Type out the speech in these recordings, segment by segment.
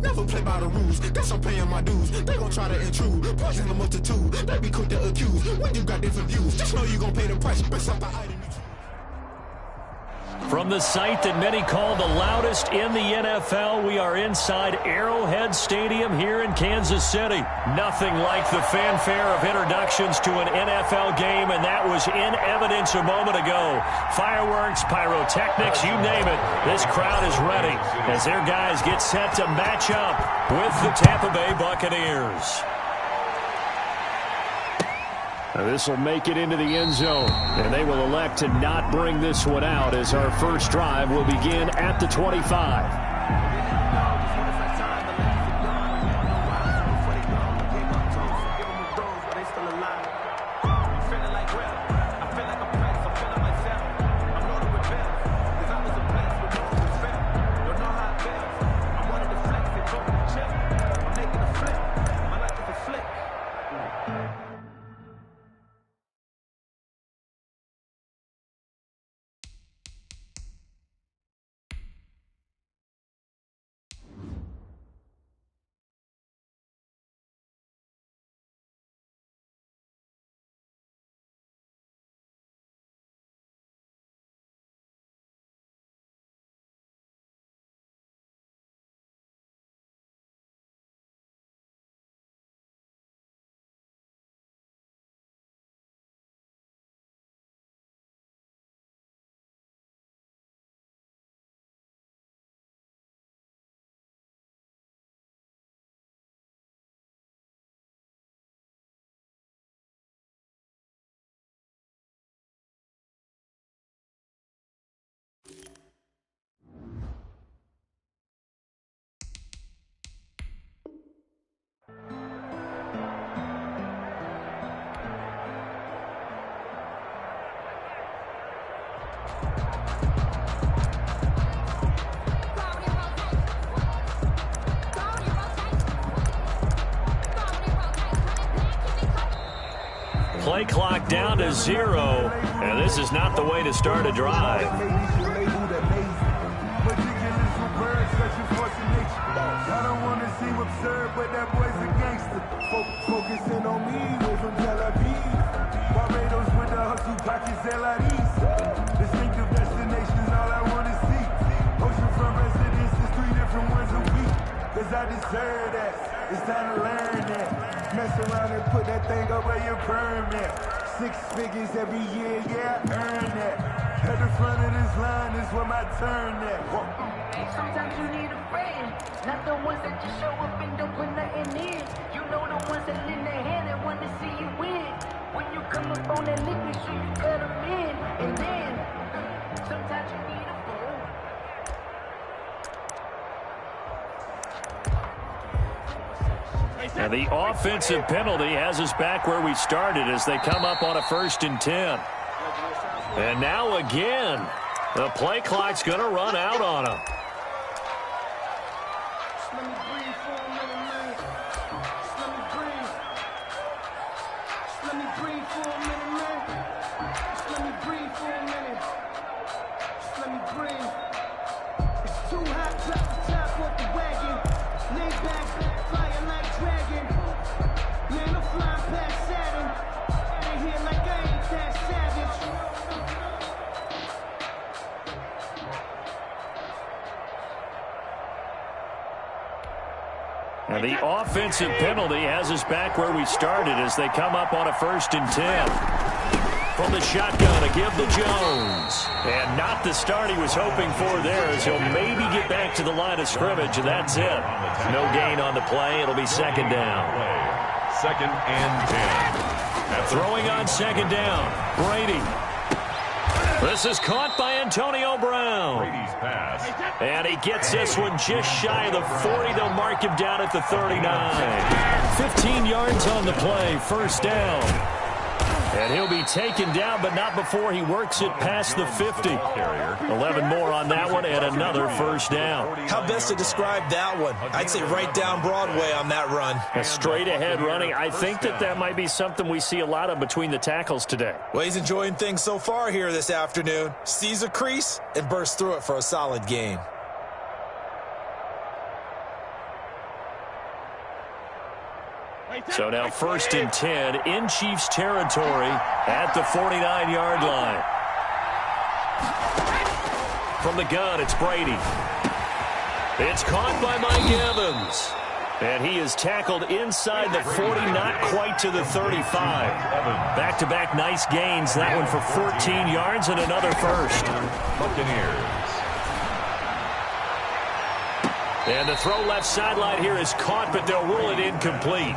Never play by the rules, that's I'm paying my dues. They gon' try to intrude, poison the multitude. They be quick to accuse when you got different views. Just know you gon' pay the price, best up the item. From the site that many call the loudest in the NFL, we are inside Arrowhead Stadium here in Kansas City. Nothing like the fanfare of introductions to an NFL game, and that was in evidence a moment ago. Fireworks, pyrotechnics, you name it. This crowd is ready as their guys get set to match up with the Tampa Bay Buccaneers. This will make it into the end zone, and they will elect to not bring this one out as our first drive will begin at the 25. Play clock down to 0, and this is not the way to start a drive. I don't want to seem absurd, but that boy's a gangster. Focusing on me, way from Tel Aviv. Barbados with the hustle, pockets LIDs. Distinctive destinations, all I want to see. Oceanfront residences, 3 different ones a week. Cause I deserve that, it's time to learn that. Mess around and put that thing over your permit. 6 figures every year, yeah, I earn that. At the front of this line is where my turn at. Sometimes you need a friend, not the ones that just show up and don't put nothing in. You know the ones that lend their hand and want to see you win. When you come up on that lick, make sure you cut them in. And then, sometimes you need a friend. And the offensive penalty has us back where we started as they come up on a 1st and 10. And now again, the play clock's going to run out on them. And the offensive penalty has us back where we started as they come up on a 1st and 10. From the shotgun to give to Jones. And not the start he was hoping for there as he'll maybe get back to the line of scrimmage, and that's it. No gain on the play. It'll be 2nd down. 2nd and 10. Throwing on 2nd down, Brady. This is caught by Antonio Brown. Brady's pass. And he gets this one just shy of the 40. They'll mark him down at the 39. 15 yards on the play, 1st down. And he'll be taken down, but not before he works it past the 50. 11 more on that one, and another 1st down. How best to describe that one? I'd say right down Broadway on that run. A straight-ahead running. I think that might be something we see a lot of between the tackles today. Well, he's enjoying things so far here this afternoon. Sees a crease and bursts through it for a solid gain. So now 1st and 10 in Chiefs territory at the 49-yard line. From the gun, it's Brady. It's caught by Mike Evans. And he is tackled inside the 40, not quite to the 35. Back-to-back nice gains. That one for 14 yards and another first. Buccaneers. And the throw left sideline here is caught, but they'll rule it incomplete.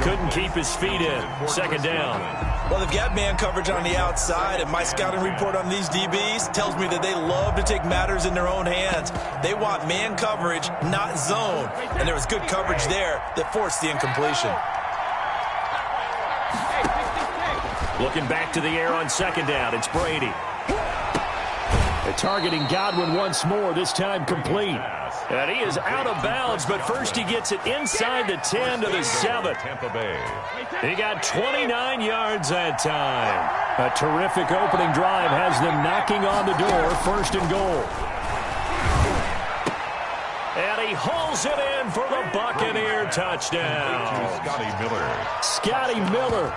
Couldn't keep his feet in. 2nd down. Well, they've got man coverage on the outside, and my scouting report on these DBs tells me that they love to take matters in their own hands. They want man coverage, not zone. And there was good coverage there that forced the incompletion. Looking back to the air on 2nd down, it's Brady. They're targeting Godwin once more, this time complete. And he is out of bounds, but first he gets it inside the 10 to the 7. Tampa Bay. He got 29 yards that time. A terrific opening drive has them knocking on the door, 1st and goal. And he hauls it in for the Buccaneer touchdown. Scotty Miller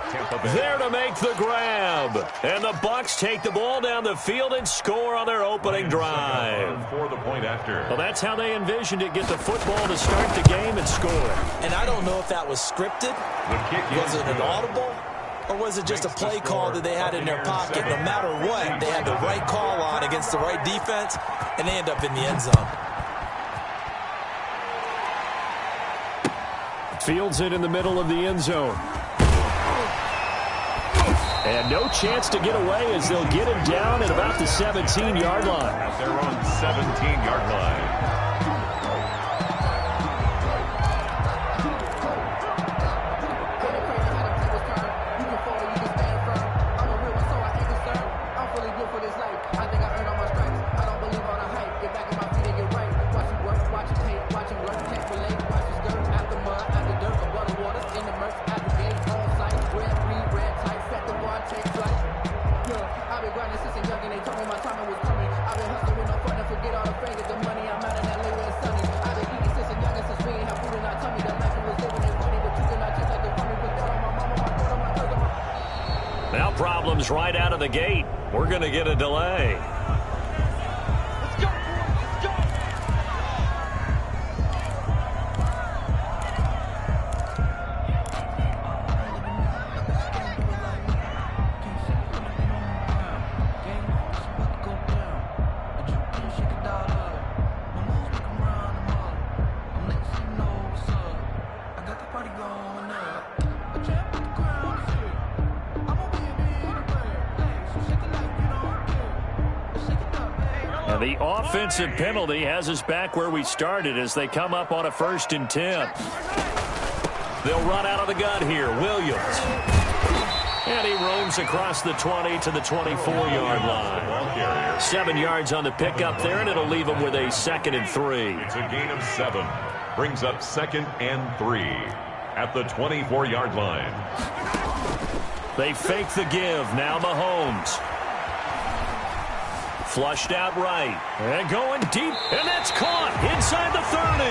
there to make the grab. And the Bucs take the ball down the field and score on their opening drive. For the point after. Well, that's how they envisioned it, get the football to start the game and score. And I don't know if that was scripted. Was it an audible? Or was it just a play call that they had in their pocket? No matter what, they had the right call on against the right defense, and they end up in the end zone. Fields it in the middle of the end zone. And no chance to get away as they'll get him down at about the 17-yard line. At their own 17-yard line. Now problems right out of the gate. We're going to get a delay. The offensive penalty has us back where we started as they come up on a 1st and 10. They'll run out of the gun here. Williams. And he roams across the 20 to the 24-yard line. 7 yards on the pickup there, and it'll leave them with a 2nd and 3. It's a gain of 7. Brings up 2nd and 3 at the 24-yard line. They fake the give. Now Mahomes. Flushed out right. And going deep. And that's caught inside the 30.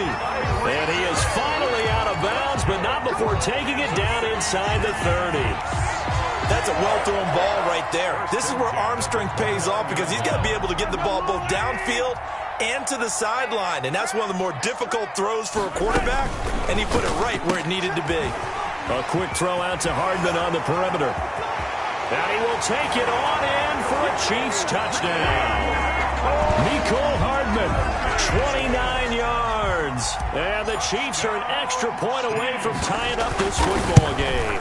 And he is finally out of bounds, but not before taking it down inside the 30. That's a well-thrown ball right there. This is where arm strength pays off because he's got to be able to get the ball both downfield and to the sideline. And that's one of the more difficult throws for a quarterback. And he put it right where it needed to be. A quick throw out to Hardman on the perimeter. And he will take it on in for a Chiefs touchdown. Mecole Hardman, 29 yards. And the Chiefs are an extra point away from tying up this football game.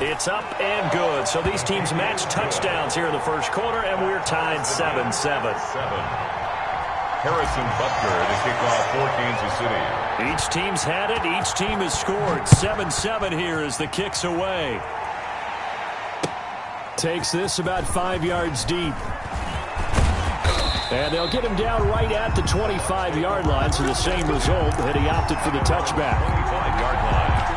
It's up and good. So these teams match touchdowns here in the first quarter, and we're tied 7-7. Harrison Butker to kick off for Kansas City. Each team's had it. Each team has scored. 7-7 here as the kick's away. Takes this about 5 yards deep. And they'll get him down right at the 25-yard line, so the same result, that he opted for the touchback. 25-yard line.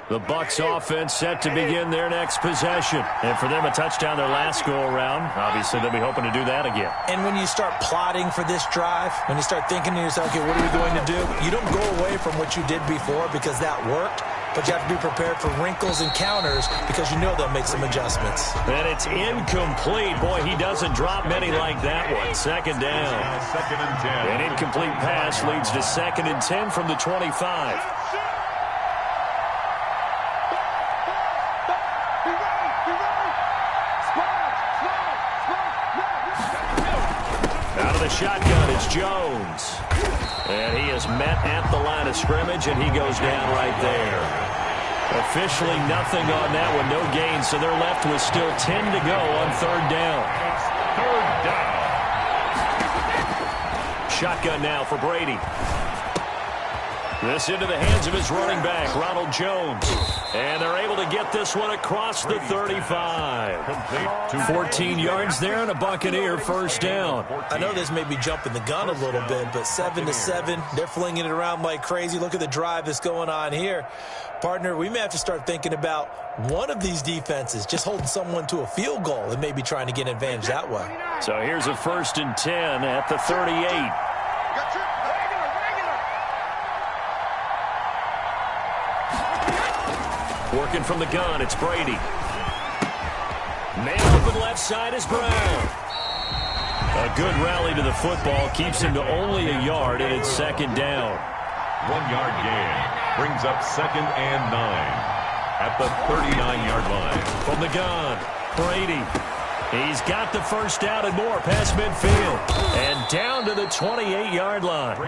The Bucs offense set to begin their next possession. And for them, a touchdown their last go-around. Obviously, they'll be hoping to do that again. And when you start plotting for this drive, when you start thinking to yourself, okay, what are we going to do? You don't go away from what you did before because that worked, but you have to be prepared for wrinkles and counters because you know they'll make some adjustments. And it's incomplete. Boy, he doesn't drop many like that one. Second down. Second and 10. An incomplete pass leads to 2nd and 10 from the 25. Out of the shotgun, it's Jones. And he is met at the line of scrimmage, and he goes down right there. Officially nothing on that one, no gain, so they're left with still 10 to go on 3rd down. Third down. Shotgun now for Brady. This into the hands of his running back, Ronald Jones. And they're able to get this one across the 35. 14 yards there and a Buccaneer first down. I know this may be jumping the gun a little bit, but 7-7, they're flinging it around like crazy. Look at the drive that's going on here. Partner, we may have to start thinking about one of these defenses just holding someone to a field goal and maybe trying to get an advantage that way. So here's a 1st and 10 at the 38. Working from the gun, it's Brady. Man open left side is Brown. A good rally to the football keeps him to only a yard, and it's 2nd down. 1 yard gain brings up 2nd and 9 at the 39-yard line. From the gun, Brady. He's got the first down and more past midfield. And down to the 28-yard line.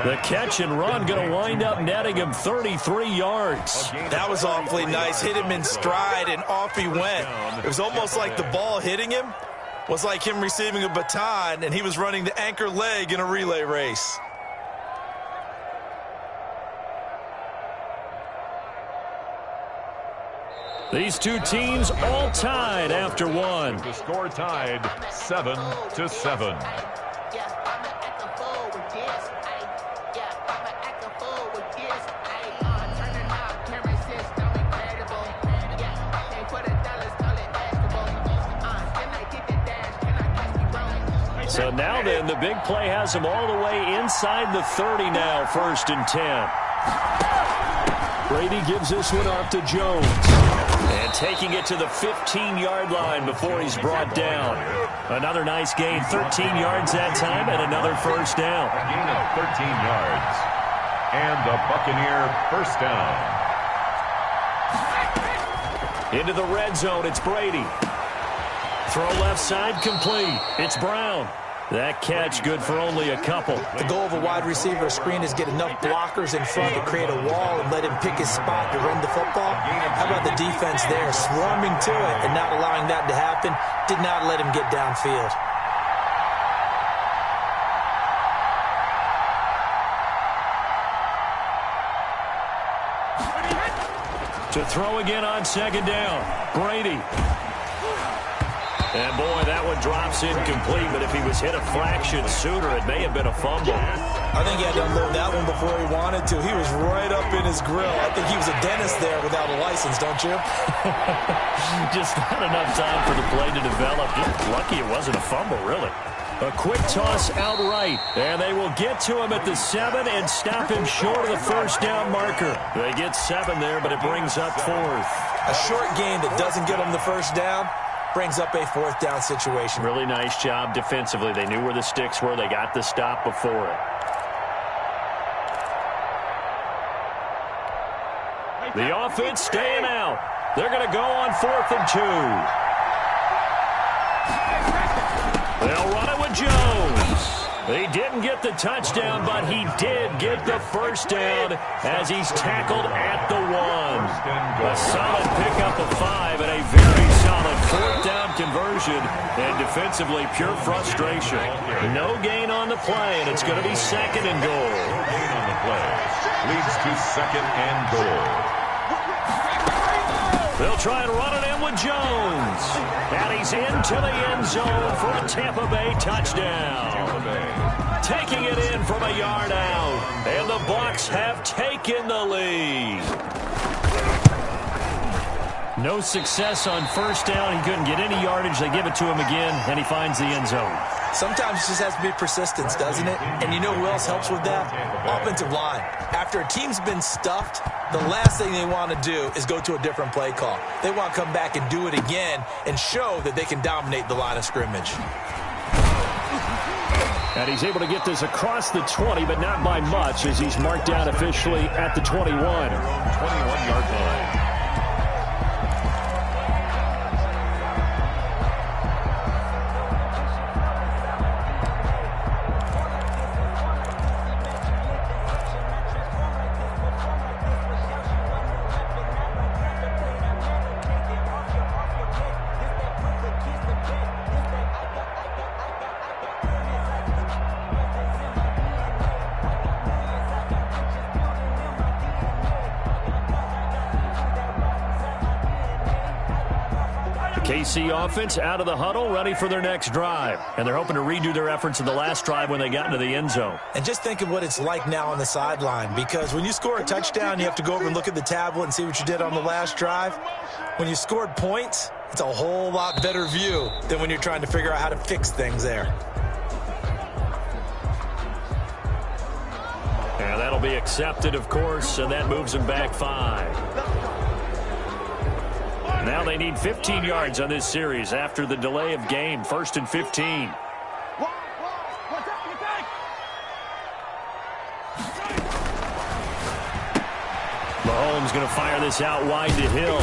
The catch and run going to wind up netting him 33 yards. That was awfully nice. Hit him in stride, and off he went. It was almost like the ball hitting him was like him receiving a baton, and he was running the anchor leg in a relay race. These two teams all tied after one. The score tied 7-7. So now then, the big play has him all the way inside the 30 now, 1st and 10. Brady gives this one off to Jones. And taking it to the 15-yard line before he's brought down. Another nice gain, 13 yards that time, and another first down. A gain of 13 yards. And the Buccaneer first down. Into the red zone, it's Brady. Throw left side, complete. It's Brown. That catch good for only a couple. The goal of a wide receiver screen is get enough blockers in front to create a wall and let him pick his spot to run the football. How about the defense there, swarming to it and not allowing that to happen? Did not let him get downfield. To throw again on 2nd down, Brady. And, boy, that one drops incomplete, but if he was hit a fraction sooner, it may have been a fumble. I think he had to unload that one before he wanted to. He was right up in his grill. I think he was a dentist there without a license, don't you? Just not enough time for the play to develop. Lucky it wasn't a fumble, really. A quick toss outright, and they will get to him at the 7 and stop him short of the first down marker. They get 7 there, but it brings up 4th. A short gain that doesn't get him the first down brings up a 4th down situation. Really nice job defensively. They knew where the sticks were. They got the stop before it. The offense staying out. They're going to go on 4th and 2. They'll run it with Jones. He didn't get the touchdown, but he did get the first down as he's tackled at the 1. A solid pickup of 5 and a very solid 4th down conversion. And defensively, pure frustration. No gain on the play, and it's going to be 2nd and goal. No gain on the play leads to 2nd and goal. They'll try and run it in with Jones. And he's into the end zone for a Tampa Bay touchdown. Taking it in from a yard out. And the Bucs have taken the lead. No success on first down. He couldn't get any yardage. They give it to him again, and he finds the end zone. Sometimes it just has to be persistence, doesn't it? And you know who else helps with that? Offensive line. After a team's been stuffed, the last thing they want to do is go to a different play call. They want to come back and do it again and show that they can dominate the line of scrimmage. And he's able to get this across the 20, but not by much, as he's marked down officially at the 21. 21-yard line. KC offense out of the huddle, ready for their next drive. And they're hoping to redo their efforts in the last drive when they got into the end zone. And just think of what it's like now on the sideline, because when you score a touchdown, you have to go over and look at the tablet and see what you did on the last drive. When you scored points, it's a whole lot better view than when you're trying to figure out how to fix things there. And that'll be accepted, of course, and that moves them back 5. Now they need 15 yards on this series after the delay of game. 1st and 15. Mahomes going to fire this out wide to Hill.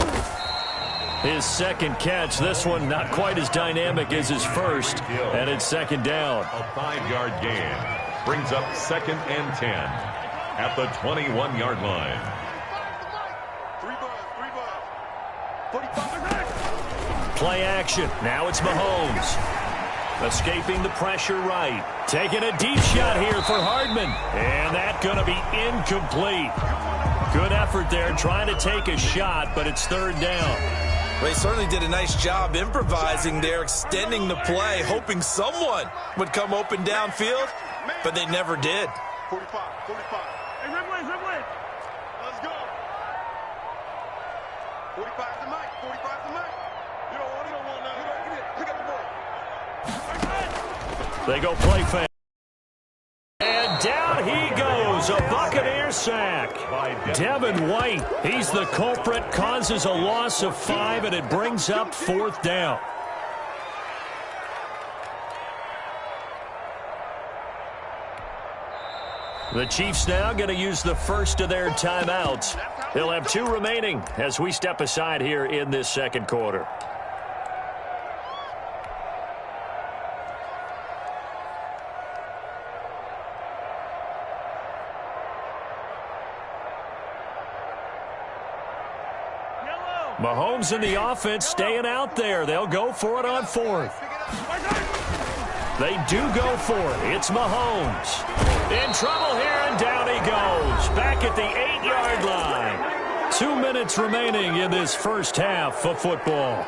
His second catch. This one not quite as dynamic as his first. And it's second down. A 5-yard gain brings up 2nd and 10 at the 21-yard line. Play action. Now it's Mahomes. Escaping the pressure right. Taking a deep shot here for Hardman. And that's going to be incomplete. Good effort there trying to take a shot, but it's 3rd down. Well, he certainly did a nice job improvising there, extending the play, hoping someone would come open downfield, but they never did. 45. Hey, Rimway. Let's go. 45 to Mike. You don't want that. Pick up the ball. They go play fake. And down he goes. A Buccaneer sack. Devin White, he's the culprit, causes a loss of 5, and it brings up 4th down. The Chiefs now going to use the first of their timeouts. They'll have 2 remaining as we step aside here in this second quarter. Mahomes and the offense staying out there. They'll go for it on 4th. They do go for it. It's Mahomes. In trouble here, and down he goes. Back at the 8-yard line. 2 minutes remaining in this first half of football.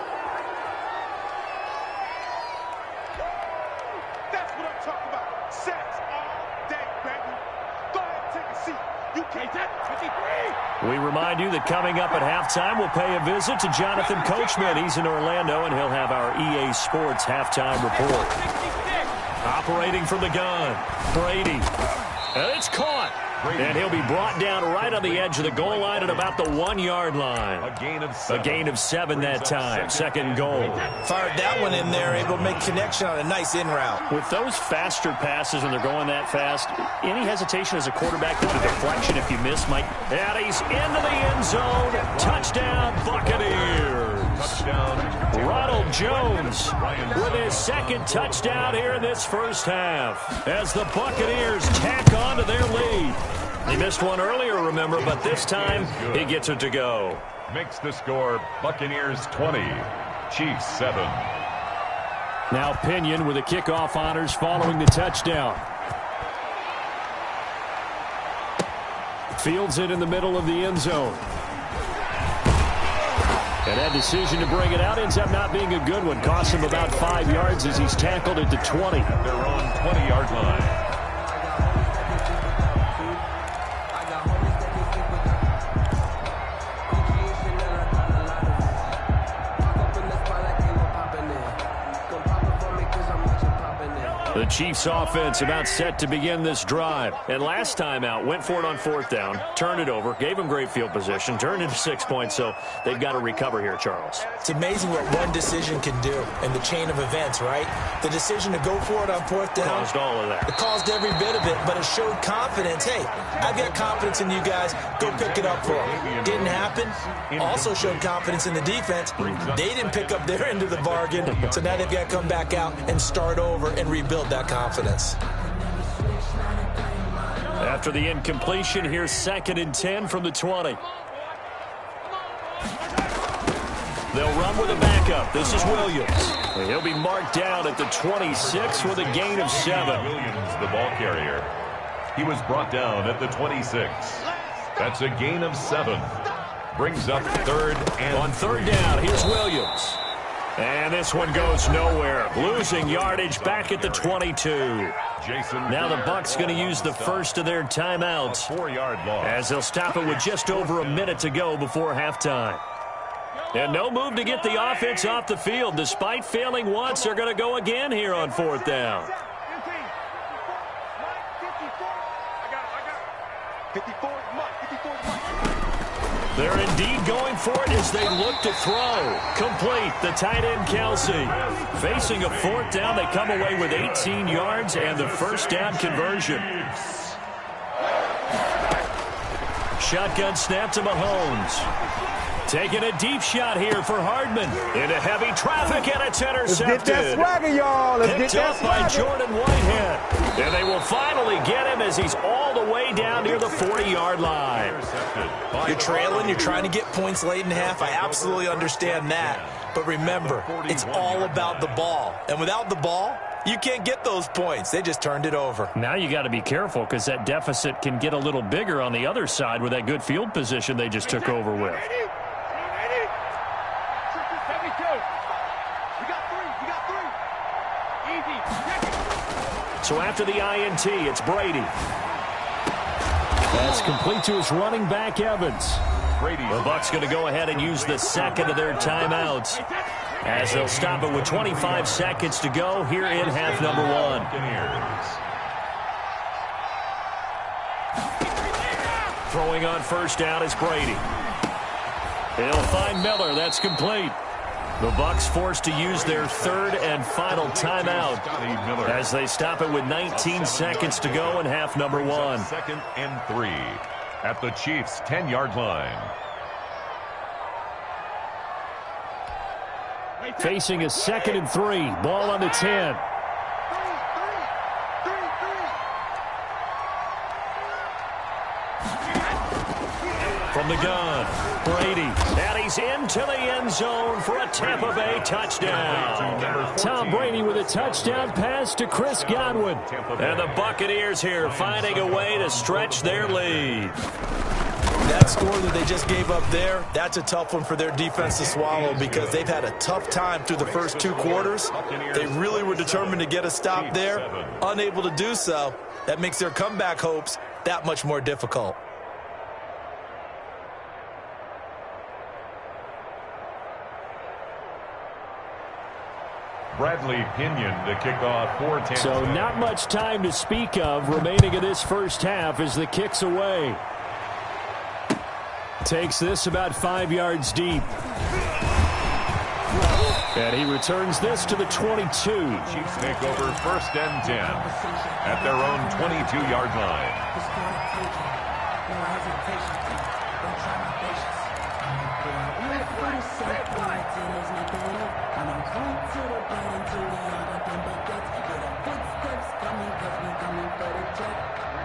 That's what I'm talking about. Sacks all day, baby. Go ahead and take a seat. You can't take 53. We remind you that coming up at halftime, we'll pay a visit to Jonathan Coachman. He's in Orlando, and he'll have our EA Sports halftime report. Operating from the gun, Brady. And it's caught. And he'll be brought down right on the edge of the goal line at about the 1-yard line. A gain of 7 that time. 2nd goal. Fired that one in there, able to make connection on a nice in route. With those faster passes when they're going that fast, any hesitation as a quarterback that the deflection, if you miss, might... And he's into the end zone. Touchdown, Buccaneers. Ronald Jones with his 2nd touchdown here in this first half as the Buccaneers tack on to their lead. He missed one earlier, remember, but this time he gets it to go. Makes the score Buccaneers 20, Chiefs 7. Now Pinion with the kickoff honors following the touchdown. Fields it in the middle of the end zone. And that decision to bring it out ends up not being a good one. Costs him about 5 yards as he's tackled at the 20. They're on 20-yard line. The Chiefs offense about set to begin this drive. And last time out, went for it on 4th down, turned it over, gave them great field position, turned into 6 points, so they've got to recover here, Charles. It's amazing what one decision can do in the chain of events, right? The decision to go for it on 4th down. Caused all of that. It caused every bit of it, but it showed confidence. Hey, I've got confidence in you guys. Go pick it up for them. Didn't happen. Also showed confidence in the defense. They didn't pick up their end of the bargain, so now they've got to come back out and start over and rebuild that confidence. After the incompletion, here's 2nd and 10 from the 20. They'll run with a backup. This is Williams. And he'll be marked down at the 26 with a gain of 7. Williams, the ball carrier. He was brought down at the 26. That's a gain of 7. Brings up 3rd and on 3rd down, here's Williams. And this one goes nowhere. Losing yardage back at the 22. Now the Bucs going to use the first of their timeouts, 4-yard loss, as they'll stop it with just over a minute to go before halftime. And no move to get the offense off the field. Despite failing once, they're going to go again here on 4th down. They're indeed going for it as they look to throw. Complete, the tight end Kelsey. Facing a 4th down, they come away with 18 yards and the first down conversion. Shotgun snap to Mahomes. Taking a deep shot here for Hardman. Into heavy traffic, and it's intercepted. Let's get that swagger, y'all. Let's Picked get that up by swagger. Jordan Whitehead. And they will finally get him as he's all the way down near the 40-yard line. You're trailing, you're trying to get points late in half. I absolutely understand that. But remember, it's all about the ball. And without the ball, you can't get those points. They just turned it over. Now you got to be careful because that deficit can get a little bigger on the other side with that good field position they just took over with. So after the INT, it's Brady. That's complete to his running back, Evans. The Bucs going to go ahead and use the second of their timeouts as they'll stop it with 25 seconds to go here in half number 1. Throwing on 1st down is Brady. He'll find Miller. That's complete. The Bucs forced to use their 3rd and final timeout as they stop it with 19 seconds to go in half number 1. 2nd and 3 at the Chiefs' 10-yard line. Facing a 2nd and 3. Ball on the 10. From the gun, Brady. And he's into the end zone for a Tampa Bay touchdown. Tom Brady with a touchdown pass to Chris Godwin. And the Buccaneers here finding a way to stretch their lead. That score that they just gave up there, that's a tough one for their defense to swallow because they've had a tough time through the first 2 quarters. They really were determined to get a stop there. Unable to do so, that makes their comeback hopes that much more difficult. Bradley Pinion to kick off for Tampa. So not much time to speak of remaining in this first half as the kick's away. Takes this about 5 yards deep. And he returns this to the 22. Chiefs take over 1st and 10 at their own 22-yard line.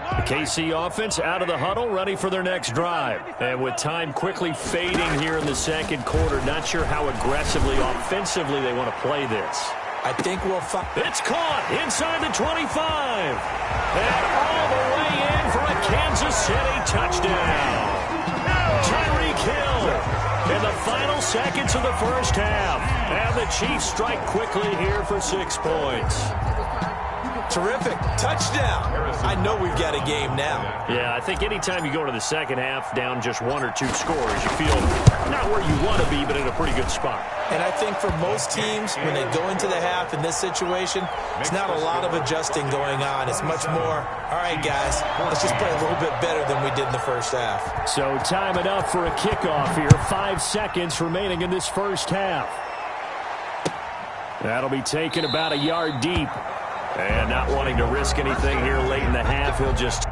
The KC offense out of the huddle, ready for their next drive. And with time quickly fading here in the 2nd quarter, not sure how aggressively, offensively they want to play this. I think we'll find. It's caught inside the 25. And all the way in for a Kansas City touchdown. Tyreek Hill in the final seconds of the first half. And the Chiefs strike quickly here for 6 points. Terrific. Touchdown. I know we've got a game now. Yeah, I think anytime you go into the second half down just 1 or 2 scores, you feel not where you want to be, but in a pretty good spot. And I think for most teams, when they go into the half in this situation, it's not a lot of adjusting going on. It's much more, all right, guys, let's just play a little bit better than we did in the first half. So time enough for a kickoff here. 5 seconds remaining in this first half. That'll be taken about a yard deep. And not wanting to risk anything here late in the half, he'll just...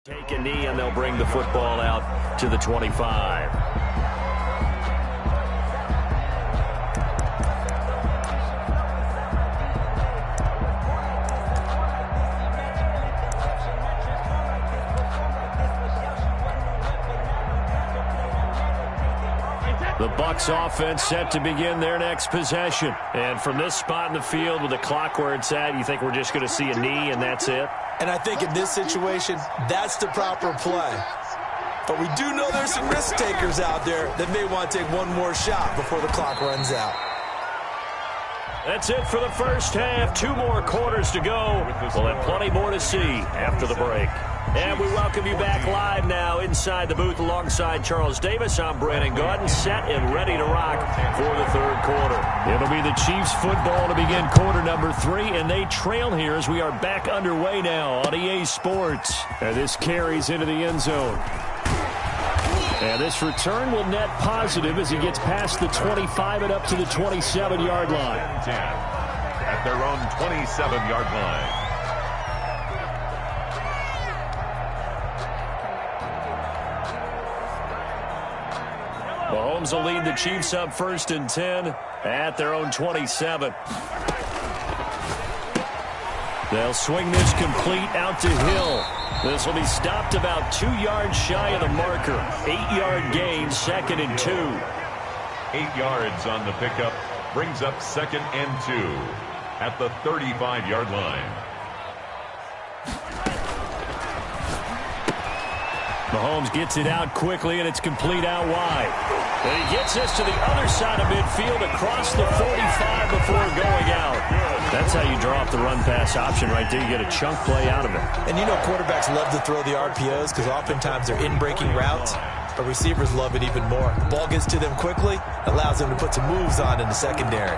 Take a knee, and they'll bring the football out to the 25. The Bucs offense set to begin their next possession. And from this spot in the field with the clock where it's at, you think we're just going to see a knee and that's it? And I think in this situation, that's the proper play. But we do know there's some risk takers out there that may want to take one more shot before the clock runs out. That's it for the first half. 2 more quarters to go. We'll have plenty more to see after the break. And we welcome you back live now inside the booth alongside Charles Davis. I'm Brandon Gaudin, set and ready to rock for the third quarter. It'll be the Chiefs football to begin quarter number 3, and they trail here as we are back underway now on EA Sports. And this carries into the end zone. And this return will net positive as he gets past the 25 and up to the 27-yard line. At their own 27-yard line. Mahomes will lead the Chiefs up 1st and 10 at their own 27. They'll swing this complete out to Hill. This will be stopped about 2 yards shy of the marker. 8-yard gain, 2nd and 2. 8 yards on the pickup brings up 2nd and 2 at the 35-yard line. Mahomes gets it out quickly, and it's complete out wide. And he gets this to the other side of midfield across the 45 before going out. That's how you draw up the run-pass option right there. You get a chunk play out of it. And you know quarterbacks love to throw the RPOs because oftentimes they're in-breaking routes. but receivers love it even more. Ball gets to them quickly, allows them to put some moves on in the secondary.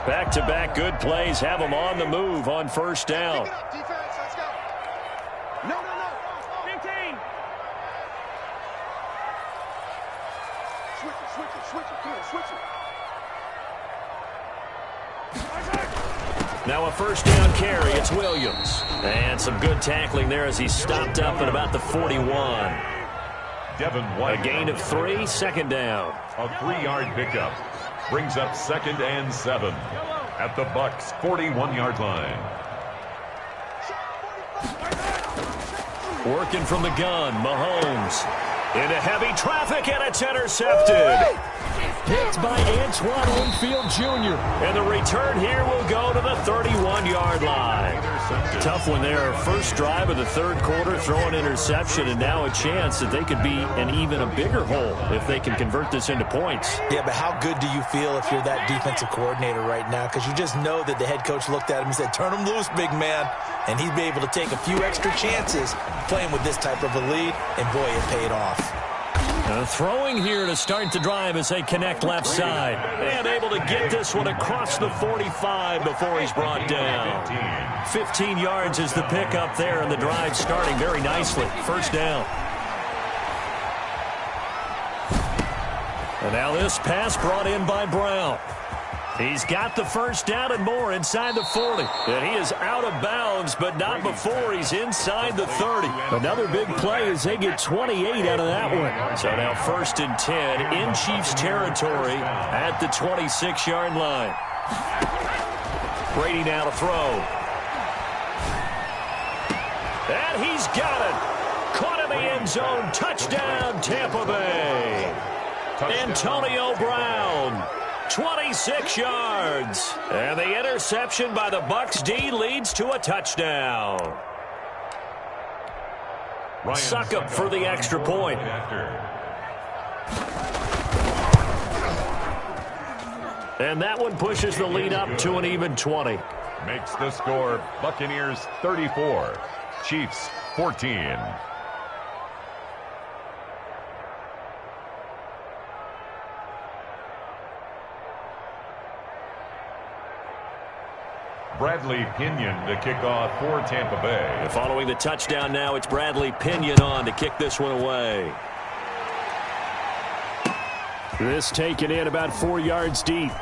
Back-to-back good plays have them on the move on first down. Defense, let's go. No. 15. Switch it. Come on, switch it. Now a first down carry. It's Williams. And some good tackling there as he stopped up at about the 41. Devin White. A gain of 3, second down. A 3-yard pickup. Brings up 2nd and 7 at the Bucs' 41-yard line. Working from the gun, Mahomes. Into heavy traffic, and it's intercepted. Picked by Antoine Winfield Jr. And the return here will go to the 31-yard line. Tough one there. First drive of the third quarter, throw an interception, and now a chance that they could be in even a bigger hole if they can convert this into points. Yeah, but how good do you feel if you're that defensive coordinator right now? Because you just know that the head coach looked at him and said, turn him loose, big man. And he'd be able to take a few extra chances playing with this type of a lead, and boy, it paid off. Throwing here to start the drive as they connect left side. And able to get this one across the 45 before he's brought down. 15 yards is the pickup there, and the drive starting very nicely. First down. And now this pass brought in by Brown. He's got the first down and more inside the 40. And he is out of bounds, but not before he's inside the 30. Another big play as they get 28 out of that one. So now 1st and 10 in Chiefs territory at the 26-yard line. Brady now to throw. And he's got it. Caught in the end zone. Touchdown, Tampa Bay. Antonio Brown. 26 yards. And the interception by the Bucs D leads to a touchdown. Suckup for the extra point. And that one pushes the lead up to an even 20. Makes the score Buccaneers 34, Chiefs 14. Bradley Pinion to kick off for Tampa Bay. And following the touchdown now, it's Bradley Pinion on to kick this one away. This taken in about 4 yards deep.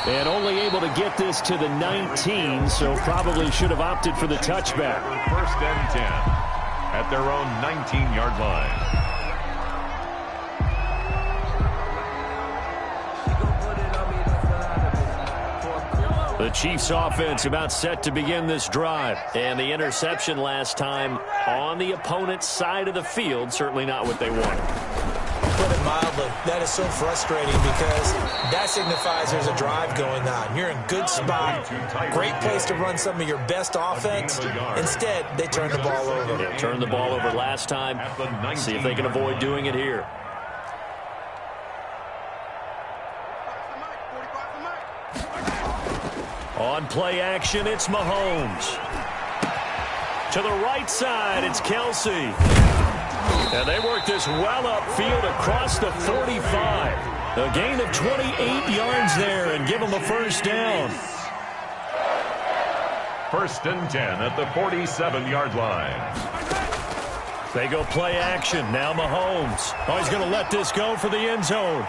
And only able to get this to the 19, so probably should have opted for the touchback. 1st and 10 at their own 19-yard line. The Chiefs offense about set to begin this drive. And the interception last time on the opponent's side of the field, certainly not what they wanted. Put it mildly, that is so frustrating because that signifies there's a drive going on. You're in good spot, great place to run some of your best offense. Instead, they turn the ball over. They turned the ball over last time. See if they can avoid doing it here. On play action, it's Mahomes. To the right side, it's Kelsey. And they work this well upfield across the 45. A gain of 28 yards there and give them a first down. 1st and 10 at the 47-yard line. They go play action. Now Mahomes. Oh, he's going to let this go for the end zone.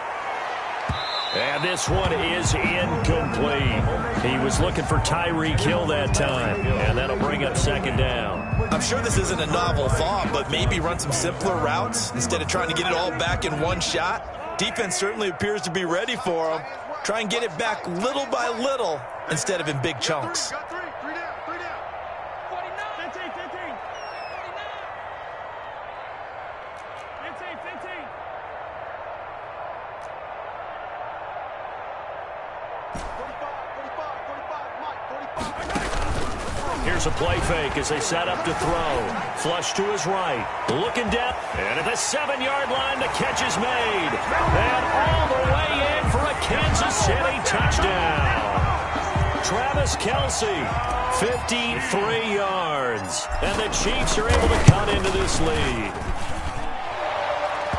And this one is incomplete. He was looking for Tyreek Hill that time. And that'll bring up 2nd down. I'm sure this isn't a novel thought, but maybe run some simpler routes instead of trying to get it all back in one shot. Defense certainly appears to be ready for him. Try and get it back little by little instead of in big chunks. Here's a play fake as they set up to throw. Flush to his right. Looking down. And at the 7-yard line, the catch is made. And all the way in for a Kansas City touchdown. Travis Kelce, 53 yards. And the Chiefs are able to cut into this lead.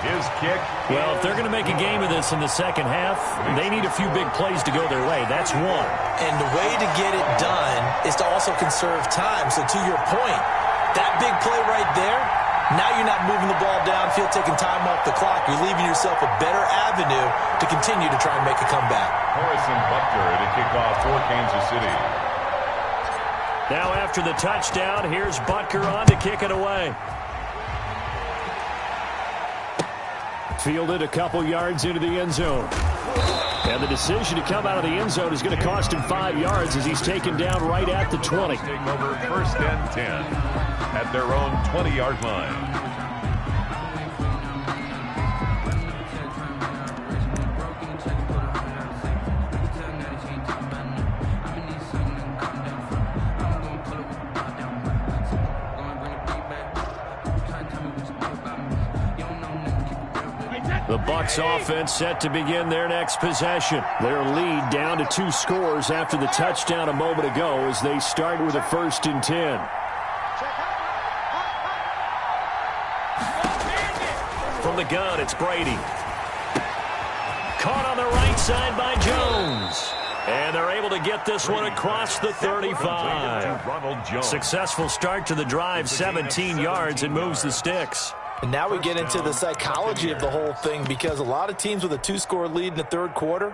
His kick. Well, if they're going to make a game of this in the second half, they need a few big plays to go their way. That's one. And the way to get it done is to also conserve time. So to your point, that big play right there, now you're not moving the ball downfield, taking time off the clock. You're leaving yourself a better avenue to continue to try and make a comeback. Harrison Butker to kick off for Kansas City. Now after the touchdown, here's Butker on to kick it away. Fielded a couple yards into the end zone. And the decision to come out of the end zone is going to cost him 5 yards as he's taken down right at the 20. Take over 1st and 10 at their own 20-yard line. The Bucs offense set to begin their next possession. Their lead down to 2 scores after the touchdown a moment ago as they start with a 1st and 10. From the gun, it's Brady. Caught on the right side by Jones. And they're able to get this one across the 35. Successful start to the drive, 17 yards, and moves the sticks. And now we get into the psychology of the whole thing, because a lot of teams with a 2-score lead in the third quarter,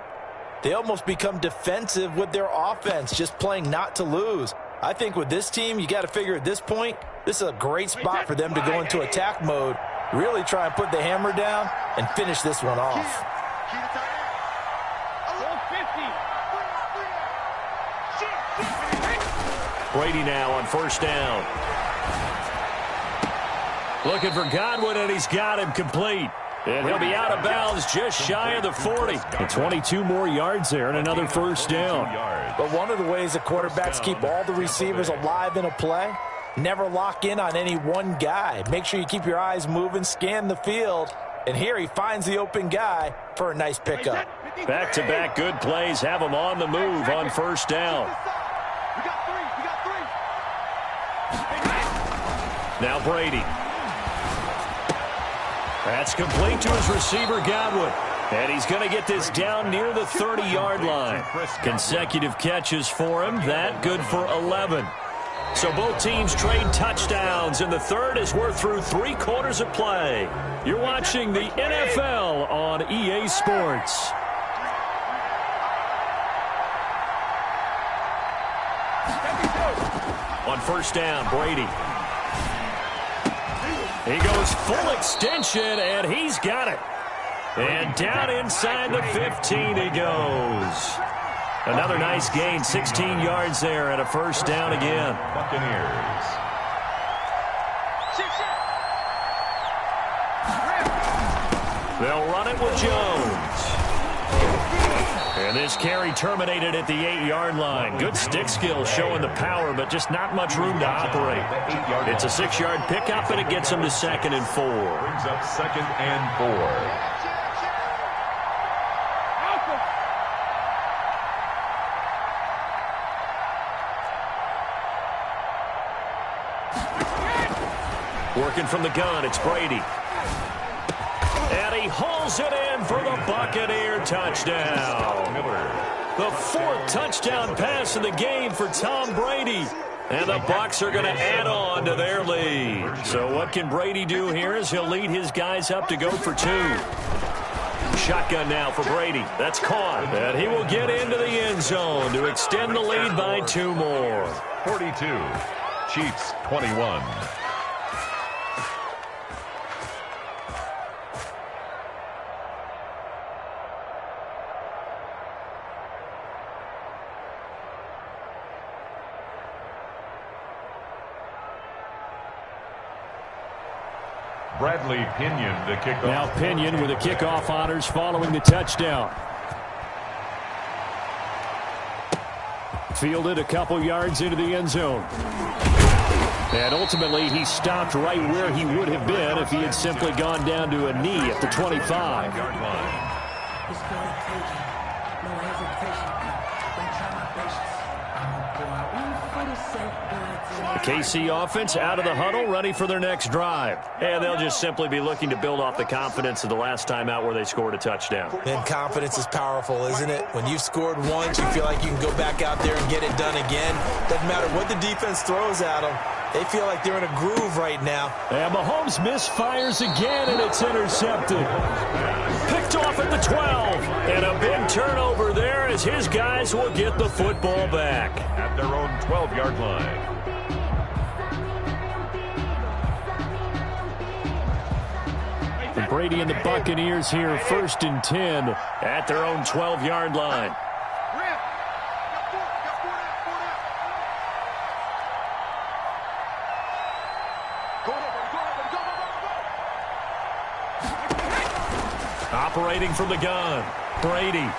they almost become defensive with their offense, just playing not to lose. I think with this team, you got to figure at this point, this is a great spot for them to go into attack mode, really try and put the hammer down and finish this one off. Brady now on 1st down. Looking for Godwin, and he's got him complete. And he'll be out of bounds just shy of the 40. And 22 more yards there and another 1st down. But one of the ways that quarterbacks keep all the receivers alive in a play, never lock in on any one guy. Make sure you keep your eyes moving, scan the field. And here he finds the open guy for a nice pickup. Back-to-back good plays have him on the move on 1st down. Now Brady. That's complete to his receiver, Godwin. And he's going to get this down near the 30-yard line. Consecutive catches for him. That good for 11. So both teams trade touchdowns in the third as we're through 3 quarters of play. You're watching the NFL on EA Sports. On 1st down, Brady. He goes full extension, and he's got it. And down inside the 15 he goes. Another nice gain, 16 yards there, and a 1st down again. Buccaneers. They'll run it with Jones. And this carry terminated at the 8-yard line. Good stick skill showing the power, but just not much room to operate. It's a 6-yard pickup, and it gets him to 2nd and 4. Brings up 2nd and 4. Working from the gun, it's Brady. And he hauls it in for the Buccaneer touchdown. The 4th touchdown pass of the game for Tom Brady. And the Bucs are going to add on to their lead. So what can Brady do here is he'll lead his guys up to go for 2. Shotgun now for Brady. That's caught. And he will get into the end zone to extend the lead by 2 more. 42. Chiefs 21. Bradley Pinion to kick off. Now Pinion with the kickoff honors following the touchdown. Fielded a couple yards into the end zone. And ultimately he stopped right where he would have been if he had simply gone down to a knee at the 25-yard line. The KC offense out of the huddle, ready for their next drive. And they'll just simply be looking to build off the confidence of the last time out where they scored a touchdown. And confidence is powerful, isn't it? When you've scored once, you feel like you can go back out there and get it done again. Doesn't matter what the defense throws at them. They feel like they're in a groove right now. And Mahomes misfires again, and it's intercepted. Picked off at the 12. And a big turnover there as his guys will get the football back. At their own 12-yard line. And Brady and the Buccaneers here, 1st and 10 at their own 12-yard line. Operating from the gun, Brady.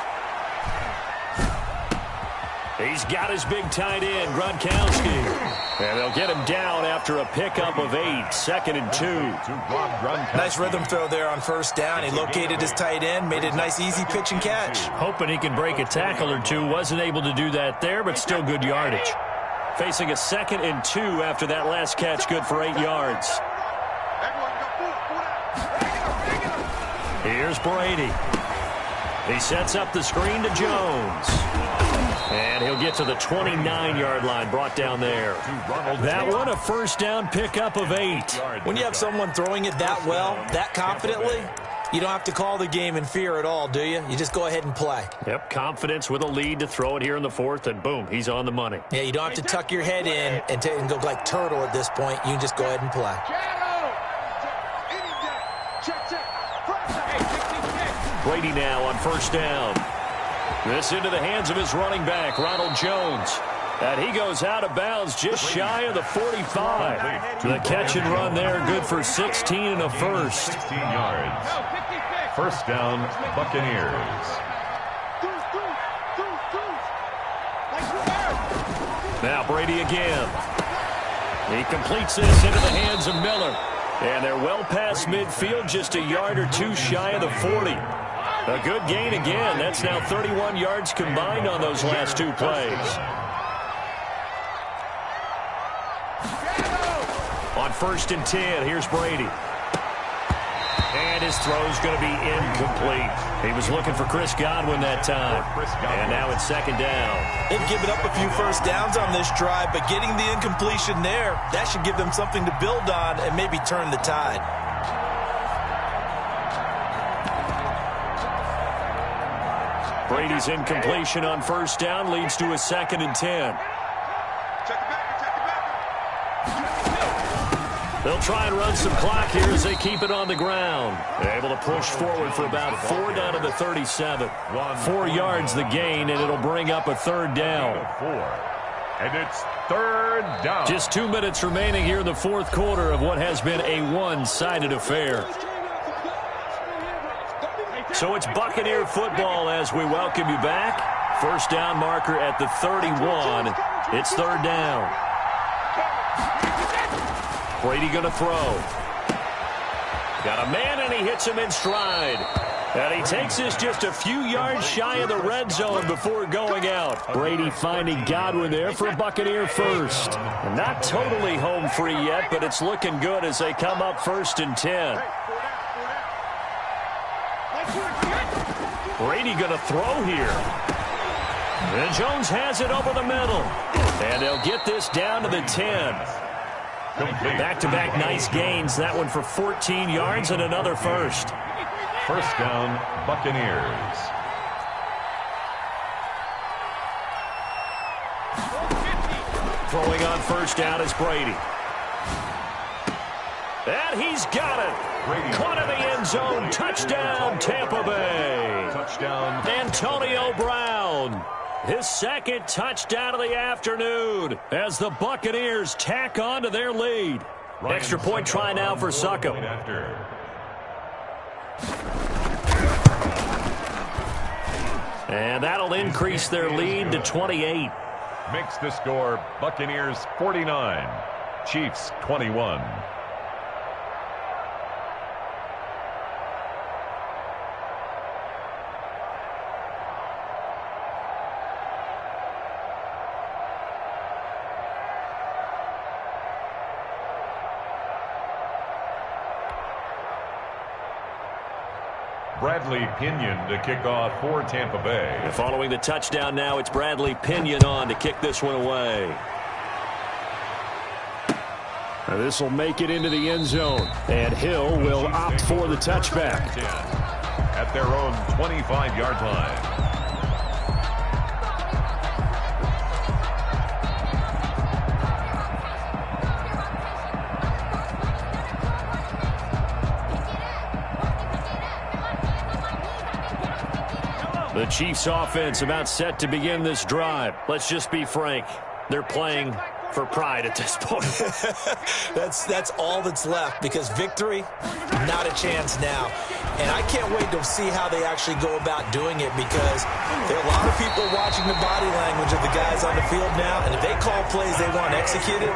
He's got his big tight end, Gronkowski. And they'll get him down after a pickup of 8, 2nd and 2. Nice rhythm throw there on 1st down. He located his tight end, made it a nice easy pitch and catch. Hoping he can break a tackle or two. Wasn't able to do that there, but still good yardage. Facing a 2nd and 2 after that last catch, good for 8 yards. Here's Brady. He sets up the screen to Jones. And he'll get to the 29-yard line, brought down there. That one, a 1st down pickup of 8. When you have someone throwing it that well, that confidently, you don't have to call the game in fear at all, do you? You just go ahead and play. Yep, confidence with a lead to throw it here in the 4th, and boom, he's on the money. Yeah, you don't have to tuck your head in and go like turtle at this point. You can just go ahead and play. Brady now on 1st down. This into the hands of his running back, Ronald Jones. And he goes out of bounds just shy of the 45. The catch and run there, good for 16 and a 1st. 16 yards. 1st down, Buccaneers. Now Brady again. He completes this into the hands of Miller. And they're well past midfield, just a yard or 2 shy of the 40. A good gain again. That's now 31 yards combined on those last 2 plays. On 1st and 10, here's Brady. And his throw's going to be incomplete. He was looking for Chris Godwin that time. And now it's 2nd down. They've given up a few 1st downs on this drive, but getting the incompletion there, that should give them something to build on and maybe turn the tide. Brady's incompletion on 1st down leads to a 2nd and 10. They'll try and run some clock here as they keep it on the ground. They're able to push forward for about 4 down to the 37. 4 yards the gain, and it'll bring up a 3rd down. And it's 3rd down. Just 2 minutes remaining here in the 4th quarter of what has been a one-sided affair. So it's Buccaneer football as we welcome you back. 1st down marker at the 31. It's 3rd down. Brady going to throw. Got a man, and he hits him in stride. And he takes this just a few yards shy of the red zone before going out. Brady finding Godwin there for a Buccaneer 1st. Not totally home free yet, but it's looking good as they come up 1st and 10. Brady going to throw here. And Jones has it over the middle. And they'll get this down to the 10. Back-to-back nice gains. That one for 14 yards and another 1st. 1st down, Buccaneers. Throwing on 1st down is Brady. And he's got it. Brady. Caught in the end zone. Touchdown, Tampa Bay. Touchdown. Antonio Brown. His 2nd touchdown of the afternoon as the Buccaneers tack on to their lead. Extra point try now for Succo. And that'll increase their lead to 28. Makes the score Buccaneers 49, Chiefs 21. Bradley Pinion to kick off for Tampa Bay. And following the touchdown now, it's Bradley Pinion on to kick this one away. This will make it into the end zone, and Hill will opt for the touchback. At their own 25-yard line. The Chiefs offense about set to begin this drive. Let's just be frank. They're playing for pride at this point. That's all that's left, because victory, not a chance now. And I can't wait to see how they actually go about doing it, because there are a lot of people watching the body language of the guys on the field now, and if they call plays they want executed,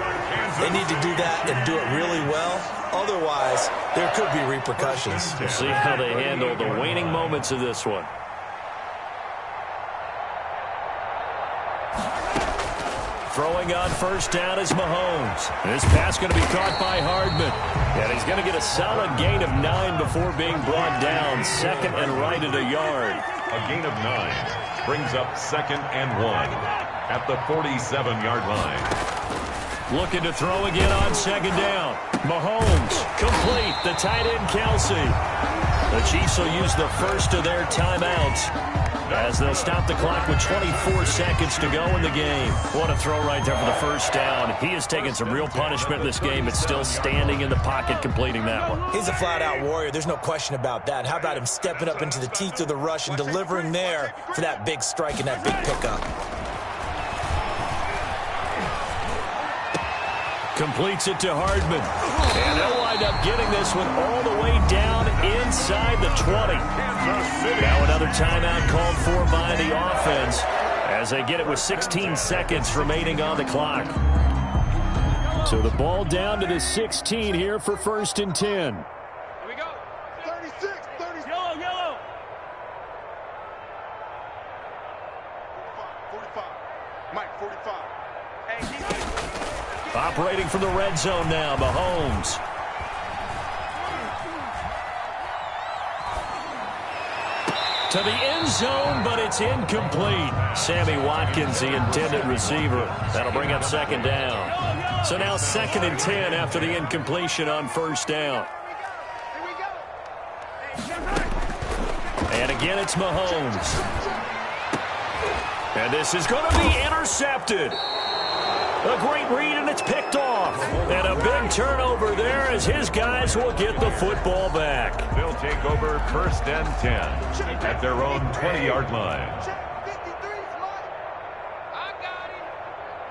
they need to do that and do it really well. Otherwise, there could be repercussions. We'll see how they handle the waning moments of this one. Throwing on first down is Mahomes. This pass going to be caught by Hardman. And he's going to get a solid gain of 9 before being brought down. Second and right at a yard. A gain of 9 brings up 2nd and 1 at the 47-yard line. Looking to throw again on 2nd down. Mahomes complete. The tight end Kelsey. The Chiefs will use the first of their timeouts as they'll stop the clock with 24 seconds to go in the game. What a throw right there for the first down. He has taken some real punishment in this game, but still standing in the pocket completing that one. He's a flat-out warrior. There's no question about that. How about him stepping up into the teeth of the rush and delivering there for that big strike and that big pickup? Completes it to Hardman. And they'll wind up getting this one all the way down inside the 20. Now another timeout called for by the offense as they get it with 16 seconds remaining on the clock. So the ball down to the 16 here for 1st and 10. Here we go. 36, 30. Yellow, yellow. 45. Mike, 45. Hey, operating from the red zone now, Mahomes. To the end zone, but it's incomplete. Sammy Watkins, the intended receiver. That'll bring up 2nd down. So now 2nd and 10 after the incompletion on 1st down. And again, it's Mahomes. And this is going to be intercepted. A great read, and it's picked off. And a big turnover there as his guys will get the football back. They'll take over 1st and 10 at their own 20-yard line. I got him.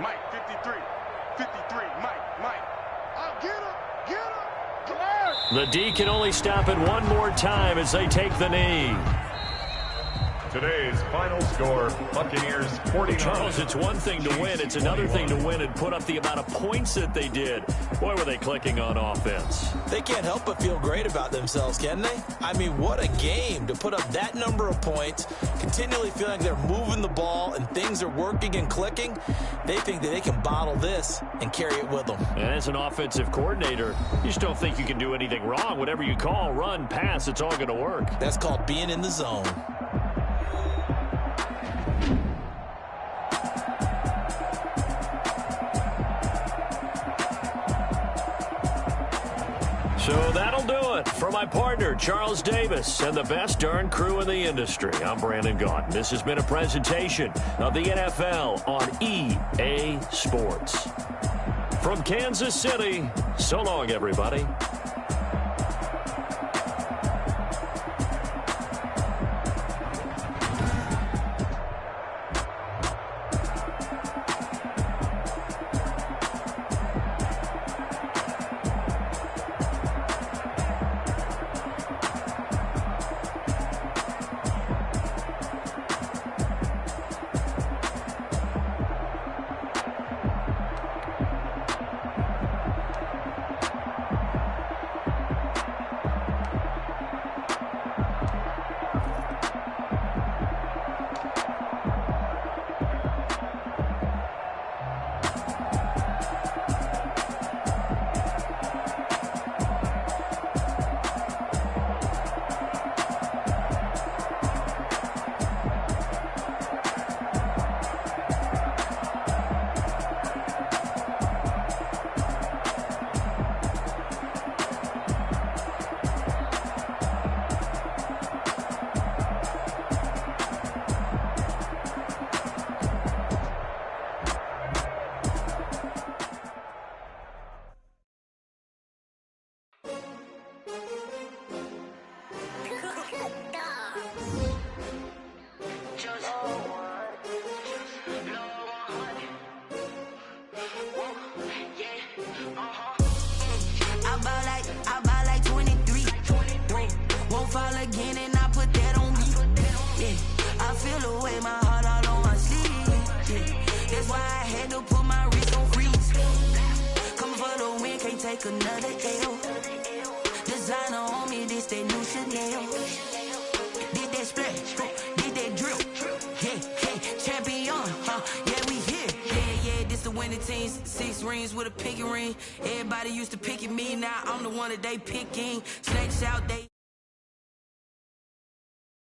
Mike, 53. 53. Mike. I'll get him. The D can only stop it one more time as they take the knee. Today's final score, Buccaneers 49. Charles, it's one thing to win. It's another thing to win and put up the amount of points that they did. Boy, were they clicking on offense. They can't help but feel great about themselves, can they? I mean, what a game to put up that number of points, continually feeling like they're moving the ball and things are working and clicking. They think that they can bottle this and carry it with them. And as an offensive coordinator, you just don't think you can do anything wrong. Whatever you call, run, pass, it's all going to work. That's called being in the zone. So that'll do it. For my partner, Charles Davis, and the best darn crew in the industry, I'm Brandon Gaudin. This has been a presentation of the NFL on EA Sports. From Kansas City, so long, everybody. take another L. Designer on me, this that new Chanel. Did that splash, did that drip. Yeah, champion, yeah, we here. Yeah, this the winning team. 6 rings with a pinky ring. Everybody used to pick at me, now I'm the one that they picking. Snakes out, they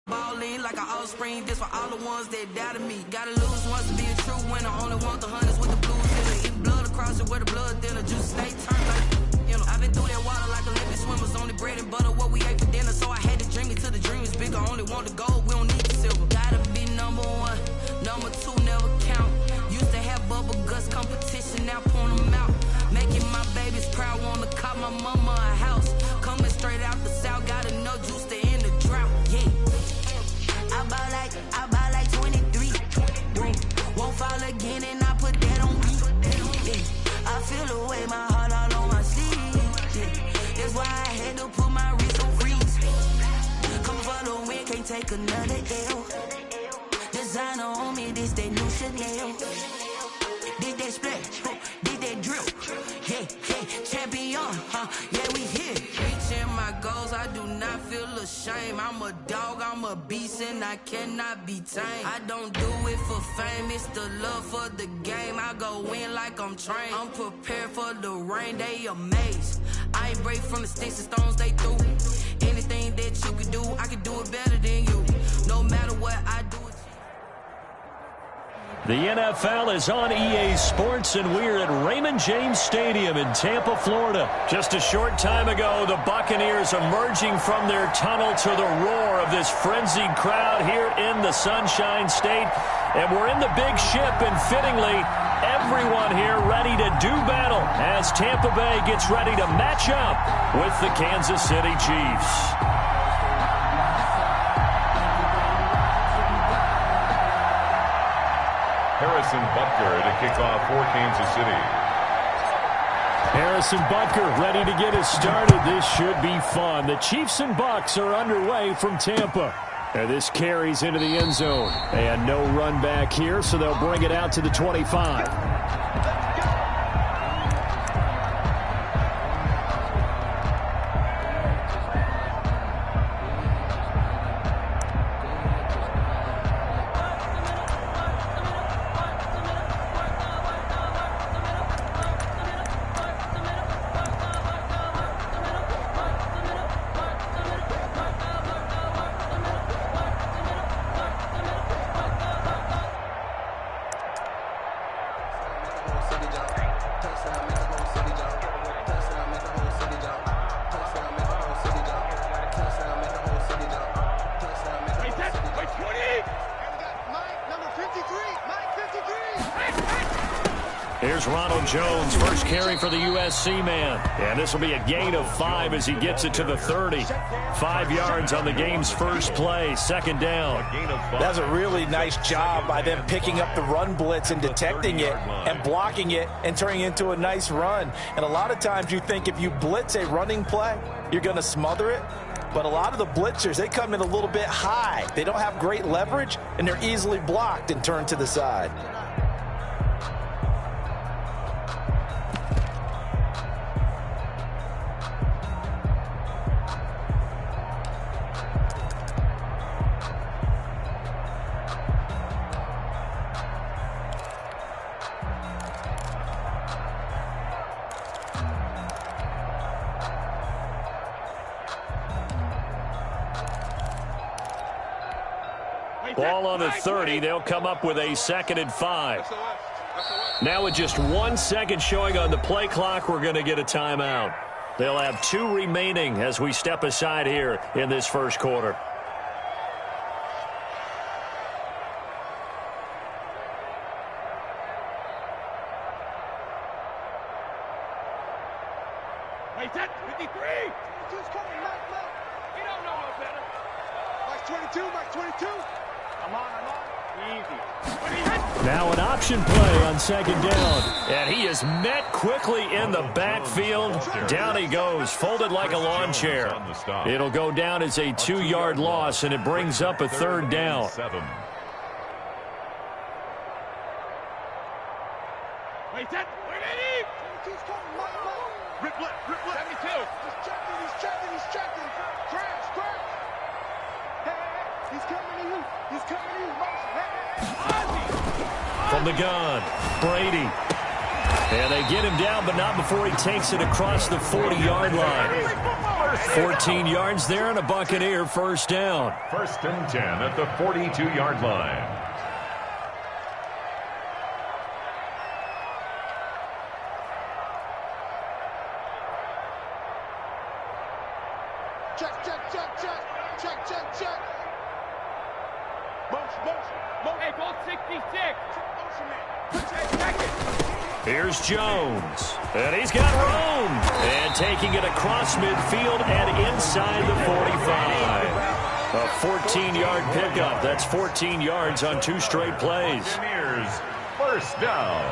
ballin' like an offspring. This for all the ones that doubted me. Gotta lose once to be a true winner. Only want the hunters with the blues. Eat blood across it where the blood thinner. Juice stay turned like, you know. I've been through that water like Olympic swimmers. Only bread and butter, what we ate for dinner. So I had to dream it till the dream is bigger. Only want the gold, we don't need the silver. Gotta be number 1, number 2 never count. Used to have bubble guts competition, now point them out. Making my babies proud, wanna cop my mama a house. Coming straight out the south, got enough juice to end the drought. Yeah. I buy like 23. Won't fall again and I put that on me. Yeah. I feel the way, my heart all on my sleeve. Yeah. That's why I had to put my wrist on freeze. Coming for the win, can't take another L. Designer on me, this that new Chanel. Did that splash, did that drip. Yeah, champion, yeah, we here. Reaching my goals, I do not feel ashamed. I'm a dog, I'm a beast, and I cannot be tamed. I don't do it for fame, it's the love for the game. I go in like I'm trained. I'm prepared for the rain, they amazed. I ain't break from the sticks and stones they threw. Anything that you can do, I can do it better than you. No matter what I do. The NFL is on EA Sports, and we're at Raymond James Stadium in Tampa, Florida. Just a short time ago, the Buccaneers emerging from their tunnel to the roar of this frenzied crowd here in the Sunshine State. And we're in the big ship, and fittingly, everyone here ready to do battle as Tampa Bay gets ready to match up with the Kansas City Chiefs. Harrison Butker to kick off for Kansas City. Harrison Butker ready to get us started. This should be fun. The Chiefs and Bucs are underway from Tampa. And this carries into the end zone. And no run back here, so they'll bring it out to the 25. Here's Ronald Jones, first carry for the USC man. And this will be a gain of 5 as he gets it to the 30. 5 yards on the game's first play, second down. That's a really nice job by them picking up the run blitz and detecting it and blocking it and turning it into a nice run. And a lot of times you think if you blitz a running play, you're going to smother it. But a lot of the blitzers, they come in a little bit high. They don't have great leverage, and they're easily blocked and turned to the side. Ball on the 30. They'll come up with a 2nd and 5. Now with just 1 second showing on the play clock, we're going to get a timeout. They'll have 2 remaining as we step aside here in this first quarter. Wait, that 53! 22's coming, Mike. You don't know no better. Mike 22, Mike 22. I'm on. Easy. Now an option play on 2nd down. And he is met quickly in the backfield. Down he goes, folded like a lawn chair. It'll go down as a 2-yard loss, and it brings up a 3rd down. Wait, that 22's coming, Mike. From the gun, Brady. And they get him down, but not before he takes it across the 40-yard line. 14 yards there and a Buccaneer first down. 1st and 10 at the 42-yard line. Hey, ball 66. Here's Jones, and he's got room. And taking it across midfield and inside the 45. A 14-yard pickup. That's 14 yards on 2 straight plays. Buccaneers, first down.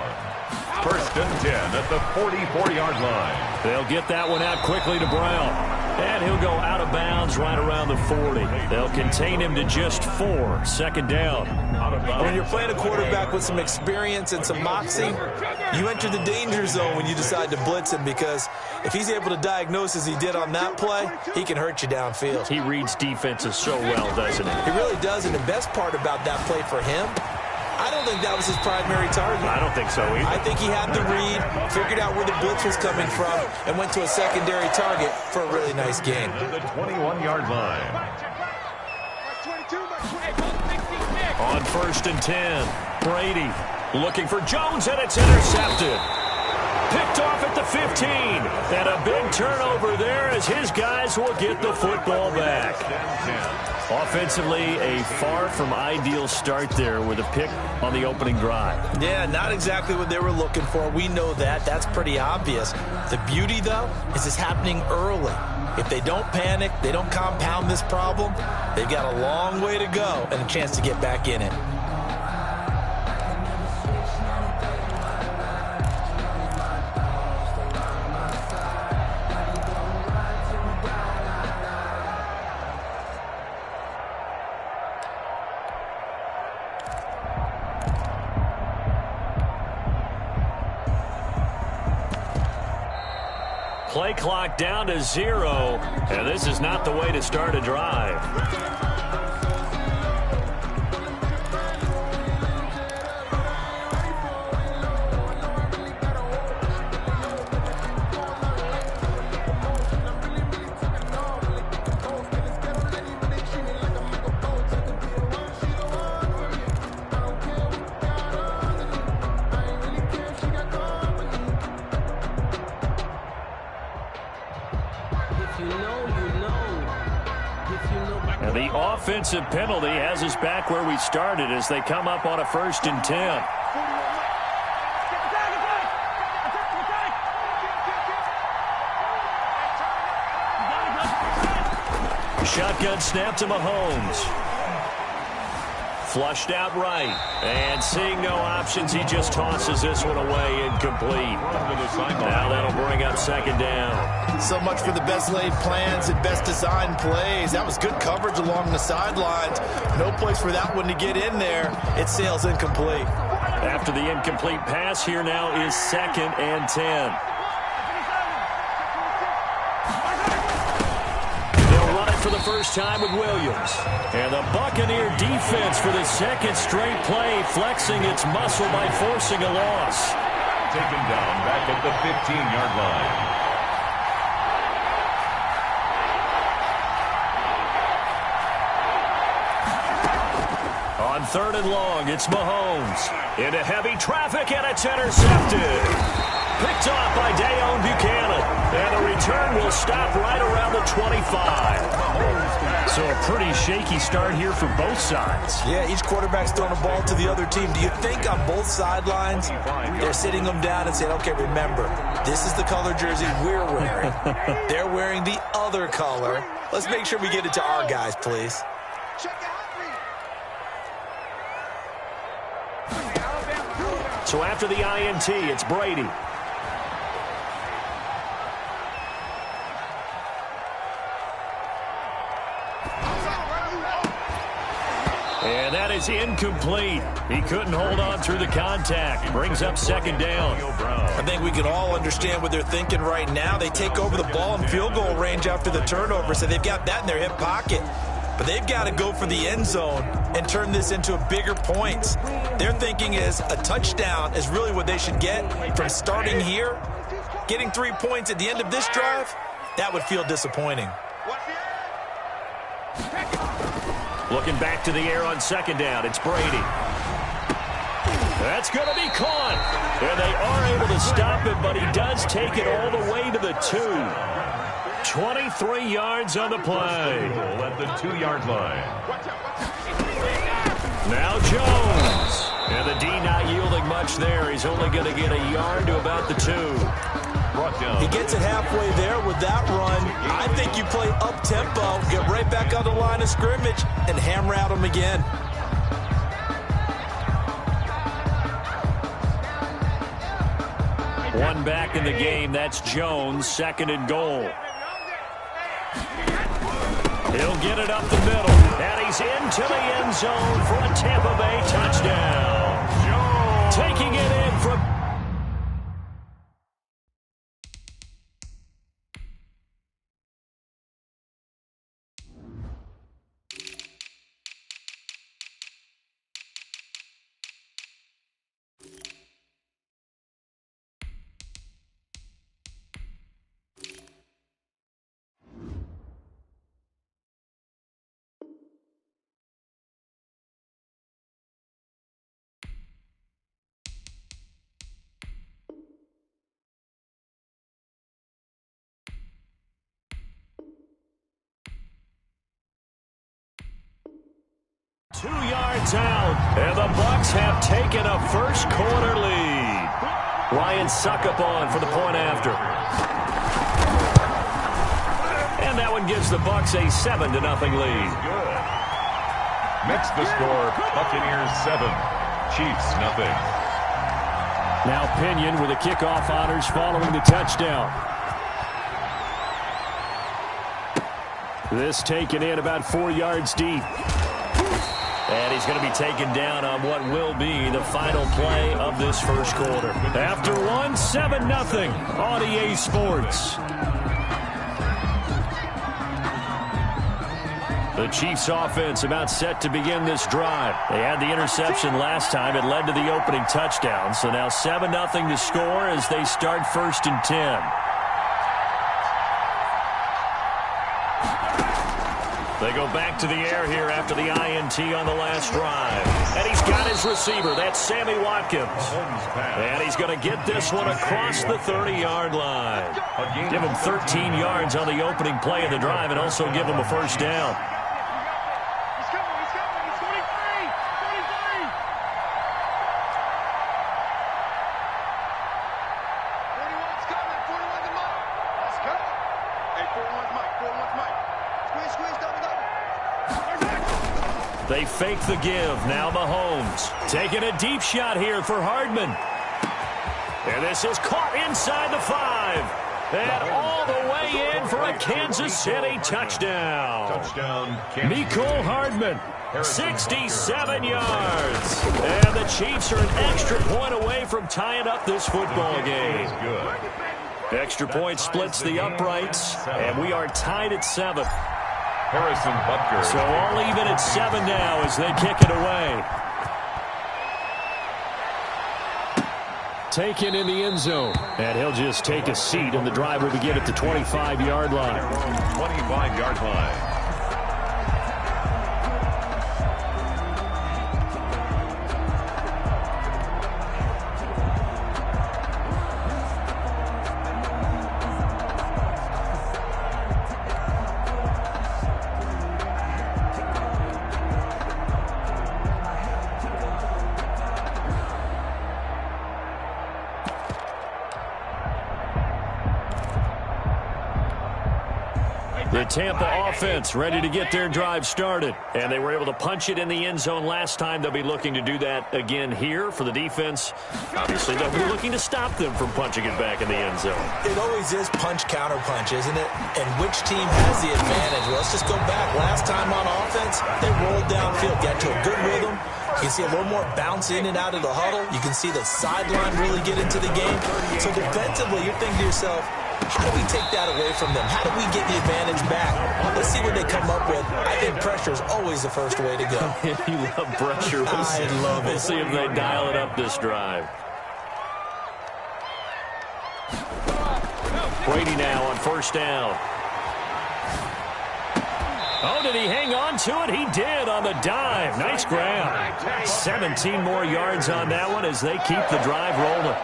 1st and 10 at the 44-yard line. They'll get that one out quickly to Brown. And he'll go out of bounds right around the 40. They'll contain him to just 4. Second down. When you're playing a quarterback with some experience and some moxie, you enter the danger zone when you decide to blitz him, because if he's able to diagnose as he did on that play, he can hurt you downfield. He reads defenses so well, doesn't he? He really does, and the best part about that play for him, I don't think that was his primary target. I don't think so either. I think he had the read, figured out where the blitz was coming from, and went to a secondary target for a really nice gain. To the 21-yard line. On 1st and 10, Brady looking for Jones, and it's intercepted. Picked off at the 15, and a big turnover there as his guys will get the football back. Offensively, a far from ideal start there with a pick on the opening drive. Yeah, not exactly what they were looking for. We know that. That's pretty obvious. The beauty, though, is it's happening early. If they don't panic, they don't compound this problem, they've got a long way to go and a chance to get back in it. Play clock down to 0, and this is not the way to start a drive. And the offensive penalty has us back where we started as they come up on a 1st and 10. Shotgun snap to Mahomes. Flushed out right. And seeing no options, he just tosses this one away, incomplete. Now that'll bring up 2nd down. So much for the best laid plans and best designed plays. That was good coverage along the sidelines. No place for that one to get in there. It sails incomplete. After the incomplete pass, here now is 2nd and 10. For the first time with Williams. And the Buccaneer defense for the 2nd straight play, flexing its muscle by forcing a loss. Taken down back at the 15-yard line. On 3rd and long, it's Mahomes. Into heavy traffic, and it's intercepted. Picked off by Dayon Buchanan. And the return will stop right around the 25. So a pretty shaky start here for both sides. Yeah, each quarterback's throwing a ball to the other team. Do you think on both sidelines they're sitting them down and saying, okay, remember, this is the color jersey we're wearing. They're wearing the other color. Let's make sure we get it to our guys, please. So after the INT, it's Brady. And that is incomplete. He couldn't hold on through the contact. Brings up 2nd down. I think we can all understand what they're thinking right now. They take over the ball in field goal range after the turnover, so they've got that in their hip pocket. but they've got to go for the end zone and turn this into a bigger points. Their thinking is a touchdown is really what they should get from starting here. Getting 3 points at the end of this drive, that would feel disappointing. Looking back to the air on second down, it's Brady. That's going to be caught. And they are able to stop it, but he does take it all the way to the 2. 23 yards on the play. At the 2-yard line. Now Jones. And the D not yielding much there. He's only going to get a yard to about the 2. He gets it halfway there with that run. I think you play up-tempo, get right back on the line of scrimmage, and hammer at him again. One back in the game. That's Jones, 2nd and goal. He'll get it up the middle, and he's into the end zone for a Tampa Bay touchdown. Jones taking it in from... Two yards out, and the Bucs have taken a first quarter lead. Ryan Suckup on for the point after. And that one gives the Bucs a 7-0 lead. Good. Next the score, Buccaneers 7, Chiefs 0. Now Pinion with the kickoff honors following the touchdown. This taken in about 4 yards deep. And he's going to be taken down on what will be the final play of this first quarter. After one, 7-0 on EA Sports. The Chiefs offense about set to begin this drive. They had the interception last time. It led to the opening touchdown. So now 7-0 to score as they start 1st and 10. They go back to the air here after the INT on the last drive. And he's got his receiver. That's Sammy Watkins. And he's going to get this one across the 30-yard line. Give him 13 yards on the opening play of the drive and also give him a first down. They fake the give. Now Mahomes taking a deep shot here for Hardman. And this is caught inside the 5. And all the way in for a Kansas City touchdown. Mecole Hardman, 67 yards. And the Chiefs are an extra point away from tying up this football game. Extra point splits the uprights, and we are tied at 7. Harrison Butker. So all even at 7 now as they kick it away. Taken in the end zone. And he'll just take a seat, and the drive will begin at the 25-yard line. 25-yard line. The Tampa offense ready to get their drive started. And they were able to punch it in the end zone last time. They'll be looking to do that again here for the defense. Obviously, they'll be looking to stop them from punching it back in the end zone. It always is punch-counter-punch, isn't it? And which team has the advantage? Well, let's just go back. Last time on offense, they rolled downfield, got to a good rhythm. You can see a little more bounce in and out of the huddle. You can see the sideline really get into the game. So defensively, you're thinking to yourself, How do we take that away from them? How do we get the advantage back? Let's see what they come up with. I think pressure is always the first way to go. You love pressure. I love it. We'll see if they dial it up this drive. Brady now on first down. Oh, did he hang on to it? He did on the dive. Nice grab. 17 more yards on that one as they keep the drive rolling.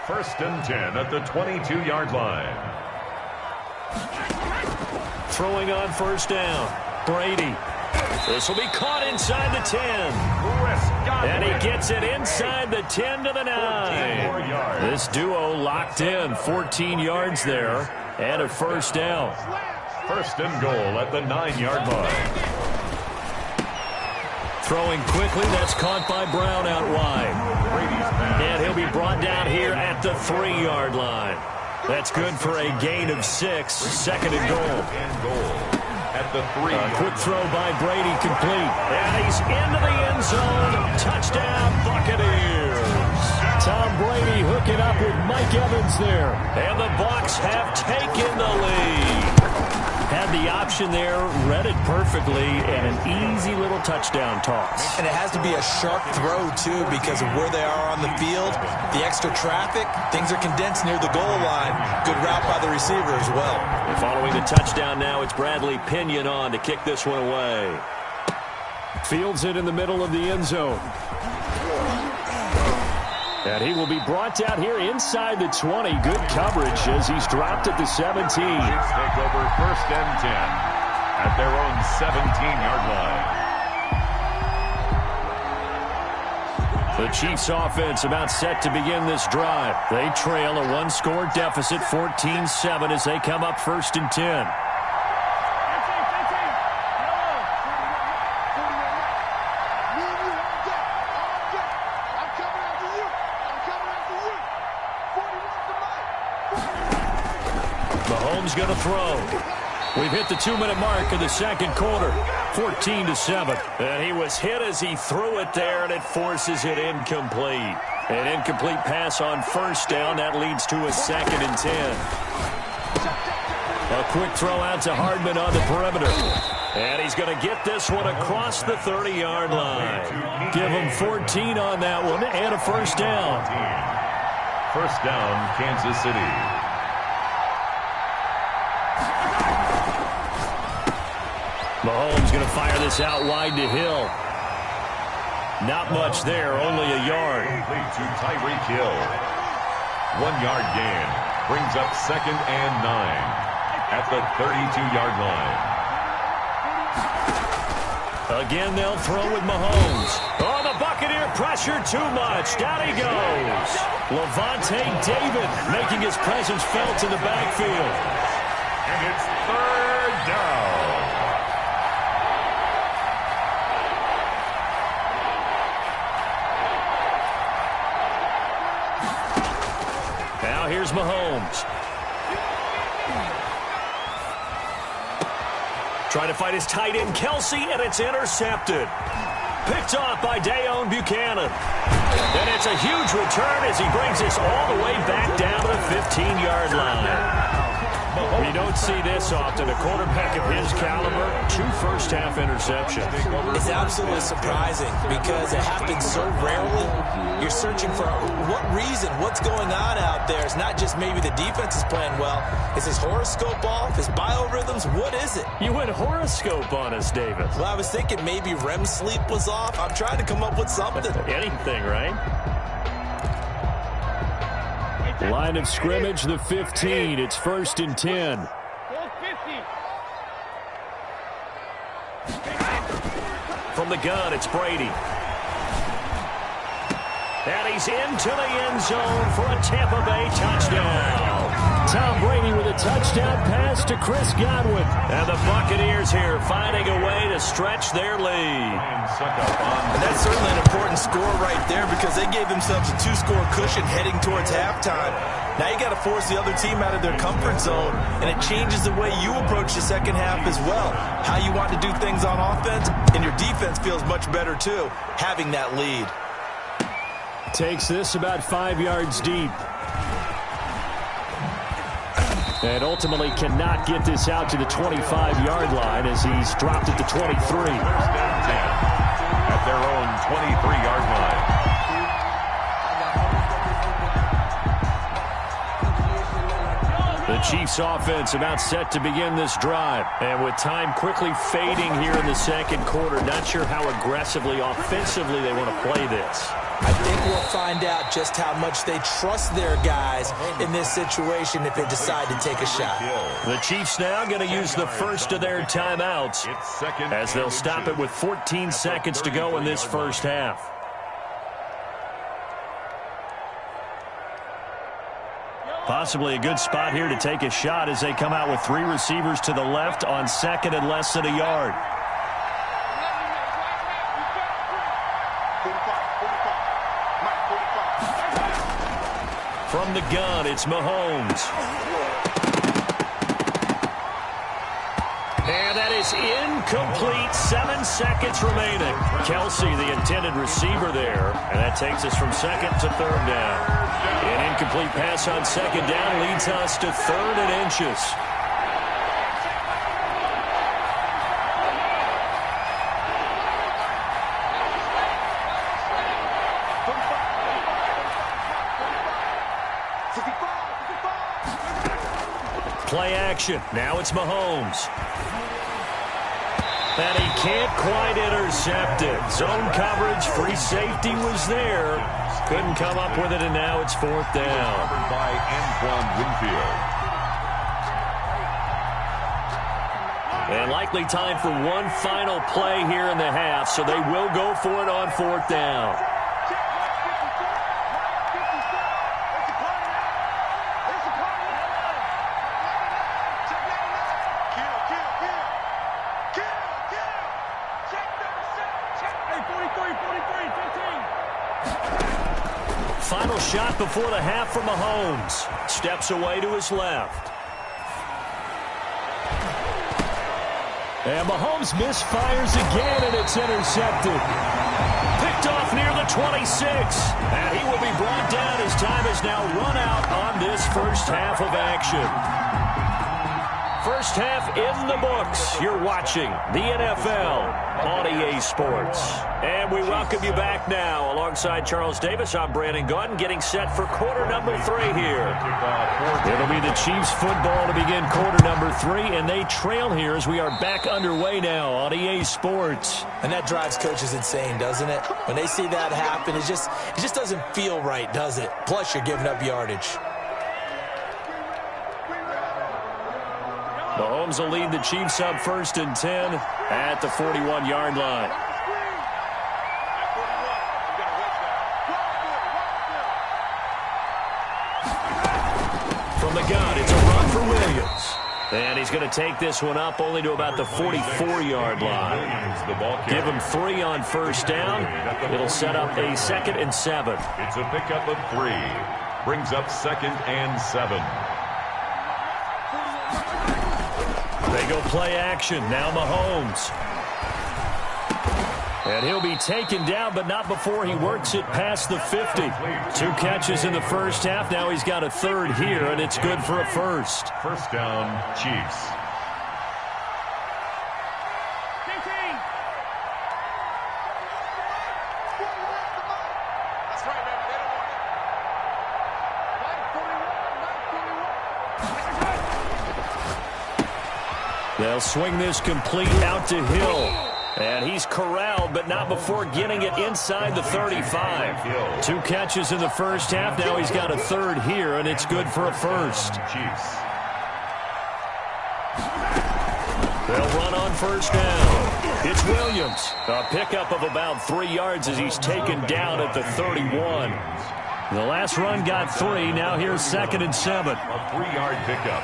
1st and 10 at the 22-yard line. Throwing on first down. Brady. This will be caught inside the 10. And he gets it inside the 10 to the 9. This duo locked in. 14 yards there and a first down. 1st and goal at the 9-yard line. Throwing quickly. That's caught by Brown out wide. And he'll be brought down here at the 3-yard line. That's good for a gain of 6. 2nd and goal. At the 3. A quick throw by Brady complete. And he's into the end zone. Touchdown, Buccaneers. Tom Brady hooking up with Mike Evans there. And the Bucs have taken the lead. Had the option there, read it perfectly, and an easy little touchdown toss. And it has to be a sharp throw, too, because of where they are on the field, the extra traffic, things are condensed near the goal line. Good route by the receiver as well. And following the touchdown now, it's Bradley Pinion on to kick this one away. Fields it in the middle of the end zone. And he will be brought down here inside the 20. Good coverage as he's dropped at the 17. Chiefs take over 1st and 10 at their own 17-yard line. The Chiefs offense about set to begin this drive. They trail a one-score deficit, 14-7, as they come up 1st and 10. Mahomes going to throw. We've hit the 2-minute mark of the 2nd quarter. 14-7. And he was hit as he threw it there, and it forces it incomplete. An incomplete pass on first down. That leads to a 2nd and 10. A quick throw out to Hardman on the perimeter. And he's going to get this one across the 30-yard line. Give him 14 on that one and a first down. 1st down, Kansas City. Mahomes going to fire this out wide to Hill. Not much there, only a yard. Complete to Tyreek Hill. 1-yard gain. Brings up 2nd and 9 at the 32-yard line. Again, they'll throw with Mahomes. Oh, the Buccaneer pressure too much. Down he goes. Levante David making his presence felt in the backfield. And it's 3rd down. Now here's Mahomes. Trying to fight his tight end, Kelsey, and it's intercepted. Picked off by Dayon Buchanan. And it's a huge return as he brings this all the way back down to the 15-yard line. We don't see this often. A quarterback of his caliber, 2 first-half interceptions. It's absolutely surprising because it happens so rarely. You're searching for what reason, what's going on out there. It's not just maybe the defense is playing well. Is his horoscope off? His biorhythms? What is it? You went horoscope on us, David. Well, I was thinking maybe REM sleep was off. I'm trying to come up with something. Anything, right? Line of scrimmage, the 15. It's 1st and 10. From the gun, it's Brady. And he's into the end zone for a Tampa Bay touchdown. Tom Brady with a touchdown pass to Chris Godwin. And the Buccaneers here finding a way to stretch their lead. And that's certainly an important score right there because they gave themselves a 2-score cushion heading towards halftime. Now you got to force the other team out of their comfort zone, and it changes the way you approach the second half as well. How you want to do things on offense, and your defense feels much better too, having that lead. Takes this about 5 yards deep. And ultimately cannot get this out to the 25-yard line as he's dropped it to 23. At their own 23-yard line. The Chiefs offense about set to begin this drive. And with time quickly fading here in the second quarter, not sure how aggressively, offensively they want to play this. I think we'll find out just how much they trust their guys in this situation if they decide to take a shot. The Chiefs now going to use the first of their timeouts as they'll stop it with 14 seconds to go in this first half. Possibly a good spot here to take a shot as they come out with 3 receivers to the left on second and less than a yard. From the gun, it's Mahomes. And that is incomplete. 7 seconds remaining. Kelsey, the intended receiver there. And that takes us from second to third down. An incomplete pass on second down leads us to third and inches. Play action. Now it's Mahomes. And he can't quite intercept it. Zone coverage, free safety was there. Couldn't come up with it, and now it's fourth down. Covered by Antoine Winfield. And likely time for one final play here in the half, so they will go for it on fourth down. Final shot before the half from Mahomes. Steps away to his left. And Mahomes misfires again, and it's intercepted. Picked off near the 26. And he will be brought down as time is now run out on this first half of action. First half in the books. You're watching the NFL on EA Sports. And we welcome you back now. Alongside Charles Davis, I'm Brandon Gunn, getting set for quarter number 3 here. It'll be the Chiefs football to begin quarter number 3, and they trail here as we are back underway now on EA Sports. And that drives coaches insane, doesn't it? When they see that happen, it just doesn't feel right, does it? Plus, you're giving up yardage. Mahomes will lead the Chiefs up 1st and 10 at the 41-yard line. From the gun, it's a run for Williams. And he's going to take this one up only to about the 44-yard line. Give him 3 on first down. It'll set up a 2nd and 7. It's a pickup of 3. Brings up 2nd and 7. They go play action. Now Mahomes. And he'll be taken down, but not before he works it past the 50. 2 catches in the first half. Now he's got a 3rd here, and it's good for a first. First down, Chiefs. They'll swing this complete out to Hill. And he's corralled, but not before getting it inside the 35. 2 catches in the first half. Now he's got a 3rd here, and it's good for a first. Chiefs. They'll run on first down. It's Williams. A pickup of about 3 yards as he's taken down at the 31. The last run got 3. Now here's 2nd and 7. A 3-yard pickup.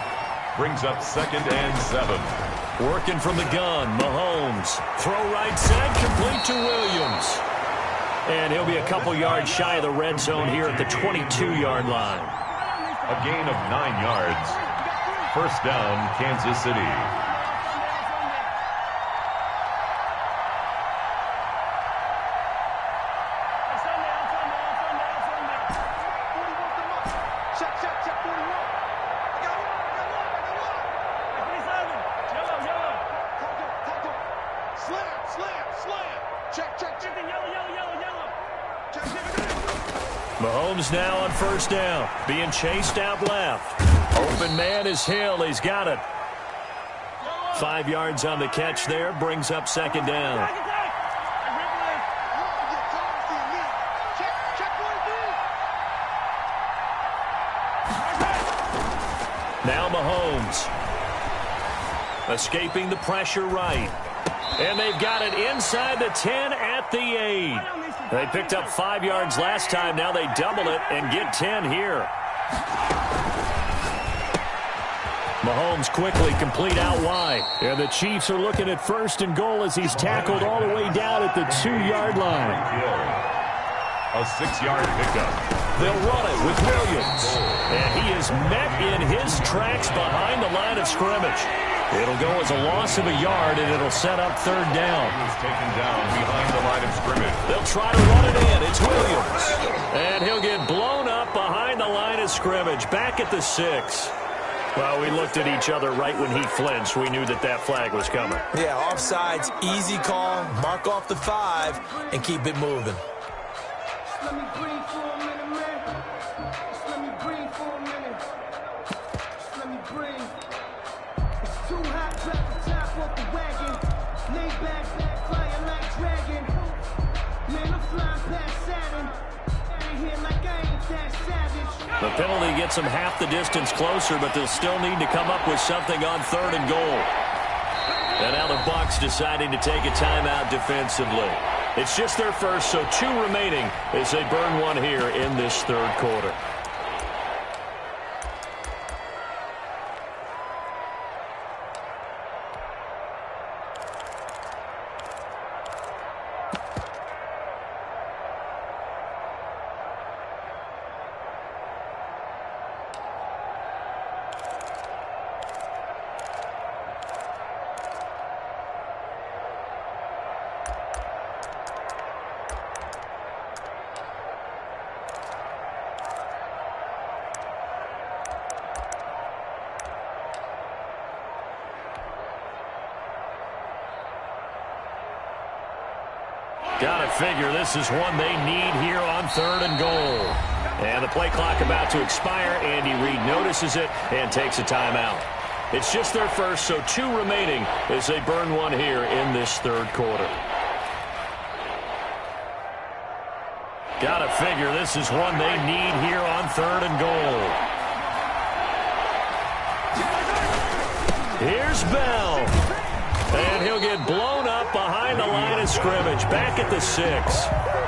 Brings up 2nd and 7. Working from the gun, Mahomes. Throw right side, complete to Williams. And he'll be a couple yards shy of the red zone here at the 22-yard line. A gain of 9 yards. First down, Kansas City. Mahomes now on first down, being chased out left. Open man is Hill. He's got it. 5 yards on the catch there, brings up second down. Now Mahomes. Escaping the pressure right. And they've got it inside the 10 at the 8. They picked up 5 yards last time. Now they double it and get 10 here. Mahomes quickly complete out wide. And the Chiefs are looking at first and goal as he's tackled all the way down at the 2-yard line. A 6-yard pickup. They'll run it with Williams. And he is met in his tracks behind the line of scrimmage. It'll go as a loss of a yard, and it'll set up third down. He was taken down behind the line of scrimmage. They'll try to run it in. It's Williams. And he'll get blown up behind the line of scrimmage. Back at the 6. Well, we looked at each other right when he flinched. We knew that that flag was coming. Yeah, offsides, easy call. Mark off the 5 and keep it moving. Let me breathe for a minute, man. Just let me breathe for a minute. Just let me breathe. It's too hot, drop the top off the wagon. Lay back, flying like dragon. Man, I'm flying past Saturn. Out of here like I ain't that savage. The penalty gets them half the distance closer, but they'll still need to come up with something on third and goal. And now the Bucs deciding to take a timeout defensively. It's just their first, so 2 remaining as they burn one here in this third quarter. Gotta figure this is one they need here on third and goal. And the play clock about to expire. Andy Reid notices it and takes a timeout. It's just their first, so 2 remaining as they burn one here in this third quarter. Gotta figure this is one they need here on third and goal. Here's Bell. And he'll get blown up behind the line of scrimmage. Back at the 6.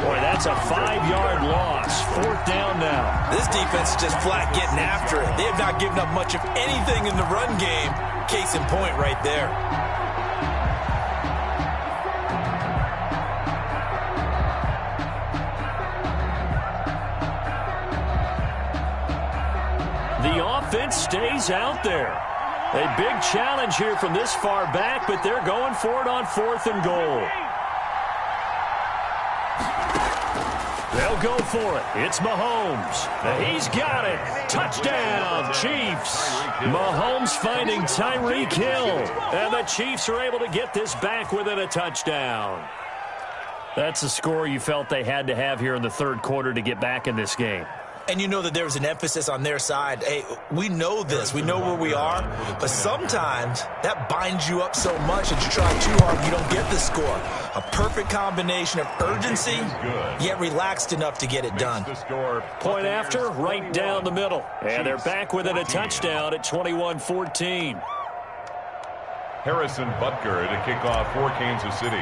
Boy, that's a 5-yard loss. Fourth down now. This defense is just flat getting after it. They have not given up much of anything in the run game. Case in point right there. The offense stays out there. A big challenge here from this far back, but they're going for it on fourth and goal. They'll go for it. It's Mahomes. He's got it. Touchdown, Chiefs. Mahomes finding Tyreek Hill. And the Chiefs are able to get this back within a touchdown. That's the score you felt they had to have here in the third quarter to get back in this game. And you know that there was an emphasis on their side. Hey, we know this. We know where we are. But sometimes that binds you up so much that you try too hard and you don't get the score. A perfect combination of urgency, yet relaxed enough to get it done. Point after, right down the middle. And they're back within a touchdown at 21-14. Harrison Butker to kick off for Kansas City.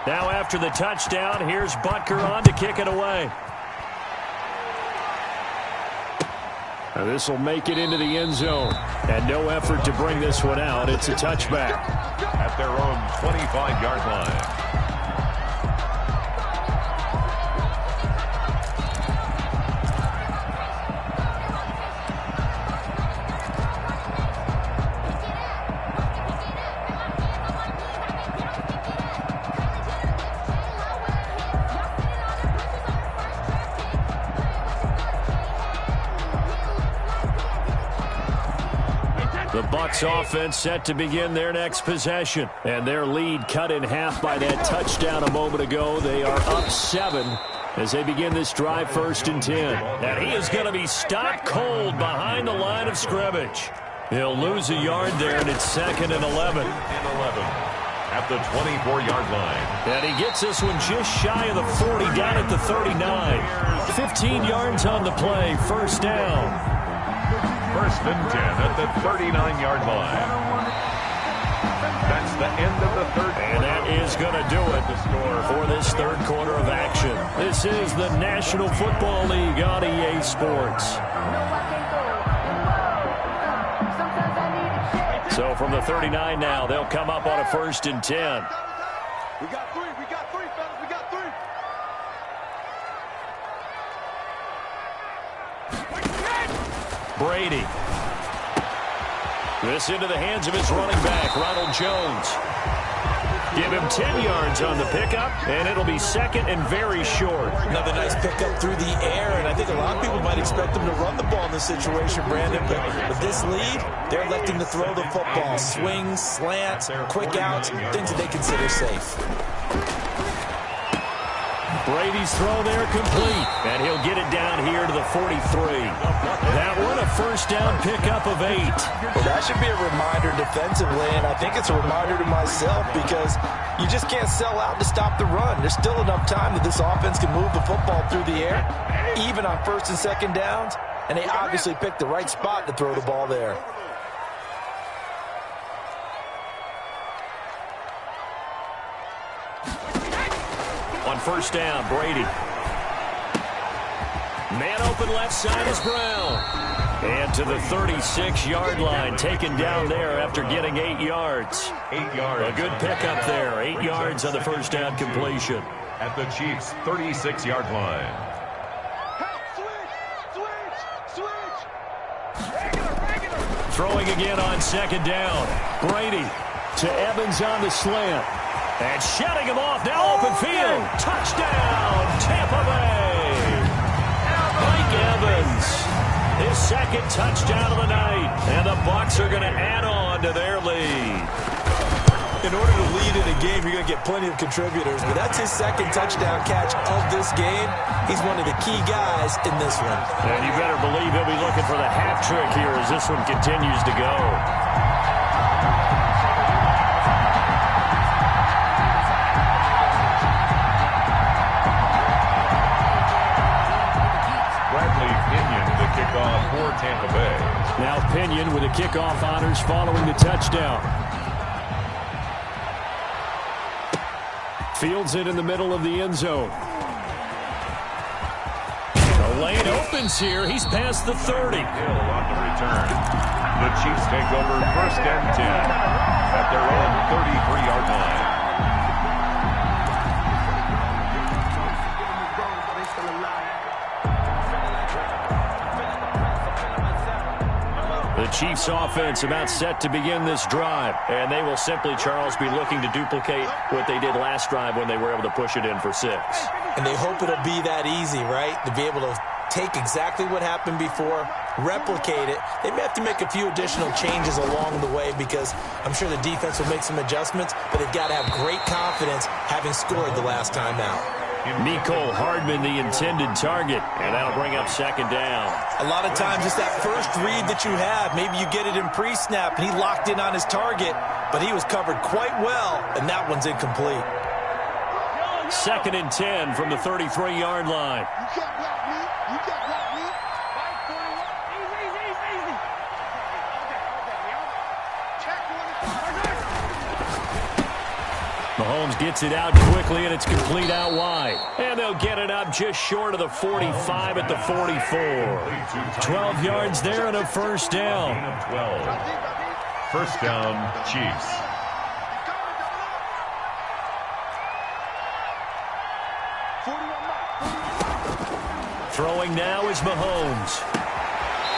Now after the touchdown, here's Butker on to kick it away. This will make it into the end zone. And no effort to bring this one out. It's a touchback. At their own 25-yard line. The Bucs offense set to begin their next possession. And their lead cut in half by that touchdown a moment ago. They are up 7 as they begin this drive, 1st and 10. And he is going to be stopped cold behind the line of scrimmage. He'll lose a yard there, and it's 2nd and 11. At the 24-yard line. And he gets this one just shy of the 40, down at the 39. 15 yards on the play, 1st down. 1st and 10 at the 39-yard line. That's the end of the third quarter. And that is going to do it for this third quarter of action. This is the National Football League on EA Sports. So from the 39 now, they'll come up on a 1st and 10. We got three, fellas, we got 3. Brady. This into the hands of his running back, Ronald Jones. Give him 10 yards on the pickup, and it'll be 2nd and very short. Another nice pickup through the air, and I think a lot of people might expect him to run the ball in this situation, Brandon, but with this lead, they're electing to throw the football. Swings, slants, quick outs, things that they consider safe. Brady's throw there complete, and he'll get it down here to the 43. That one a 1st down pickup of 8. Well, that should be a reminder defensively, and I think it's a reminder to myself because you just can't sell out to stop the run. There's still enough time that this offense can move the football through the air, even on 1st and 2nd downs, and they obviously picked the right spot to throw the ball there. On 1st down, Brady. Man open left side is Brown. And to the 36-yard line, taken down there after getting 8 yards. 8 yards. A good pickup there. 8 yards on the 1st down completion. At the Chiefs' 36-yard line. Throwing again on 2nd down. Brady to Evans on the slant. And shutting him off, now open field. Touchdown, Tampa Bay. Mike Evans, his 2nd touchdown of the night. And the Bucs are going to add on to their lead. In order to lead in a game, you're going to get plenty of contributors, but that's his 2nd touchdown catch of this game. He's one of the key guys in this one. And you better believe he'll be looking for the hat trick here as this one continues to go. For Tampa Bay. Now Pinion with the kickoff honors following the touchdown. Fields it in the middle of the end zone. The lane opens here. He's past the 30. Hill on the return. The Chiefs take over 1st and 10 at their own 33-yard line. The Chiefs offense about set to begin this drive, and they will simply, Charles, be looking to duplicate what they did last drive when they were able to push it in for 6. And they hope it'll be that easy, right? To be able to take exactly what happened before, replicate it. They may have to make a few additional changes along the way because I'm sure the defense will make some adjustments, but they've got to have great confidence having scored the last time out. Mecole Hardman, the intended target, and that'll bring up 2nd down. A lot of times it's that first read that you have. Maybe you get it in pre-snap, and he locked in on his target, but he was covered quite well, and that one's incomplete. 2nd and 10 from the 33-yard line. You can't block me. You can't block me. Easy. Mahomes gets it out quickly, and it's complete out wide. And they'll get it up just short of the 45 at the 44. 12 yards there and a 1st down. 1st down, Chiefs. Throwing now is Mahomes.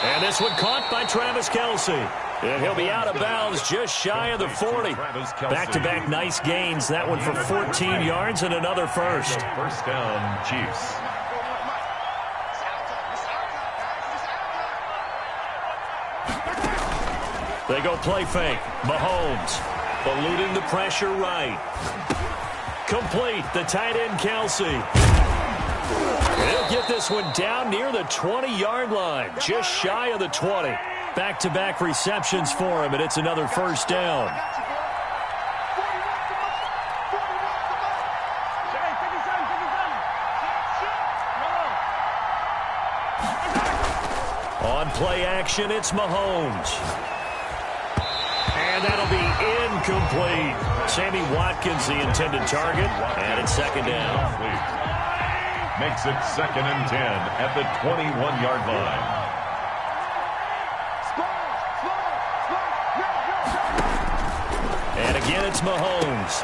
And this one caught by Travis Kelce. And he'll be out of bounds just shy of the 40. Back-to-back nice gains. That one for 14 yards and another 1st. 1st down, Chiefs. They go play fake. Mahomes eluding the pressure right. Complete. The tight end, Kelsey. He'll get this one down near the 20-yard line, just shy of the 20. Back-to-back receptions for him, and it's another first down. On play action, it's Mahomes. And that'll be incomplete. Sammy Watkins, the intended target, and it's second down. Makes it 2nd and 10 at the 21-yard line. And again, it's Mahomes.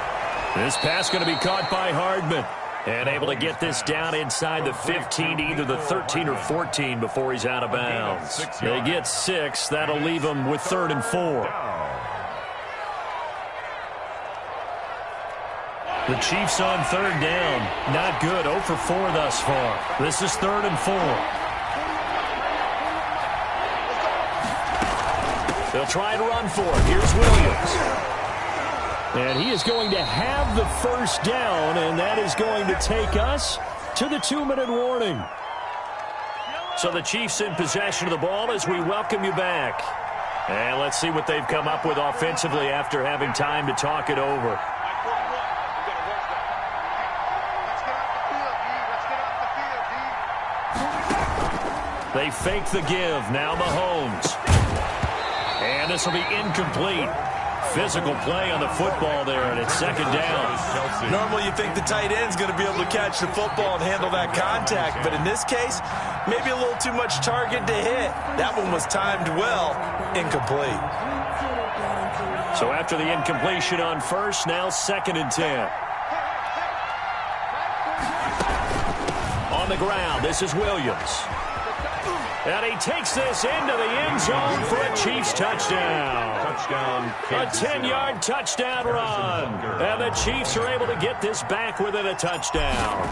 This pass going to be caught by Hardman. And able to get this down inside the 15, either the 13 or 14 before he's out of bounds. They get 6. That'll leave them with 3rd and 4. The Chiefs on 3rd down. Not good. 0 for 4 thus far. This is 3rd and 4. They'll try and run for it. Here's Williams. And he is going to have the first down, and that is going to take us to the 2-minute warning. So the Chiefs in possession of the ball as we welcome you back. And let's see what they've come up with offensively after having time to talk it over. They fake the give. Now Mahomes. And this will be incomplete. Physical play on the football there, and it's 2nd down. Normally you think the tight end's going to be able to catch the football and handle that contact, but in this case, maybe a little too much target to hit. That one was timed well. Incomplete. So after the incompletion on first, now 2nd and 10. On the ground, this is Williams. And he takes this into the end zone for a Chiefs touchdown. A 10-yard touchdown run. And the Chiefs are able to get this back within a touchdown.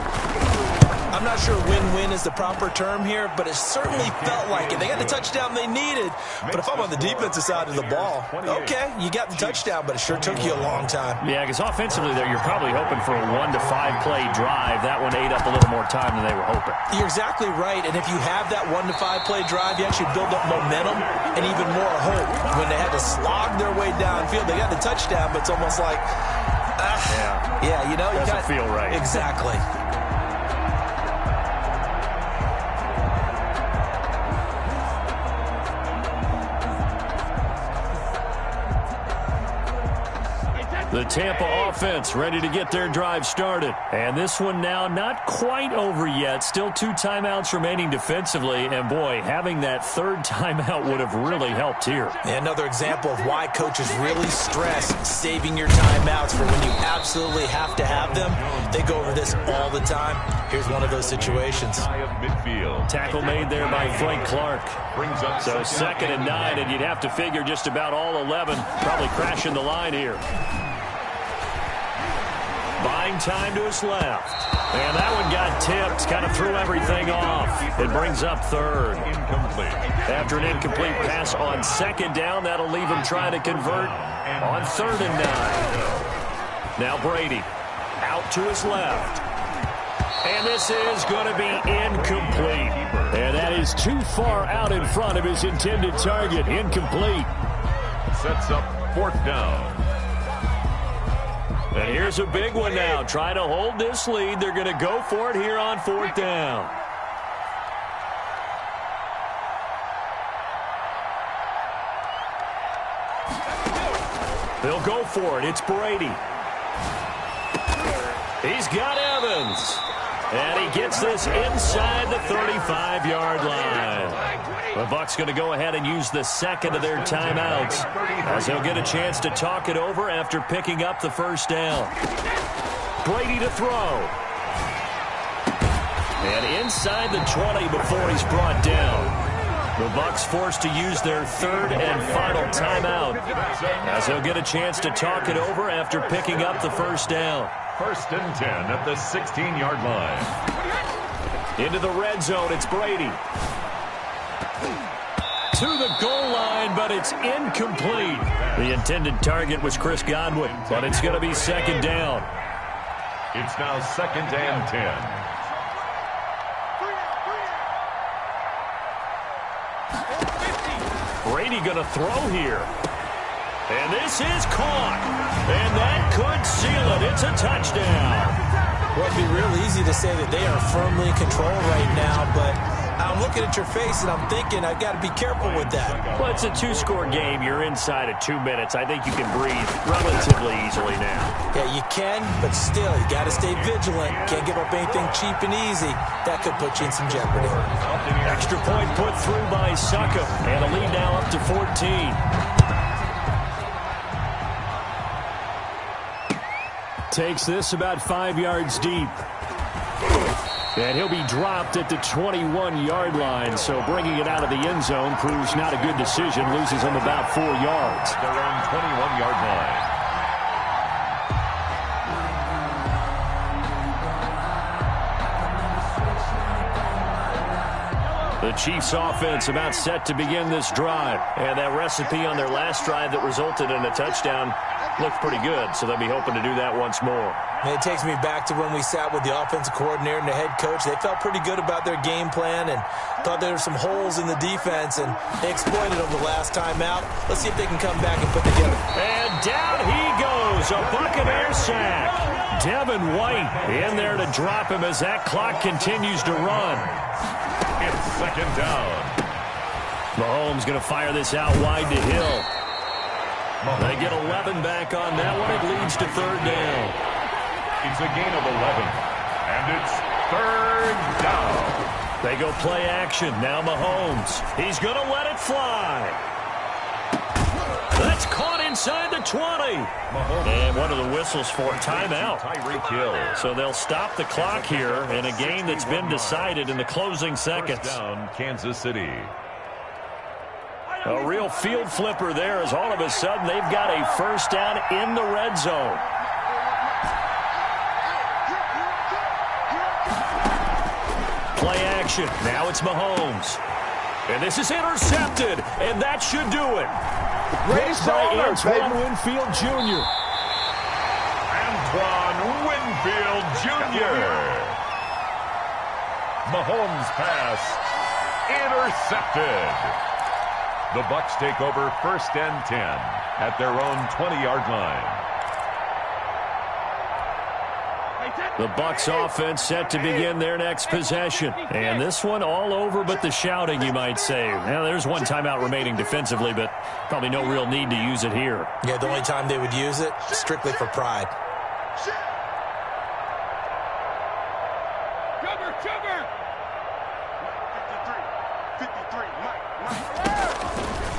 I'm not sure win-win is the proper term here, but it certainly felt like it. They got the touchdown they needed, but if I'm on the defensive side of the ball, okay, you got the touchdown, but it sure took you a long time. Yeah, because offensively there, you're probably hoping for a 1 to 5 play drive. That one ate up a little more time than they were hoping. You're exactly right, and if you have that 1 to 5 play drive, you actually build up momentum and even more hope. When they had to slog their way downfield, they got the touchdown, but it's almost like, yeah, you know, you doesn't feel right. Exactly. The Tampa offense ready to get their drive started. And this one now not quite over yet. Still 2 timeouts remaining defensively. And, boy, having that 3rd timeout would have really helped here. Another example of why coaches really stress saving your timeouts for when you absolutely have to have them. They go over this all the time. Here's one of those situations. Tackle made there by Frank Clark. So 2nd and 9, and you'd have to figure just about all 11 probably crashing the line here. Buying time to his left. And that one got tipped, kind of threw everything off. It brings up 3rd. Incomplete. After an incomplete pass on 2nd down, that'll leave him trying to convert on 3rd and 9. Now Brady out to his left. And this is going to be incomplete. And that is too far out in front of his intended target. Incomplete. Sets up 4th down. And here's a big one now. Trying to hold this lead. They're going to go for it here on 4th down. They'll go for it. It's Brady. He's got Evans. And he gets this inside the 35-yard line. The Bucs going to go ahead and use the 2nd of their timeouts as they'll get a chance to talk it over after picking up the 1st down. Brady to throw. And inside the 20 before he's brought down. The Bucs forced to use their 3rd and final timeout as they'll get a chance to talk it over after picking up the 1st down. 1st and 10 at the 16-yard line. Into the red zone, it's Brady. to the goal line, but it's incomplete. The intended target was Chris Godwin, but it's going to be second down. It's now 2nd and 10. Brady going to throw here. And this is caught. And that could seal it. It's a touchdown. Well, it'd be real easy to say that they are firmly in control right now, but I'm looking at your face and I'm thinking I've got to be careful with that. Well, it's a 2-score game. You're inside of 2 minutes. I think you can breathe relatively easily now. Yeah, you can, but still, you got to stay vigilant. Can't give up anything cheap and easy. That could put you in some jeopardy. Extra point put through by Suckup, and a lead now up to 14. Takes this about 5 yards deep. And he'll be dropped at the 21-yard line, so bringing it out of the end zone proves not a good decision. Loses him about 4 yards. Their own 21-yard line. The Chiefs offense about set to begin this drive. And that recipe on their last drive that resulted in a touchdown looked pretty good, so they'll be hoping to do that once more. And it takes me back to when we sat with the offensive coordinator and the head coach. They felt pretty good about their game plan and thought there were some holes in the defense, and they exploited them the last time out. Let's see if they can come back and put together. And down he goes, a Buccaneer sack. Devin White in there to drop him as that clock continues to run. It's 2nd down. Mahomes going to fire this out wide to Hill. They get 11 back on that one. It leads to 3rd down. It's a gain of 11, and it's 3rd down. They go play action. Now Mahomes. He's going to let it fly. That's caught inside the 20. And what are the whistles for? Timeout. Tyreek Hill. So they'll stop the clock here in a game that's been decided in the closing seconds. First down, Kansas City. A real field flipper there as all of a sudden they've got a first down in the red zone. Play action. Now it's Mahomes. And this is intercepted. And that should do it. Raised by Antoine Winfield Jr. Antoine Winfield Jr. Mahomes pass intercepted. The Bucs take over 1st and 10 at their own 20-yard line. The Bucs offense set to begin their next possession. And this one all over but the shouting, you might say. Now, there's one timeout remaining defensively, but probably no real need to use it here. Yeah, the only time they would use it, strictly for pride.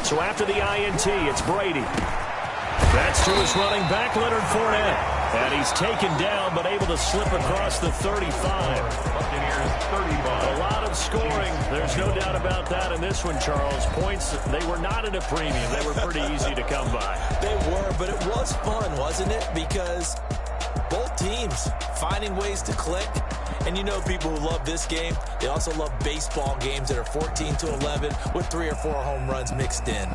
So after the INT, it's Brady. That's to his running back, Leonard Fournette. And he's taken down, but able to slip across the 35. Buccaneers 35. A lot of scoring. There's no doubt about that in this one, Charles. Points, they were not at a premium. They were pretty easy to come by. They were, but it was fun, wasn't it? Because both teams finding ways to click. And you know people who love this game, they also love baseball games that are 14-11 with 3 or 4 home runs mixed in.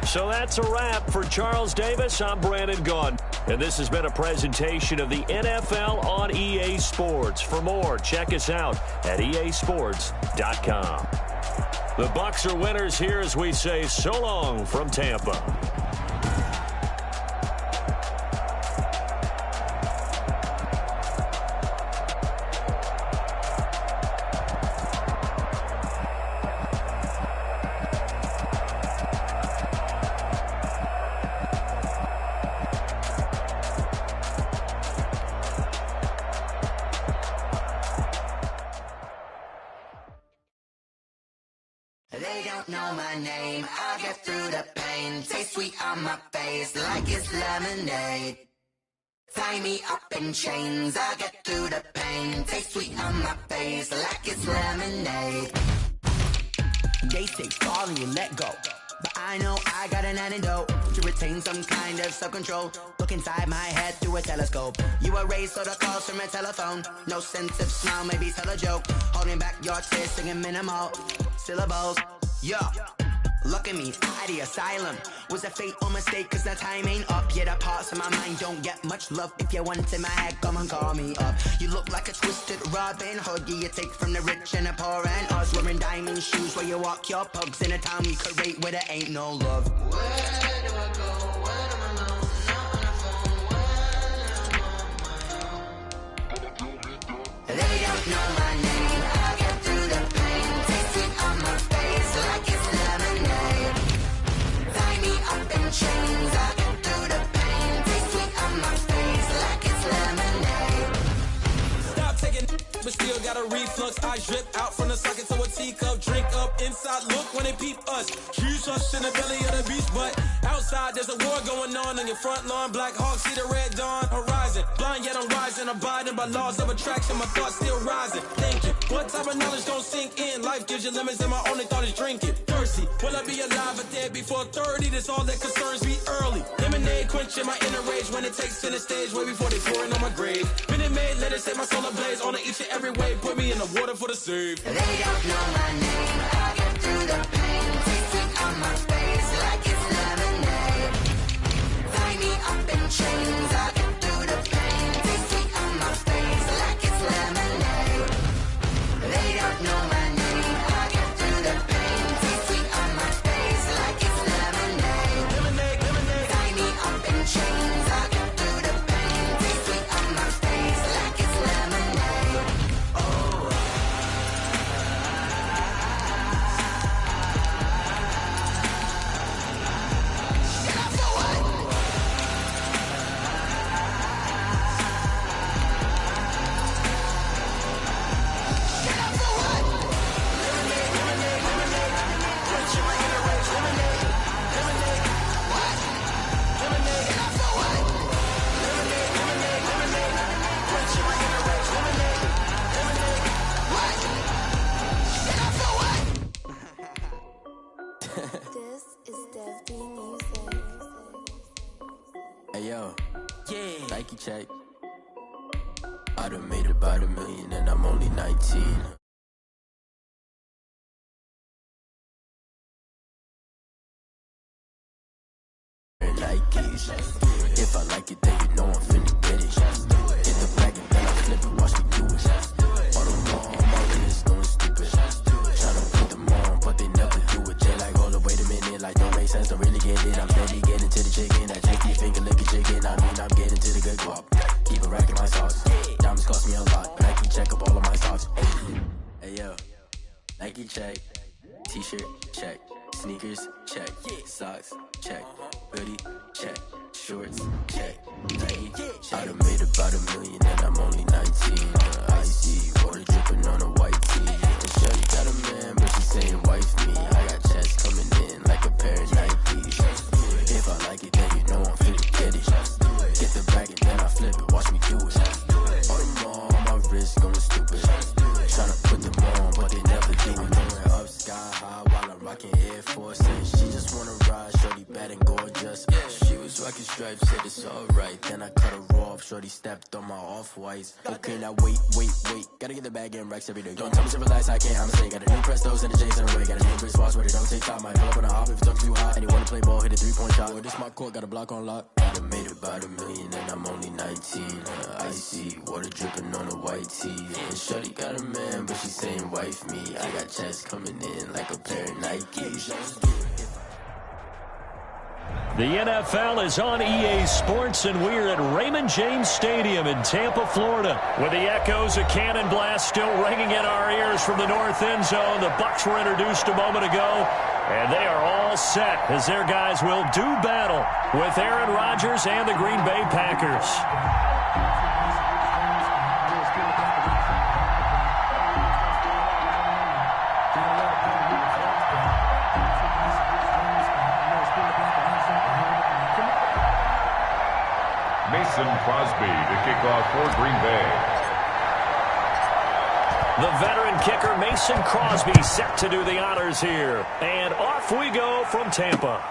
So that's a wrap for Charles Davis. I'm Brandon Gaudin. And this has been a presentation of the NFL on EA Sports. For more, check us out at easports.com. The Bucs are winners here as we say so long from Tampa. They don't know my name, I get through the pain. Taste sweet on my face like it's lemonade. Tie me up in chains, I get through the pain. Taste sweet on my face like it's lemonade. They say fall and you let go, but I know I got an antidote to retain some kind of self-control. Look inside my head through a telescope. You erase all the calls from a telephone. No sense of smile, maybe tell a joke. Holding back your tears, singing minimal syllables. Yeah, look at me, out the asylum. Was a fate or mistake, cause the time ain't up. Yet the parts of my mind don't get much love. If you want in my head, come and call me up. You look like a twisted Robin Hood. Yeah, you take from the rich and the poor and us. Wearing diamond shoes while you walk your pugs in a town you could rate where there ain't no love. Where do I go? When am I alone? Not on the phone. When am I on my own? They don't know my name. I get through the pain. Taste sweet on my face like it's lemonade. Tie me up in chains. I get through the pain. Taste sweet on my face like it's lemonade. Stop taking, but still got a reflux. I drip out from the socket to a teacup. Drink up inside, look when they peep us. Choose us in the belly of the beast, but outside there's a war going on your front lawn. Black Hawk, see the red dawn horizon. Blind yet I'm rising, abiding by laws of attraction. My thoughts still rising, thinking what type of knowledge don't sink in? Life gives you limits and my only thought is drinking. Thirsty, will I be alive or dead before 30? That's all that concerns me early. Lemonade quenching my inner rage when it takes center stage way before they pouring on my grave. Minute Maid, let it set my soul ablaze on each and every way. Put me in the water for the save. They don't know my name, I get through the pain. Taste sweet on my face like it's lemonade. Tie me up in chains, I get through the pain. Taste sweet on my face like it's lemonade. They don't know my name, I get through the pain. Taste sweet on my face like it's lemonade. Lemonade, lemonade. Tie me up in chains, I get through the pain. Taste sweet on my face like it's lemonade. Oh. This is Dev D Music. Hey yo, yeah, Nike check. I done made about $1 million and I'm only 19. Nikes. If I like it, then you know I'm finna get it. Hit the bag and then I flip it, watch me do it. On the wall, my wrist going stupid. Tryna put them on, but they never do it. They like, hold up, wait a minute, like don't make sense, don't really get it. I'm steady getting to the chicken, that janky finger licking chicken. I mean, I'm getting to the good guap. Keep a rack in my sauce. Diamonds cost me a lot, but I can check up all of my stocks. Hey yo, Nike check, t-shirt check, sneakers check, socks check, hoodie check, shorts check, Nike check. I done made about $1 million and I'm only 19. Icy water dripping on a white tee. And Shorty got a man, but she saying wife me. I got chest coming in like a pair of Nikes. If I like it, then you know I'm finna get it. Get the bag and then I flip it, watch me do it. On the mall, my wrist going stupid. Tryna put them on, but they never do it. Going up sky high while I'm rocking Air Force. And she just wanna ride, Shorty bad and gorgeous. She was rocking stripes, said it's alright. Then I cut her off, Shorty stepped on my off-whites. Okay, now wait. Gotta get the bag and racks every day. Don't tell me to relax, I can't, I'ma say. Got a new Prestos and a Jason away. Got a new Chris Foss where they don't take time. Might pull up on a hop if it's up too hot. And you wanna play ball, hit a 3-point shot. Well, this my court, got a block on lock. I done made about $1 million and I'm only 19. Icy water dripping on a white tee. And Shorty got a man, but she saying wife me. I got chest coming in like a pair of Nikes. The NFL is on EA Sports, and we're at Raymond James Stadium in Tampa, Florida, with the echoes of Cannon Blast still ringing in our ears from the north end zone. The Bucs were introduced a moment ago, and they are all set as their guys will do battle with Aaron Rodgers and the Green Bay Packers. Crosby to kick off for Green Bay. The veteran kicker Mason Crosby set to do the honors here. And off we go from Tampa.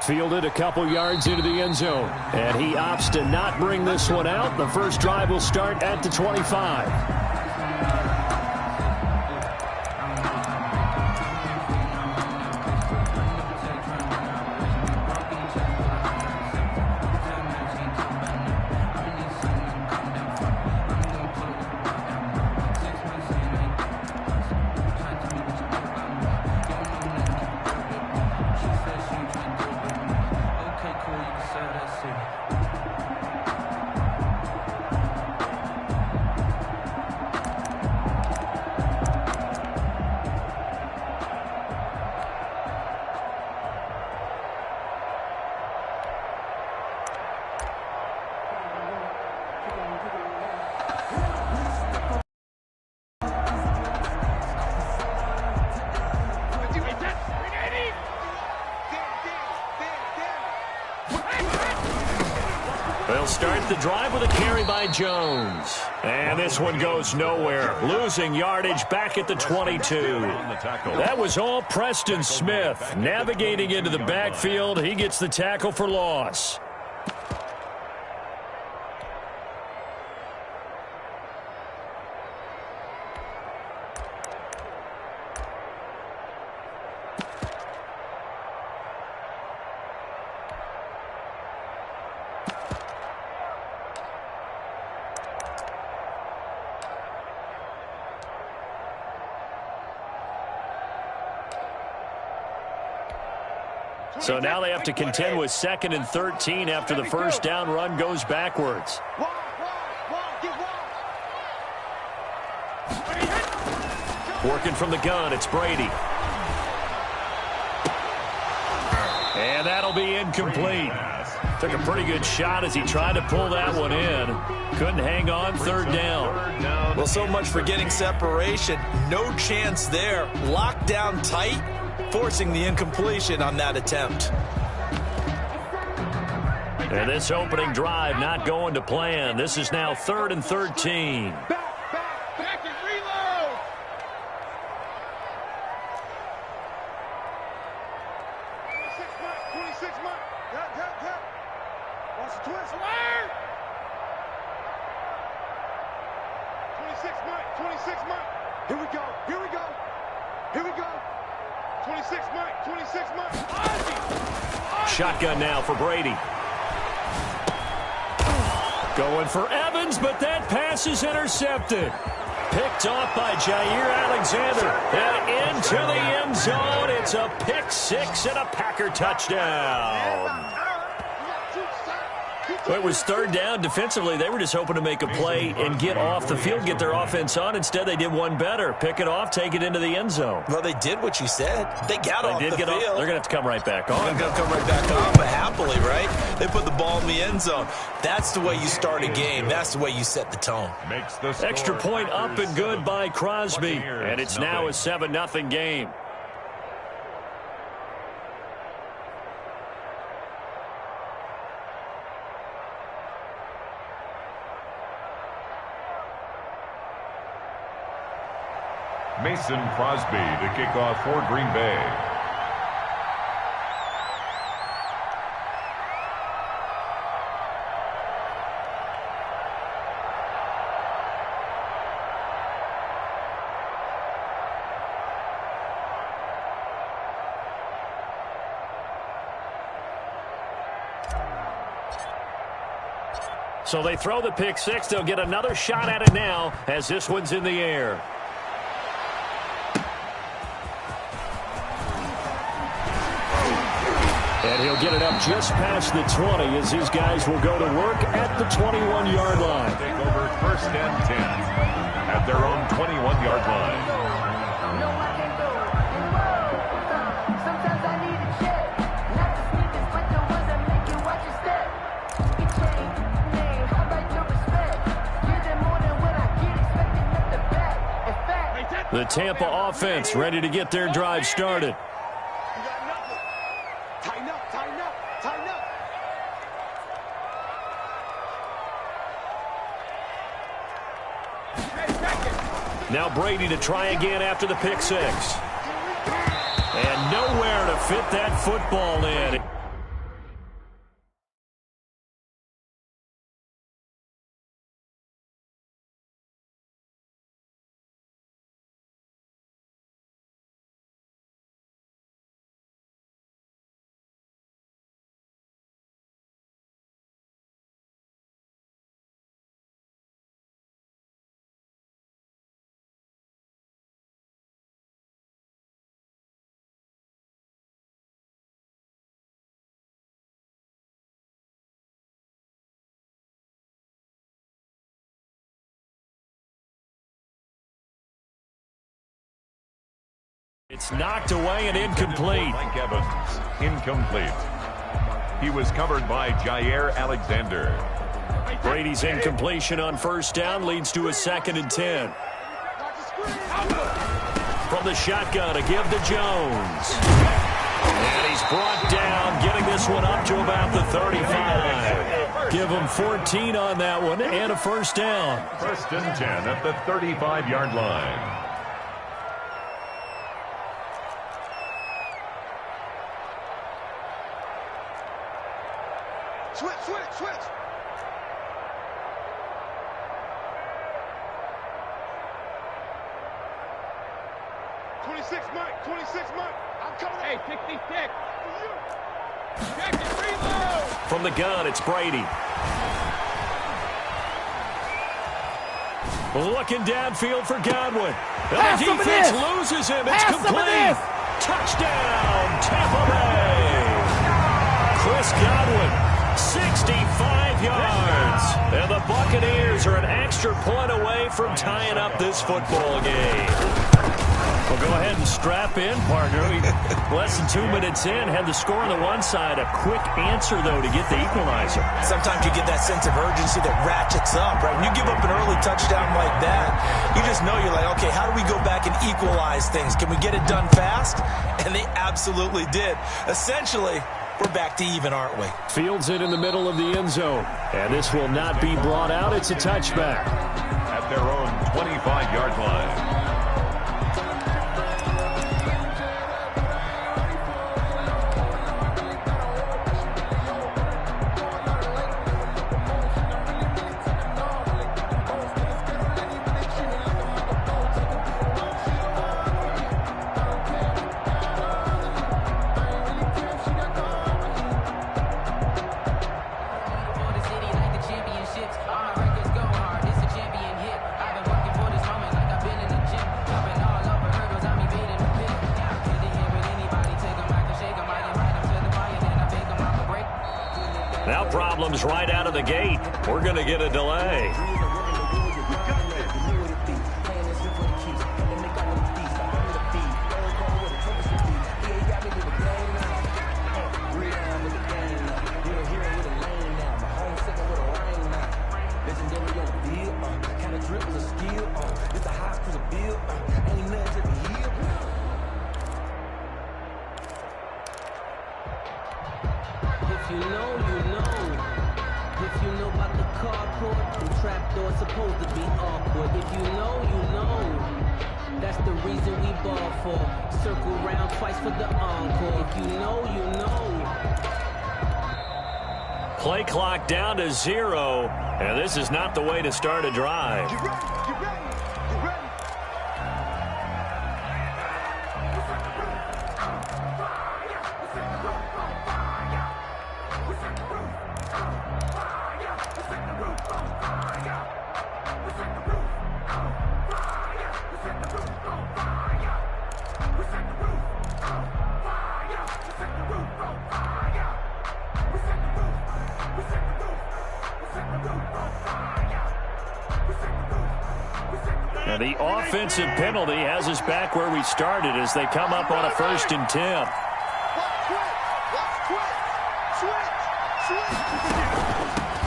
Fielded a couple yards into the end zone. And he opts to not bring this one out. The first drive will start at the 25. They'll start the drive with a carry by Jones. And this one goes nowhere. Losing yardage back at the 22. That was all Preston Smith. Navigating into the backfield, he gets the tackle for loss. So now they have to contend with 2nd and 13 after the first down run goes backwards. Working from the gun, it's Brady. And that'll be incomplete. Took a pretty good shot as he tried to pull that one in. Couldn't hang on, third down. Well, so much for getting separation. No chance there. Locked down tight, forcing the incompletion on that attempt. And this opening drive not going to plan. This is now 3rd and 13. Back and reload. 26 Mike. Watch the twist. 26 Mike. Here we go. 26 Mike. Shotgun now for Brady. Going for Evans, but that pass is intercepted. Picked off by Jair Alexander. And into the end zone. It's a pick six and a Packer touchdown. It was third down. Defensively, they were just hoping to make a play and get off the field, get their offense on. Instead, they did one better. Pick it off, take it into the end zone. Well, they did what you said. They got off the field. They're going to have to come right back on. They're going to come right back on, but happily, right? They put the ball in the end zone. That's the way you start a game. That's the way you set the tone. Extra point up and good by Crosby. And it's now a 7-0 game. Mason Crosby to kick off for Green Bay. So they throw the pick six. They'll get another shot at it now as this one's in the air. And he'll get it up just past the 20 as these guys will go to work at the 21-yard line. Take over 1st and 10 at their own 21-yard line. Sometimes I need a check. Not the sneakers, but the ones that make you watch your step. Get chain, name, how about your respect? Give them more than what I get, expecting at the back. In fact, The Tampa offense ready to get their drive started. Tighten up. Now Brady to try again after the pick six. And nowhere to fit that football in. It's knocked away and incomplete. Mike Evans, incomplete. He was covered by Jair Alexander. Brady's incompletion on first down leads to a 2nd and 10. From the shotgun to give to Jones. And he's brought down, getting this one up to about the 35. Give him 14 on that one and a first down. 1st and 10 at the 35-yard line. Switch. 26, Mike. I'm coming. Hey, 66. Check it, reload. From the gun, it's Brady. Looking downfield for Godwin. And the defense loses him. It's complete. Touchdown, Tampa Bay. Chris Godwin, 65 yards. And the Buccaneers are an extra point away from tying up this football game. Well, go ahead and strap in, partner. Less than 2 minutes in, had the score on the one side. A quick answer, though, to get the equalizer. Sometimes you get that sense of urgency that ratchets up, right? When you give up an early touchdown like that, you just know you're like, okay, how do we go back and equalize things? Can we get it done fast? And they absolutely did. Essentially, we're back to even, aren't we? Fields it in the middle of the end zone. And this will not be brought out. It's a touchback. At their own 25-yard line. Now problems right out of the gate. We're going to get a delay. If you know, you know. If you know about the carport, the trapdoor's supposed to be awkward. If you know, you know. That's the reason we ball for. Circle round twice for the encore. If you know, you know. Play clock down to 0, and this is not the way to start a drive. Get ready, get ready, get ready. And the offensive penalty has us back where we started as they come up on a 1st and 10.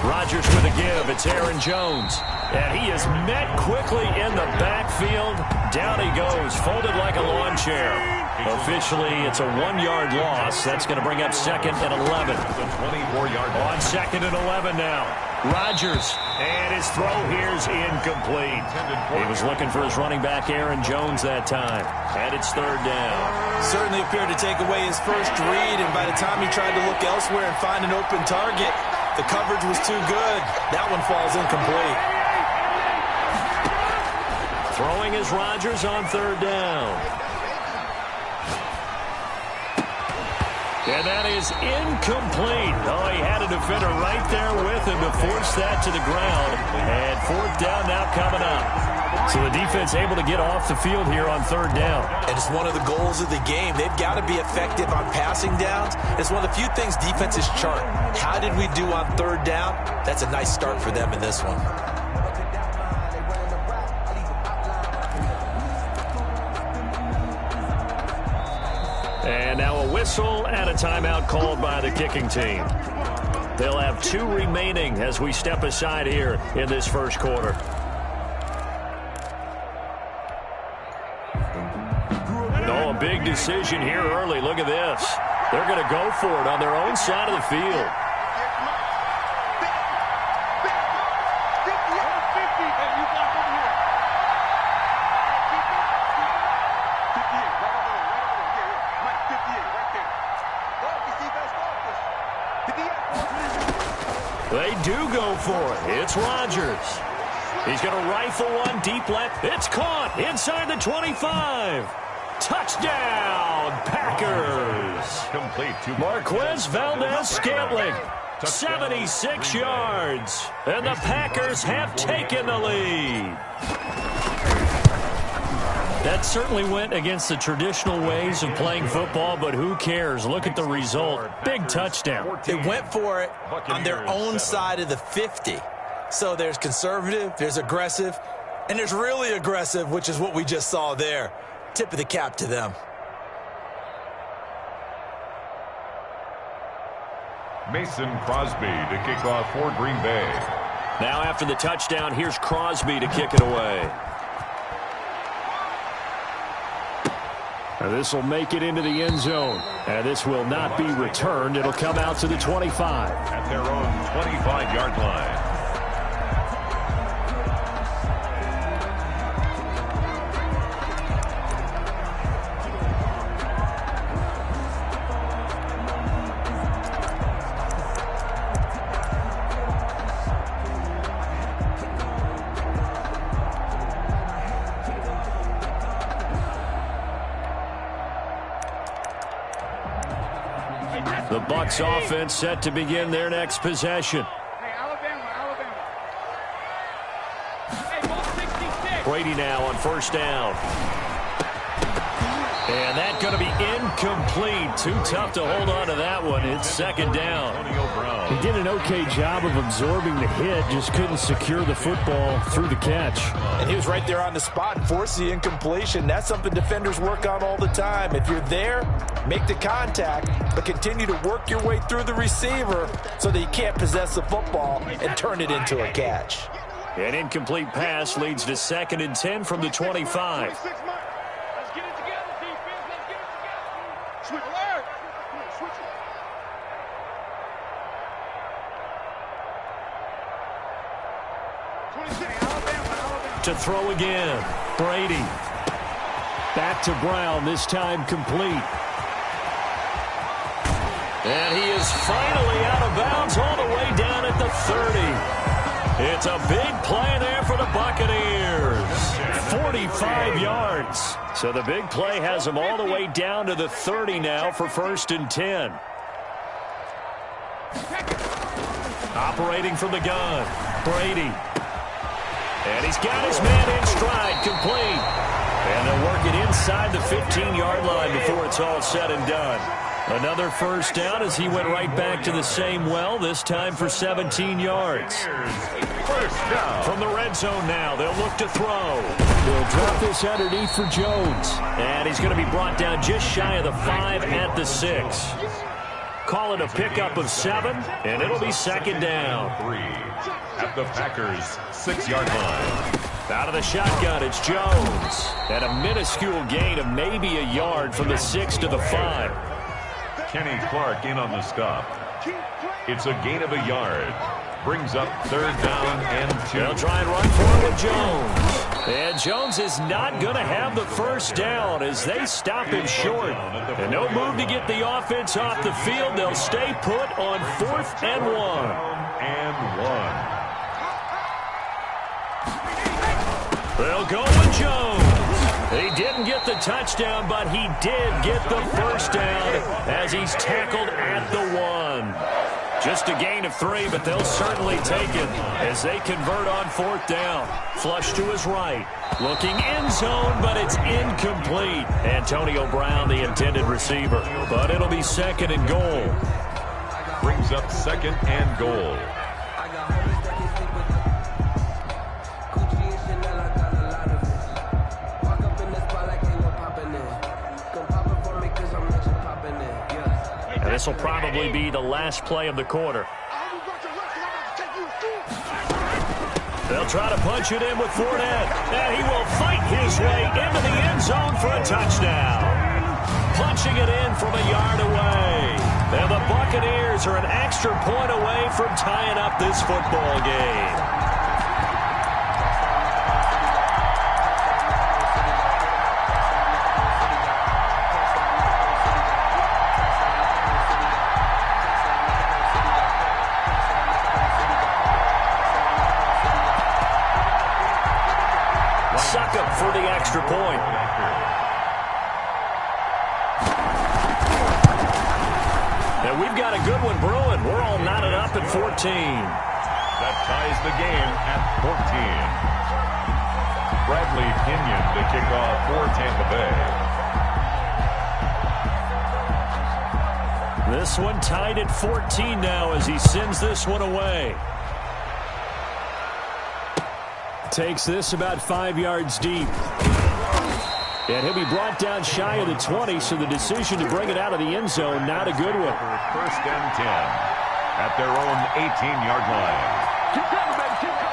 Rodgers with a give. It's Aaron Jones. And he is met quickly in the backfield. Down he goes, folded like a lawn chair. Officially, it's a 1-yard loss. That's going to bring up 2nd and 11. The 24-yard line. On 2nd and 11 now. Rodgers And his throw here's incomplete. He was looking for his running back, Aaron Jones, that time. And it's third down. Certainly appeared to take away his first read, and by the time he tried to look elsewhere and find an open target, the coverage was too good. That one falls incomplete. Throwing is Rodgers on third down. And that is incomplete. Oh, he had a defender right there with him to force that to the ground. And fourth down now coming up. So the defense able to get off the field here on third down. And it's one of the goals of the game. They've got to be effective on passing downs. It's one of the few things defenses chart. How did we do on third down? That's a nice start for them in this one. And now a whistle and a timeout called by the kicking team. They'll have 2 remaining as we step aside here in this first quarter. Oh, a big decision here early. Look at this. They're going to go for it on their own side of the field. They do go for it. It's Rodgers. He's going to rifle one deep left. It's caught inside the 25. Touchdown, Packers. Complete to Marquez Valdez-Scantling, 76 yards. And the Packers have taken the lead. That certainly went against the traditional ways of playing football, but who cares? Look at the result. Big touchdown. They went for it on their own side of the 50. So there's conservative, there's aggressive, and there's really aggressive, which is what we just saw there. Tip of the cap to them. Mason Crosby to kick off for Green Bay. Now after the touchdown, here's Crosby to kick it away. This will make it into the end zone. And this will not be returned. It'll come out to the 25. At their own 25-yard line. The Bucs offense set to begin their next possession. Hey, Alabama. Hey, ball 66. Brady now on first down. And that's going to be incomplete. Too tough to hold on to that one. It's second down. He did an okay job of absorbing the hit, just couldn't secure the football through the catch. And he was right there on the spot and forced the incompletion. That's something defenders work on all the time. If you're there, make the contact, but continue to work your way through the receiver so that you can't possess the football and turn it into a catch. An incomplete pass leads to 2nd and 10 from the 25. Let's get it together, defense. Let's get it together. Switch alert. Switch it. Alabama. To throw again. Brady. Back to Brown, this time complete. And he is finally out of bounds all the way down at the 30. It's a big play there for the Buccaneers. 45 yards. So the big play has him all the way down to the 30 now for 1st and 10. Operating from the gun. Brady. And he's got his man in stride, complete. And they'll work it inside the 15-yard line before it's all said and done. Another first down as he went right back to the same well, this time for 17 yards. First down. From the red zone now, they'll look to throw. They'll drop this underneath for Jones. And he's going to be brought down just shy of the 5 at the 6. Call it a pickup of 7, and it'll be 2nd down. 3 at the Packers' 6-yard line. Out of the shotgun, it's Jones. And a minuscule gain of maybe a yard from the 6 to the 5. Kenny Clark in on the stop. It's a gain of a yard. Brings up 3rd down and 2. They'll try and run for it with Jones. And Jones is not going to have the first down as they stop him short. And no move to get the offense off the field. They'll stay put on 4th and 1. They'll go with Jones. He didn't get the touchdown, but he did get the first down as he's tackled at the 1. Just a gain of 3, but they'll certainly take it as they convert on 4th down. Flush to his right. Looking end zone, but it's incomplete. Antonio Brown, the intended receiver. But it'll be 2nd and goal. Brings up 2nd and goal. This will probably be the last play of the quarter. They'll try to punch it in with Fournette. And he will fight his way into the end zone for a touchdown. Punching it in from a yard away. And the Buccaneers are an extra point away from tying up this football game. For the extra point. And we've got a good one brewing. We're all knotted up at 14. That ties the game at 14. Bradley Pinion to kick off for Tampa Bay. This one tied at 14 now as he sends this one away. Takes this about 5 yards deep. And he'll be brought down shy of the 20, so the decision to bring it out of the end zone, not a good one. 1st and 10 at their own 18-yard line. Keep coming, baby. Keep coming.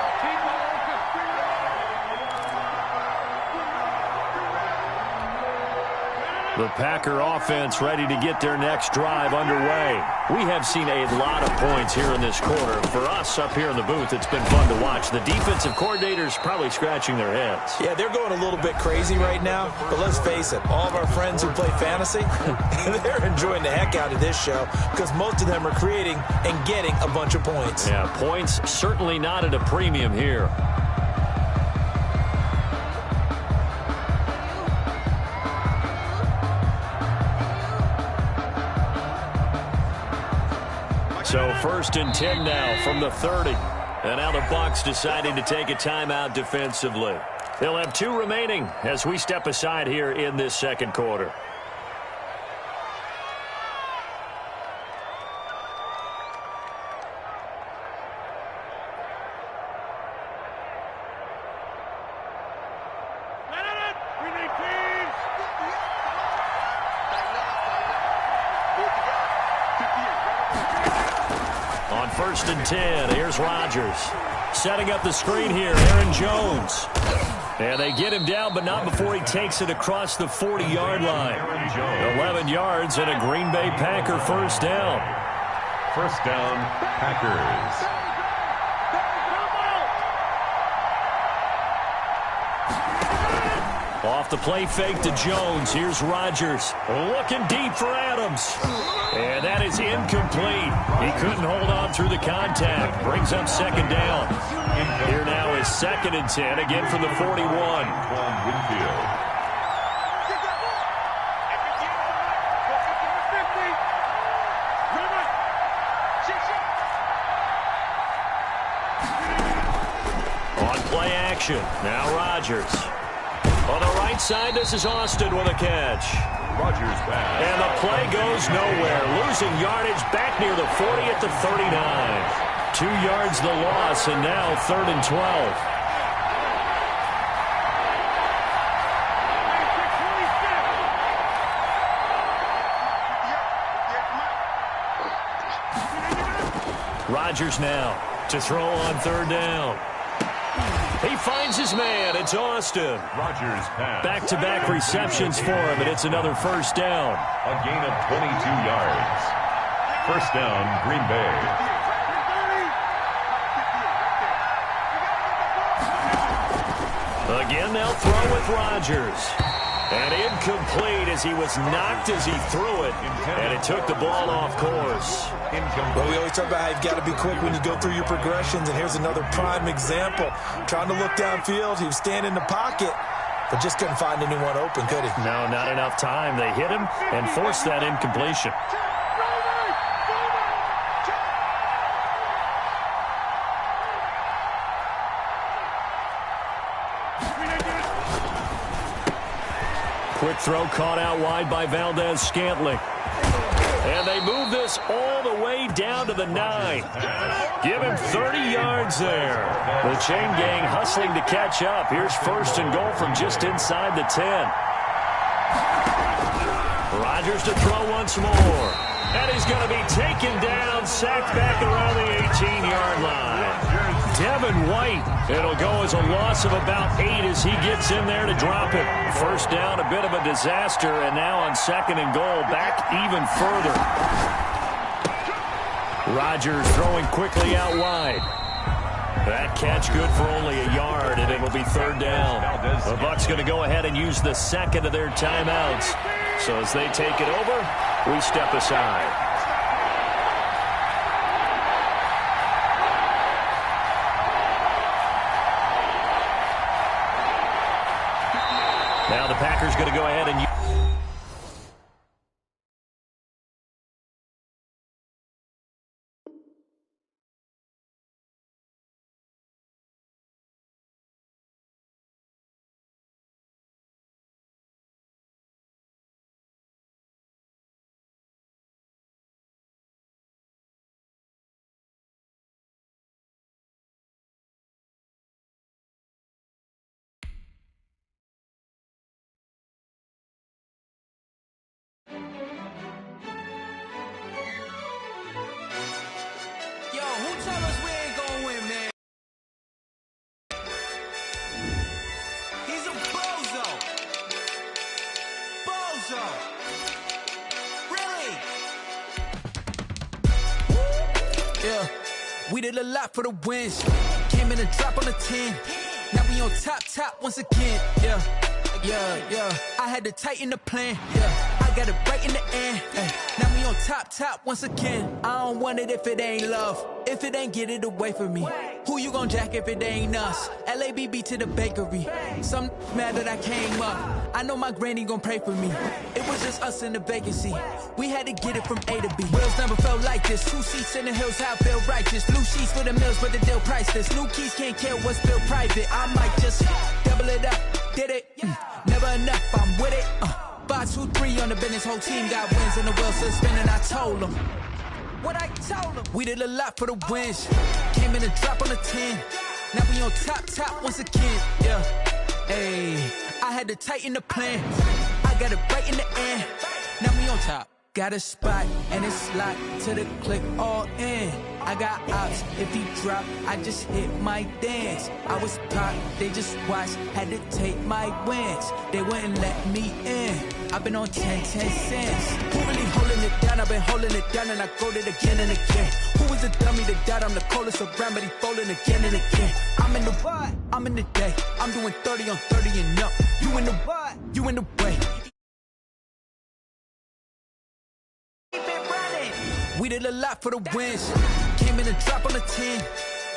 The Packer offense ready to get their next drive underway. We have seen a lot of points here in this quarter. For us up here in the booth, it's been fun to watch. The defensive coordinators probably scratching their heads. Yeah, they're going a little bit crazy right now. But let's face it, all of our friends who play fantasy, they're enjoying the heck out of this show because most of them are creating and getting a bunch of points. Yeah, points certainly not at a premium here. So 1st and 10 now from the 30. And now the Bucs deciding to take a timeout defensively. They'll have 2 remaining as we step aside here in this 2nd quarter. On 1st and 10, here's Rodgers. Setting up the screen here, Aaron Jones. And they get him down, but not before he takes it across the 40-yard line. 11 yards and a Green Bay Packer 1st down. 1st down, Packers. Off the play fake to Jones. Here's Rodgers. Looking deep for Adams. And that is incomplete. He couldn't hold on through the contact. Brings up 2nd down. Here now is 2nd and 10, again from the 41. On play action. Now Rodgers. On the right side, this is Austin with a catch. Rodgers back. And the play goes nowhere. Losing yardage back near the 40 at the 39. 2 yards the loss, and now 3rd and 12. Rodgers now to throw on 3rd down. He finds his man. It's Austin. Rodgers pass. Back-to-back receptions for him, and it's another 1st down. A gain of 22 yards. 1st down, Green Bay. Again, they'll throw with Rodgers. And incomplete as he was knocked as he threw it. And it took the ball off course. Well, we always talk about how you've got to be quick when you go through your progressions. And here's another prime example. Trying to look downfield. He was standing in the pocket, but just couldn't find anyone open, could he? No, not enough time. They hit him and forced that incompletion. Quick throw caught out wide by Valdez-Scantling. And they move this all the way down to the 9. Give him 30 yards there. The chain gang hustling to catch up. Here's first and goal from just inside the 10. Rodgers to throw once more. And he's going to be taken down, sacked back around the 18-yard line. Devin White. It'll go as a loss of about 8 as he gets in there to drop it. First down, a bit of a disaster, and now on second and goal, back even further. Rodgers throwing quickly out wide. That catch good for only a yard, and it'll be third down. The Bucs going to go ahead and use the second of their timeouts. So as they take it over, we step aside. Now the Packers going to go ahead and... We did a lot for the wins. Came in and drop on the 10. Now we on top once again. Yeah. I had to tighten the plan. Yeah. I got it right in the end. Now we on top once again. I don't want it if it ain't love. If it ain't, get it away from me. Who you gon' jack if it ain't us? LABB to the bakery. Some mad that I came up. I know my granny gon' pray for me. It was just us in the vacancy. We had to get it from A to B. Wheels never felt like this. 2 seats in the hills, how I feel righteous. Blue sheets for the mills, but the deal priceless. New keys can't care what's still private. I might just double it up. Did it? Never enough, I'm with it. 5, 2, 3 on the business. Whole team got wins and the wheels still spinning. I told them what I told them. We did a lot for the wins. Came in and drop on the 10. Now we on top once again. Yeah. Hey, I had to tighten the plan. I got it right in the end. Now we on top. Got a spot and it's locked to the click all in. I got ops, if he drop, I just hit my dance. I was caught, they just watched, had to take my wins. They wouldn't let me in. I've been on 10 cents. Who really holding it down? I've been holding it down and I go it again and again. Who was a dummy to doubt? I'm the coldest around, but he folding again and again. I'm in the what? I'm in the day. I'm doing 30 on 30 and up. You in the what? You in the way. We did a lot for the wins. Came in and drop on the 10.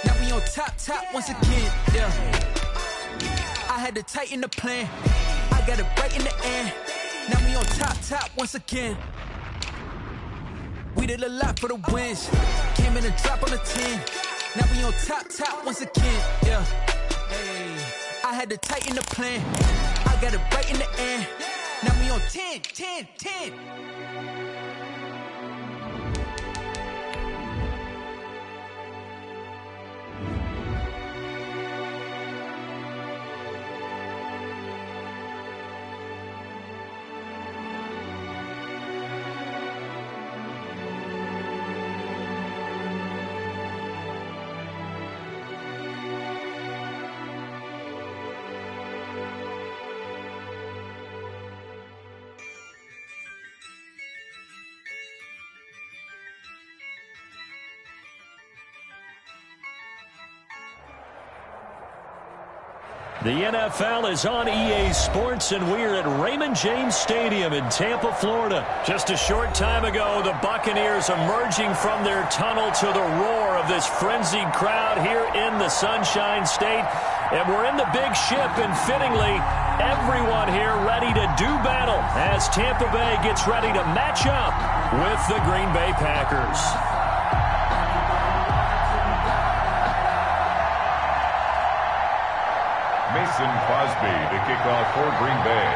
Now we on top once again. Yeah. I had to tighten the plan. I got it right in the end. Now we on top once again. We did a lot for the wins. Came in and drop on the 10. Now we on top once again. Yeah. Hey, I had to tighten the plan. I got it right in the end. Now we on 10. The NFL is on EA Sports, and we're at Raymond James Stadium in Tampa, Florida. Just a short time ago, the Buccaneers emerging from their tunnel to the roar of this frenzied crowd here in the Sunshine State. And we're in the big ship, and fittingly, everyone here ready to do battle as Tampa Bay gets ready to match up with the Green Bay Packers. Mason Crosby to kick off for Green Bay.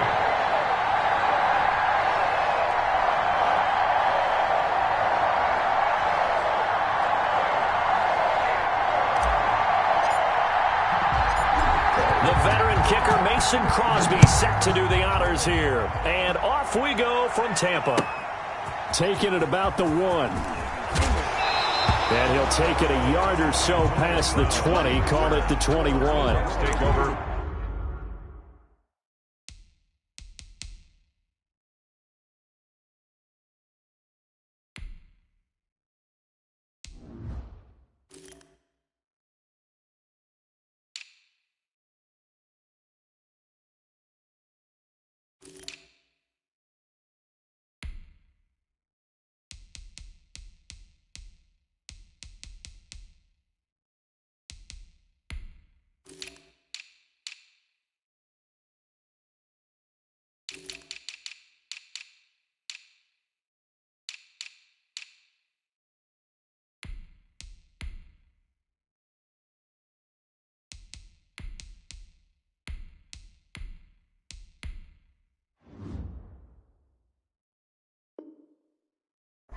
The veteran kicker Mason Crosby set to do the honors here. And off we go from Tampa. Taking it about the 1. And he'll take it a yard or so past the 20, call it the 21. Take over.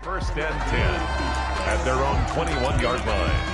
First and 10 at their own 21-yard line.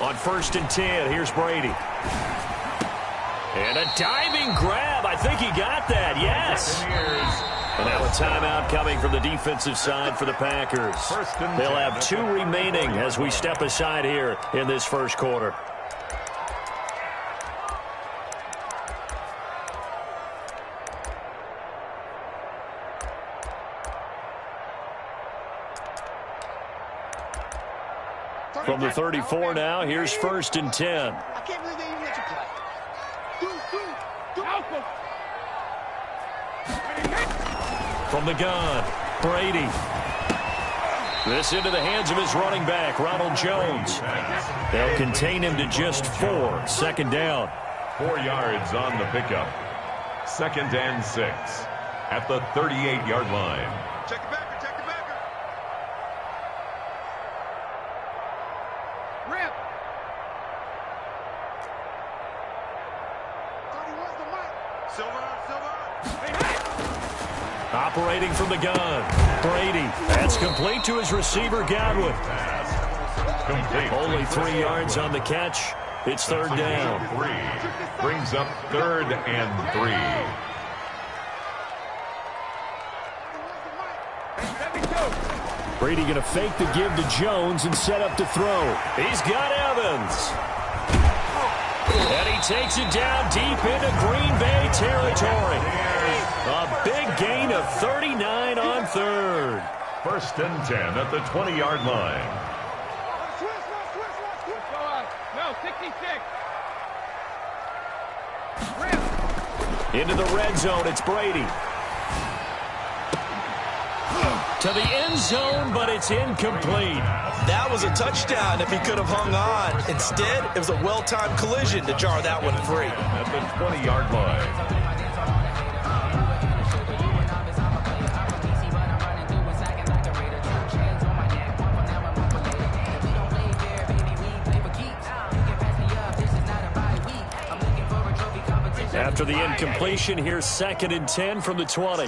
On first and 10, here's Brady. And a diving grab. I think he got that, yes. And now a timeout coming from the defensive side for the Packers. They'll have 2 remaining as we step aside here in this first quarter. From the 34 now, here's first and 10. I can't believe they even let you play. From the gun, Brady. This into the hands of his running back, Ronald Jones. They'll contain him to just 4. Second down. 4 yards on the pickup. Second and 6 at the 38-yard line. Check it back. Operating from the gun, Brady. That's complete to his receiver, Godwin. Complete. Only 3 yards on the catch. It's third down. 3 brings up third and 3. Brady going to fake the give to Jones and set up to throw. He's got Evans. And he takes it down deep into Green Bay territory. A big gain of 39 on third. First and 10 at the 20-yard line. No, 66. Into the red zone, it's Brady. To the end zone, but it's incomplete. That was a touchdown if he could have hung on. Instead, it was a well-timed collision to jar that one free. At the 20-yard line. After the incompletion, here's 2nd and 10 from the 20.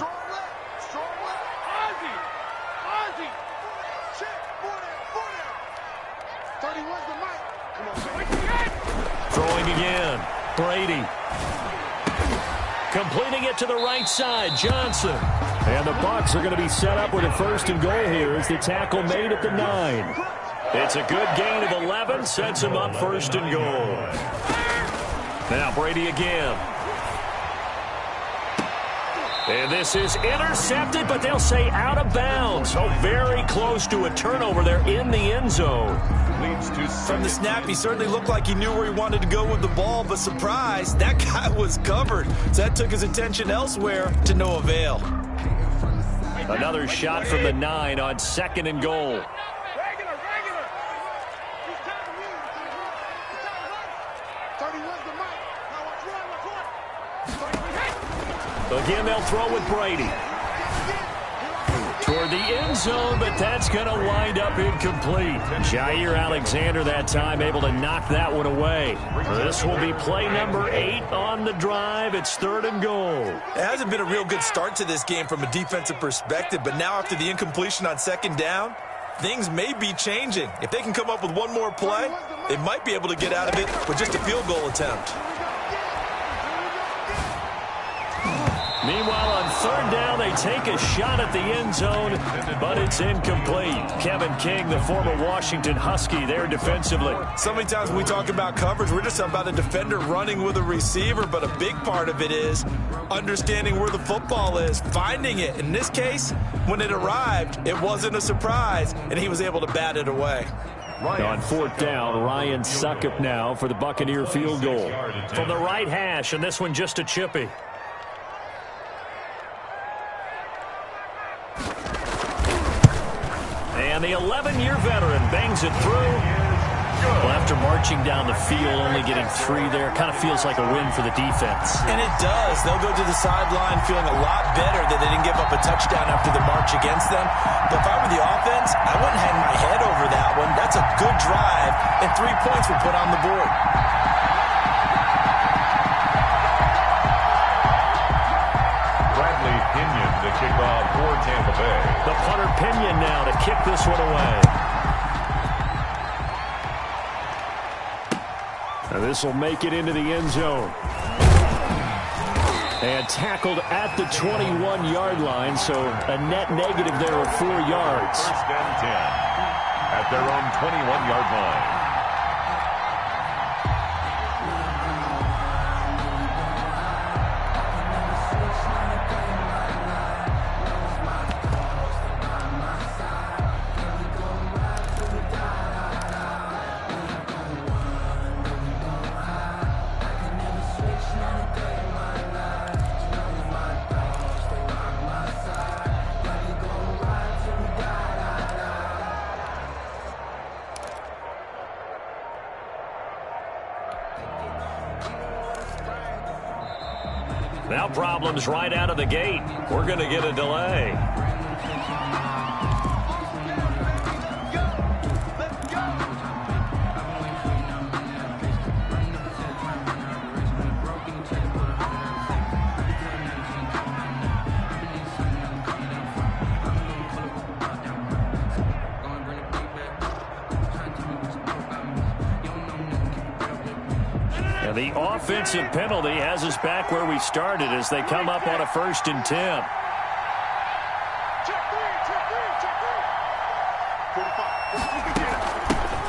Throwing again. Brady. Completing it to the right side. Johnson. And the Bucs are going to be set up with a 1st and goal here as the tackle made at the 9. It's a good gain of 11. Sets him up 1st and goal. Now Brady again. And this is intercepted, but they'll say out of bounds. So very close to a turnover there in the end zone. From the snap, he certainly looked like he knew where he wanted to go with the ball, but surprise, that guy was covered. So that took his attention elsewhere to no avail. Another shot from the 9 on 2nd and goal. Again, they'll throw with Brady. Toward the end zone, but that's going to wind up incomplete. Jair Alexander that time able to knock that one away. This will be play number 8 on the drive. It's 3rd and goal. It hasn't been a real good start to this game from a defensive perspective, but now after the incompletion on 2nd down, things may be changing. If they can come up with one more play, they might be able to get out of it with just a field goal attempt. Meanwhile, on 3rd down, they take a shot at the end zone, but it's incomplete. Kevin King, the former Washington Husky, there defensively. So many times when we talk about coverage, we're just about a defender running with a receiver, but a big part of it is understanding where the football is, finding it. In this case, when it arrived, it wasn't a surprise, and he was able to bat it away. On 4th down, Ryan Suckup now for the Buccaneer field goal. From the right hash, and this one just a chippy. And the 11-year veteran bangs it through. Well, after marching down the field, only getting 3 there, kind of feels like a win for the defense. And it does. They'll go to the sideline feeling a lot better that they didn't give up a touchdown after the march against them. But if I were the offense, I wouldn't hang my head over that one. That's a good drive, and 3 points were put on the board. Pinion to kick off for Tampa Bay. The punter Pinion now to kick this one away. And this will make it into the end zone. And tackled at the 21-yard line, so a net negative there of 4 yards. 1st and 10 at their own 21-yard line. Now problems right out of the gate. We're going to get a delay. The offensive penalty has us back where we started as they come up on a 1st and 10.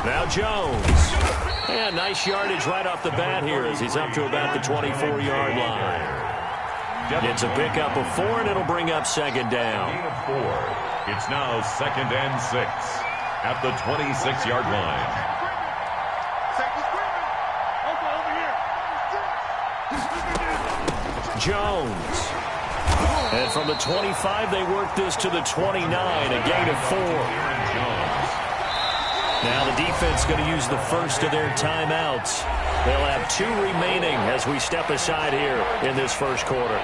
Now Jones. And nice yardage right off the bat here as he's up to about the 24-yard line. It's a pickup of 4, and it'll bring up 2nd down. Gain of 4. It's now 2nd and 6 at the 26-yard line. Jones. And from the 25, they work this to the 29, a gain of 4. Now the defense going to use the first of their timeouts. They'll have 2 remaining as we step aside here in this first quarter.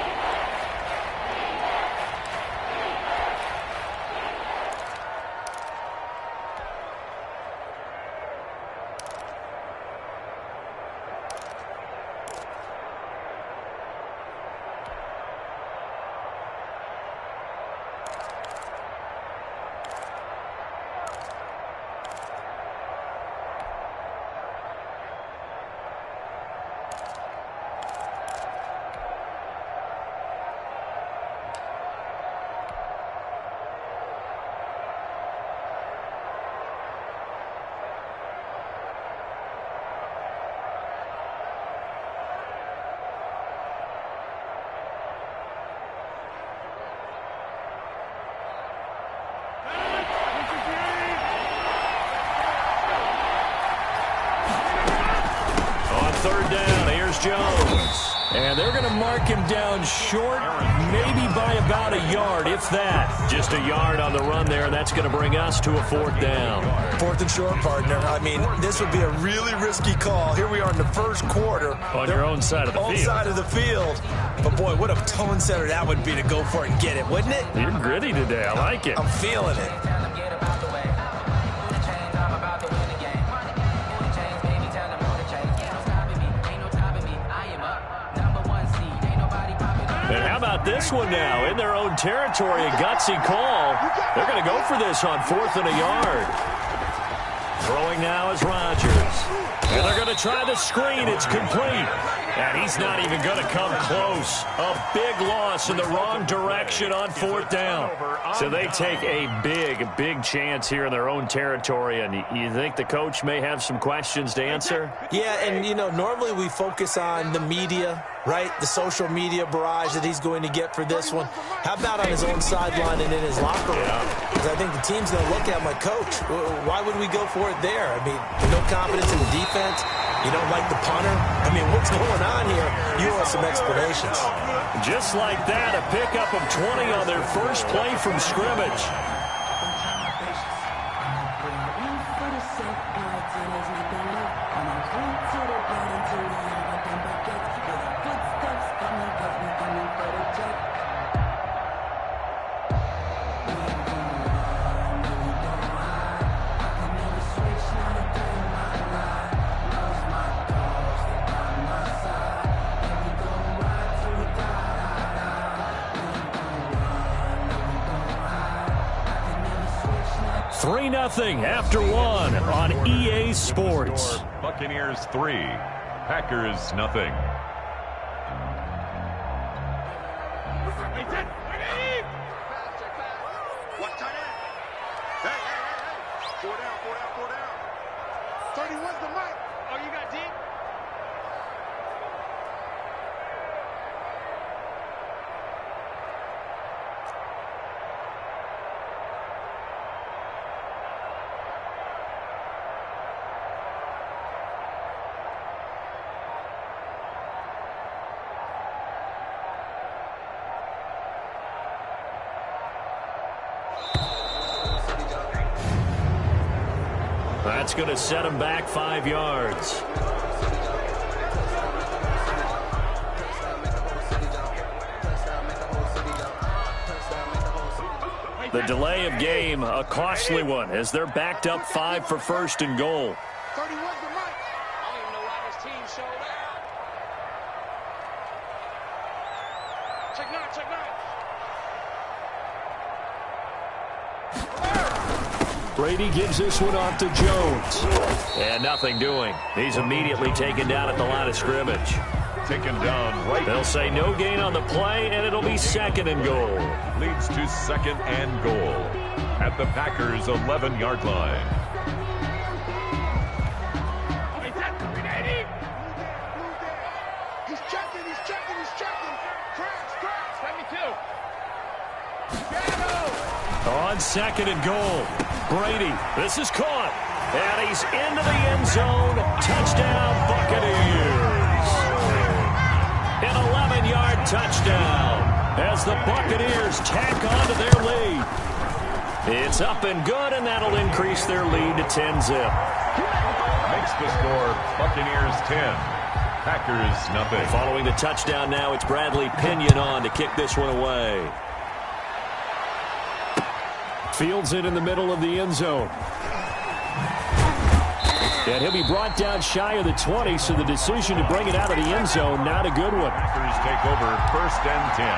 third down. Here's Jones. And they're going to mark him down short, maybe by about a yard, if that. Just a yard on the run there, and that's going to bring us to a fourth down. Fourth and short, partner. I mean, this would be a really risky call. Here we are in the first quarter. On your own side of the field. Own side of the field. But, boy, what a tone setter that would be to go for it and get it, wouldn't it? You're gritty today. I like it. I'm feeling it. And how about this one now? In their own territory, a gutsy call. They're going to go for this on 4th and a yard. Throwing now is Rodgers. And they're going to try the screen. It's complete. And he's not even going to come close. A big loss in the wrong direction on 4th down. So they take a big chance here in their own territory. And you think the coach may have some questions to answer? Yeah, and, you know, normally we focus on the media, right? The social media barrage that he's going to get for this one. How about on his own sideline and in his locker room? Because I think the team's going to look at my coach. Why would we go for it there? I mean, no confidence in the defense. You don't like the punter? I mean, what's going on here? You want some explanations. Just like that, a pickup of 20 on their first play from scrimmage. Nothing after one on EA Sports. Buccaneers 3, Packers nothing. What tight end? Hey. 4 down. 31's the mic. Oh, you got deep? That's going to set him back 5 yards. The delay of game, a costly one, as they're backed up 5 for 1st and goal. 31's the mic. I don't even know why this team showed out. Check nine. Brady gives this one off to Jones. And nothing doing. He's immediately taken down at the line of scrimmage. Taken down right. They'll say no gain on the play, and it'll be 2nd and goal. Leads to 2nd and goal at the Packers' 11-yard line. He's checking. Cracks. Let me too. On 2nd and goal. Brady, this is caught. And he's into the end zone. Touchdown, Buccaneers. An 11-yard touchdown as the Buccaneers tack onto their lead. It's up and good, and that'll increase their lead to 10-zip. Makes the score Buccaneers 10, Packers nothing. Following the touchdown now, it's Bradley Pinion on to kick this one away. Fields it in the middle of the end zone. And he'll be brought down shy of the 20, so the decision to bring it out of the end zone, not a good one. Packers take over 1st and 10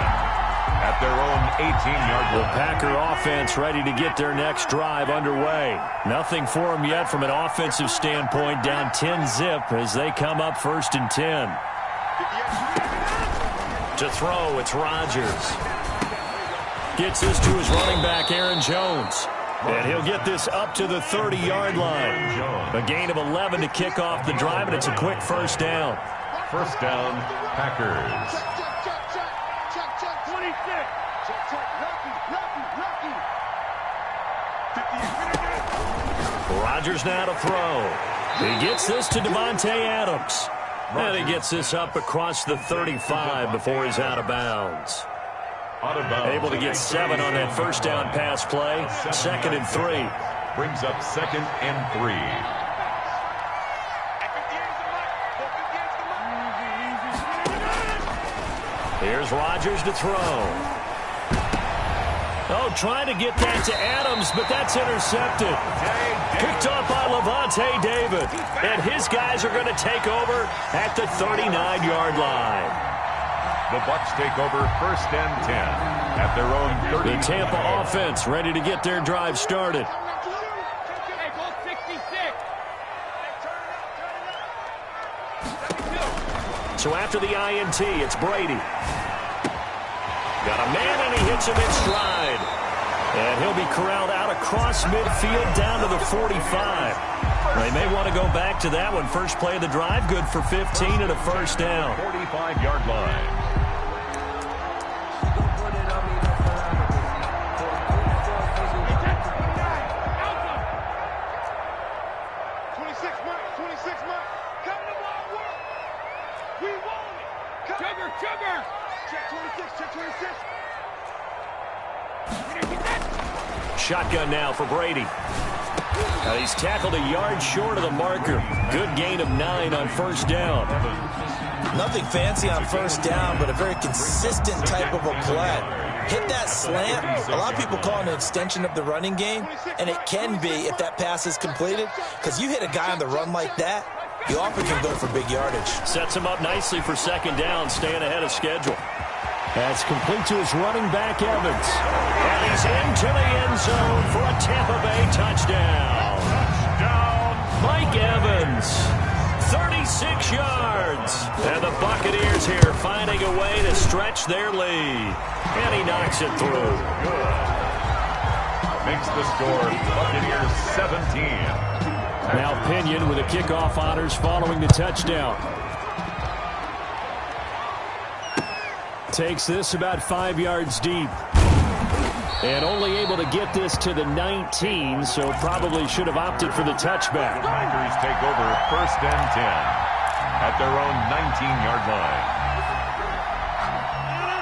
at their own 18-yard line. The Packer offense ready to get their next drive underway. Nothing for them yet from an offensive standpoint, down 10-zip as they come up 1st and 10. To throw, it's Rodgers. Gets this to his running back, Aaron Jones. And he'll get this up to the 30-yard line. A gain of 11 to kick off the drive, and it's a quick 1st down. 1st down, Packers. Check. 26. Check. Lucky. Rodgers now to throw. He gets this to Devontae Adams. And he gets this up across the 35 before he's out of bounds. Able to get 7 on that first down pass play. 2nd and 3. Brings up 2nd and 3. Here's Rodgers to throw. Oh, trying to get that to Adams, but that's intercepted. Picked up by Levante David. And his guys are going to take over at the 39-yard line. The Bucs take over 1st and 10 at their own 30. The Tampa offense ready to get their drive started. So after the INT, it's Brady. Got a man, and he hits him in stride. And he'll be corralled out across midfield down to the 45. They may want to go back to that one. First play of the drive, good for 15 and a first down. 45-yard line. Shotgun now for Brady. He's tackled a yard short of the marker. Good gain of 9 on first down. Nothing fancy on first down, but a very consistent type of a play. Hit that slant. A lot of people call it an extension of the running game, and it can be if that pass is completed, because you hit a guy on the run like that, you often can go for big yardage. Sets him up nicely for second down, staying ahead of schedule. That's complete to his running back, Evans. And he's into the end zone for a Tampa Bay touchdown. Mike Evans, 36 yards. And the Buccaneers here finding a way to stretch their lead. And he knocks it through. Makes the score Buccaneers 17. Now Pinion with a kickoff honors following the touchdown. Takes this about 5 yards deep. And only able to get this to the 19, so probably should have opted for the touchback. Packers take over 1st and 10 at their own 19-yard line.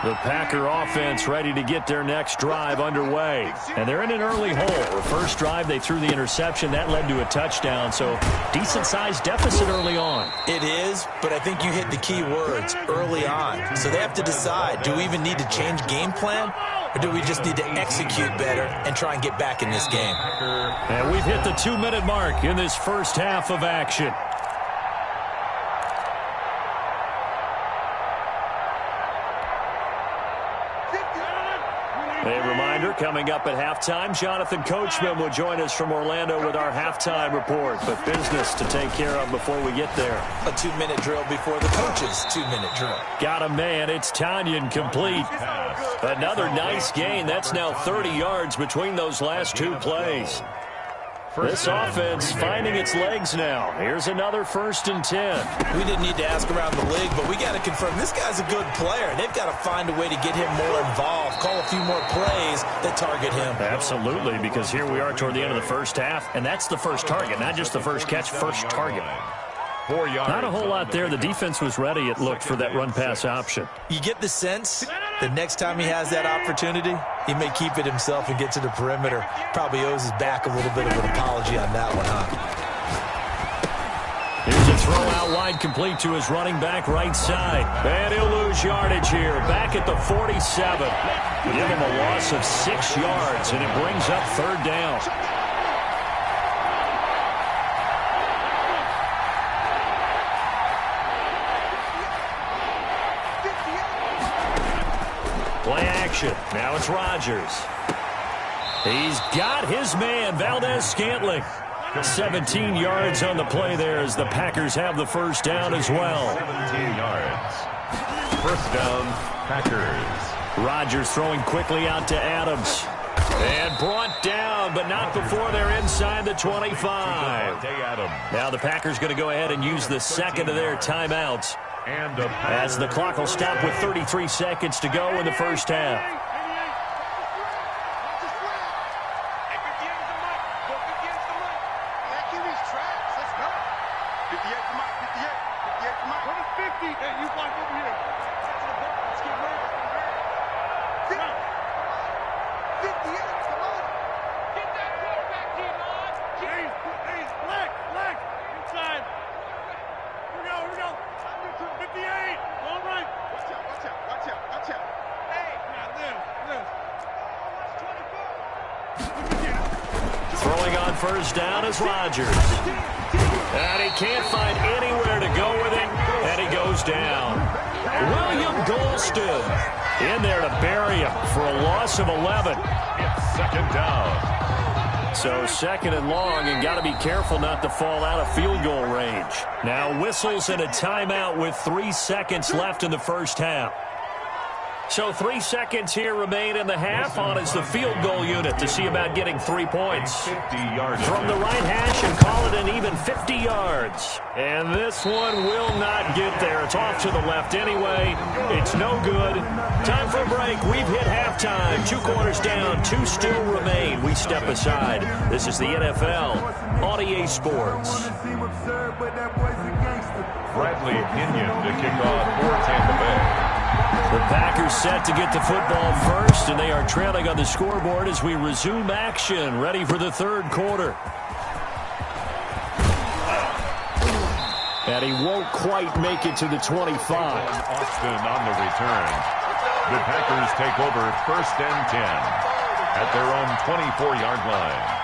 The Packer offense ready to get their next drive underway. And they're in an early hole. The first drive, they threw the interception. That led to a touchdown, so decent-sized deficit early on. It is, but I think you hit the key words, early on. So they have to decide, do we even need to change game plan, or do we just need to execute better and try and get back in this game? And we've hit the 2-minute mark in this first half of action. A reminder, coming up at halftime, Jonathan Coachman will join us from Orlando with our halftime report. But business to take care of before we get there. A 2-minute drill before the coach's 2-minute drill. Got a man. It's Tanyan complete. Another nice gain. That's now 30 yards between those last 2 plays. This offense finding its legs now. Here's another 1st and 10. We didn't need to ask around the league, but we got to confirm this guy's a good player. They've got to find a way to get him more involved, call a few more plays that target him. Absolutely, because here we are toward the end of the first half, and that's the first target, not just the first catch, first target. 4 yards. Not a whole lot there. The defense was ready, it looked, for that run-pass option. You get the sense the next time he has that opportunity, he may keep it himself and get to the perimeter. Probably owes his back a little bit of an apology on that one, huh? Here's a throw out wide, complete to his running back right side. And he'll lose yardage here. Back at the 47. Give him a loss of 6 yards, and it brings up 3rd down. Play action. Now it's Rodgers. He's got his man, Valdez-Scantling. 17 yards on the play there as the Packers have the first down as well. 17 yards. First down, Packers. Rodgers throwing quickly out to Adams. And brought down, but not before they're inside the 25. Now the Packers going to go ahead and use the second of their timeouts. As the clock will stop with 33 seconds to go in the first half. What is 50? Hey, you block over here. Let's get ready. 58, come on. Get that quarterback, D-line. James, flex. Inside. Here we go. 58. All right. Watch out. Hey. Yeah, live. Throwing on first down is Rodgers. And he can't find anywhere to go with it, and he goes down. William Golston in there to bury him for a loss of 11. It's second down. So second and long, and got to be careful not to fall out of field goal range. Now whistles and a timeout with 3 seconds left in the first half. So 3 seconds here remain in the half. On is the field goal unit to see about getting 3 points. 50 yards from the right hash and call it an even 50 yards. And this one will not get there. It's off to the left anyway. It's no good. Time for a break. We've hit halftime. 2 quarters down. 2 still remain. We step aside. This is the NFL on EA Sports. Bradley Pinion to kick off for Tampa Bay. The Packers set to get the football first, and they are trailing on the scoreboard as we resume action, ready for the third quarter. And he won't quite make it to the 25. Austin on the return. The Packers take over first and 10 at their own 24-yard line.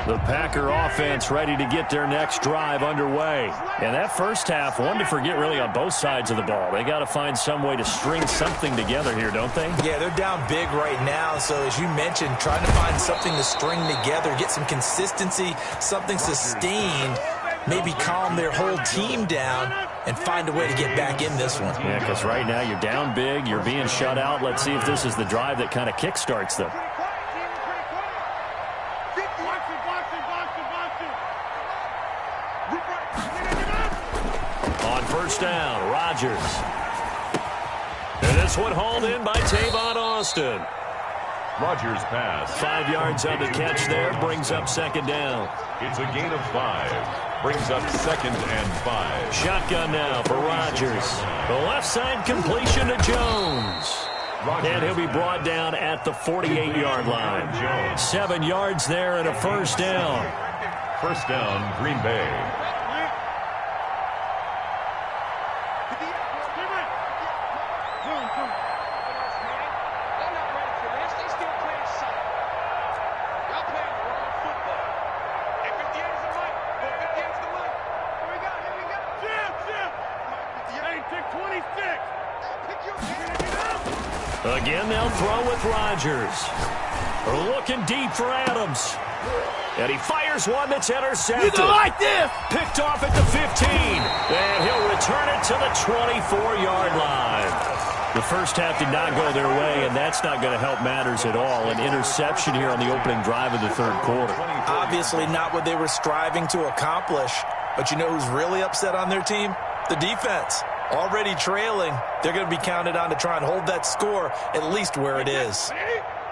The Packer offense ready to get their next drive underway. And that first half, one to forget really on both sides of the ball. They got to find some way to string something together here, don't they? Yeah, they're down big right now. So as you mentioned, trying to find something to string together, get some consistency, something sustained, maybe calm their whole team down and find a way to get back in this one. Yeah, because right now you're down big, you're being shut out. Let's see if this is the drive that kind of kickstarts them. On first down, Rodgers. And this one hauled in by Tavon Austin. Rodgers pass. 5 yards on the catch there, brings up second down. It's a gain of 5. Brings up second and 5. Shotgun now for Rodgers. The left side completion to Jones. And he'll be brought down at the 48-yard line. 7 yards there and a first down. First down, Green Bay. Again, they'll throw with Rodgers. Looking deep for Adams. And he fires one that's intercepted. You like this? Picked off at the 15. And he'll return it to the 24-yard line. The first half did not go their way, and that's not going to help matters at all. An interception here on the opening drive of the third quarter. Obviously not what they were striving to accomplish. But you know who's really upset on their team? The defense. Already trailing, they're going to be counted on to try and hold that score at least where it is.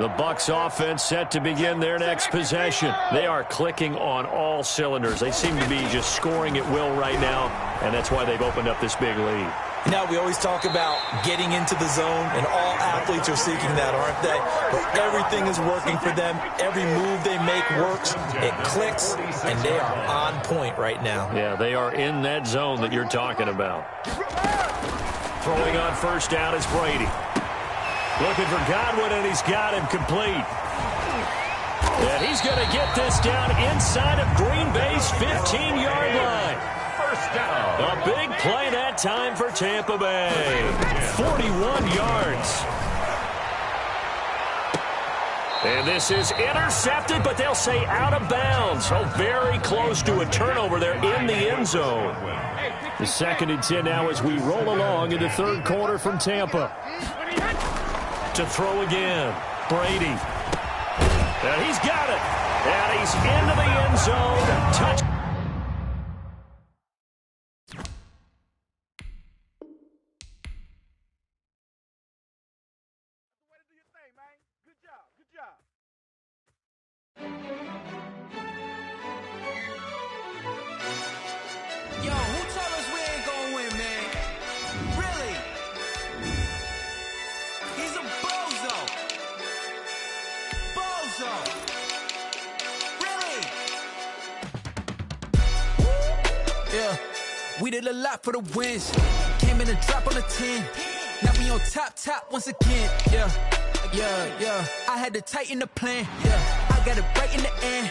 The Bucs offense set to begin their next possession. They are clicking on all cylinders. They seem to be just scoring at will right now, and that's why they've opened up this big lead. You know, we always talk about getting into the zone, and all athletes are seeking that, aren't they? But everything is working for them. Every move they make works. It clicks, and they are on point right now. Yeah, they are in that zone that you're talking about. Throwing on first down is Brady. Looking for Godwin, and he's got him complete. And he's going to get this down inside of Green Bay's 15-yard line. First down. A big play that time for Tampa Bay. 41 yards. And this is intercepted, but they'll say out of bounds. So very close to a turnover there in the end zone. The 2nd and 10 now as we roll along in the third quarter from Tampa. To throw again, Brady. And he's got it. And he's into the end zone. Touch. Yo, who told us we ain't gonna win, man? Really? He's a bozo. Bozo. Really? Yeah, we did a lot for the wins. Came in a drop on a 10. Now we on top once again. Yeah. I had to tighten the plan. Yeah, I got it right in the end.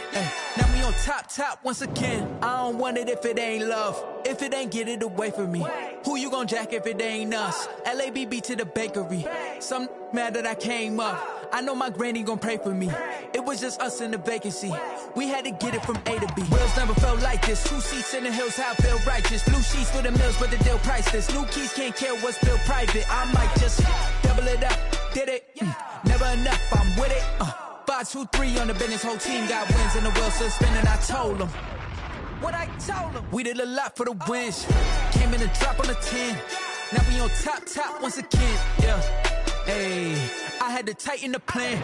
Now we on top once again. I don't want it if it ain't love. If it ain't, get it away from me. Who you gon' jack if it ain't us? LABB to the bakery. Some mad that I came up. I know my granny gon' pray for me. It was just us in the vacancy. We had to get it from A to B. Wheels never felt like this. 2 seats in the hills, how I feel righteous. Blue sheets for the mills, but the deal priceless. New keys can't care what's built private. I might just double it up. Did it? Never enough, I'm with it. 5, 2, 3 on the business. Whole team got wins and the wheels still spinning. I told them what I told them. We did a lot for the wins. Came in a drop on a 10. Now we on top once again. Yeah. Hey, I had to tighten the plan.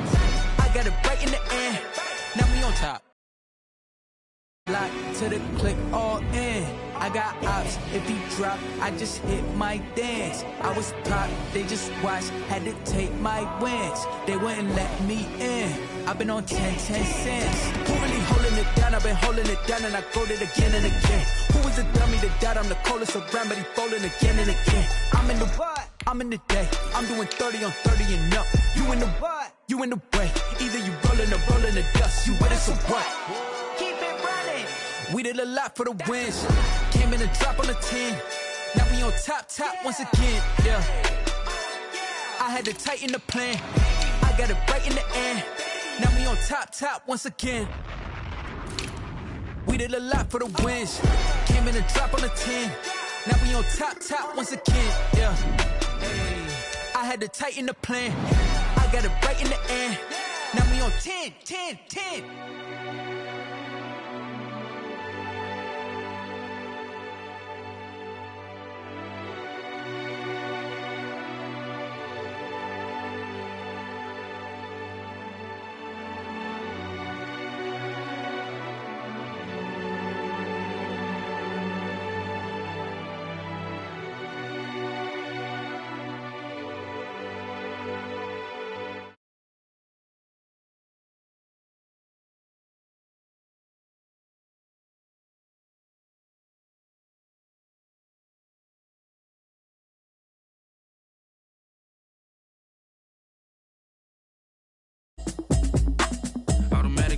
I got it right in the end. Now we on top. Block to the click all in. I got ops, if he drop, I just hit my dance. I was pop, they just watched, had to take my wins. They wouldn't let me in. I've been on 10 cents. Who really holding it down? I've been holding it down and I go it again and again. Who is the dummy that doubt? I'm the coldest around, but he folding again and again. I'm in the what? I'm in the day. I'm doing 30 on 30 and up. You in the what? You in the way. Either you rolling or rolling the dust. You with us or what? Keep it running. We did a lot for the wins. Came in a drop on a 10. Now we on top once again. Yeah. I had to tighten the plan. I got it right in the end. Now we on top once again. We did a lot for the wins. Came in a drop on a 10. Now we on top once again. Yeah. Hey. I had to tighten the plan. I got it right in the end. Now we on 10.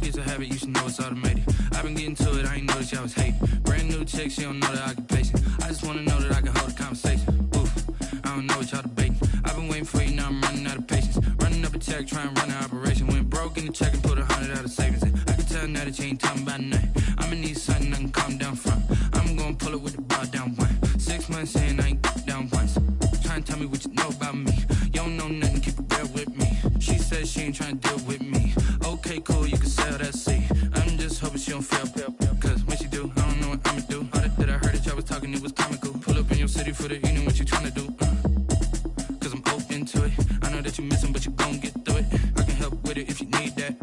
It's a habit, you should know it's automated. I've been getting to it, I ain't noticed y'all was hating. Brand new chick, she don't know the occupation. I just wanna know that I can hold a conversation. Oof, I don't know what y'all debating. I've been waiting for you, now I'm running out of patience. Running up a check, trying to run an operation. Went broke in the check and put 100 out of savings in. I can tell now that you ain't talking about nothing. I'ma need something I can calm down from. I'm gonna pull it with the bar down one. 6 months in, I ain't down once. Trying to tell me what you know about me. You don't know nothing, keep it real with me. She said she ain't trying to deal with me. Okay, cool, you can sell that seat. I'm just hoping she don't fail. Cause when she do, I don't know what I'ma do. All that I heard that y'all was talking, it was comical. Pull up in your city for the evening, what you trying to do? Cause I'm open to it. I know that you missing, but you gon' get through it. I can help with it if you need that.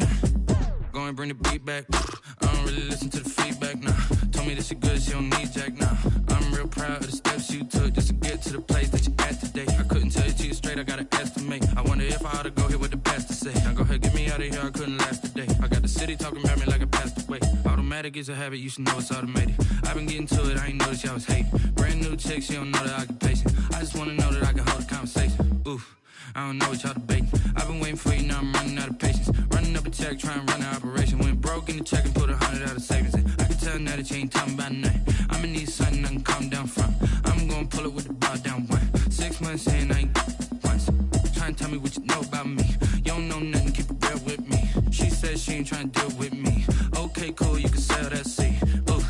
Go and bring the beat back. I don't really listen to the feedback, nah. Told me that she good, she don't need jack, nah. I'm real proud of the steps you took just to get to the place that you at today. I couldn't tell you to you straight, I gotta estimate. I wonder if I ought to go here with the pastor say. Now go ahead, get me out of here, I couldn't last a day. I got the city talking about me like I passed away. Automatic is a habit, you should know it's automated. I've been getting to it, I ain't noticed y'all was hating. Brand new chick, she don't know the occupation. I just wanna know that I can hold a conversation. Oof, I don't know what y'all debating. I've been waiting for you, now I'm running out of patience. Running up a check, trying to run an operation. Went broke in the check and put 100 out of savings in. I can tell now that you ain't talking about nothing. I'ma need something I can calm down from. I'm gonna pull it with the bar down one. 6 months in, I ain't once. Trying to tell me what you know about me. You don't know nothing, keep it real with me. She said she ain't trying to deal with me. Okay, cool, you can sell that seat. Ooh,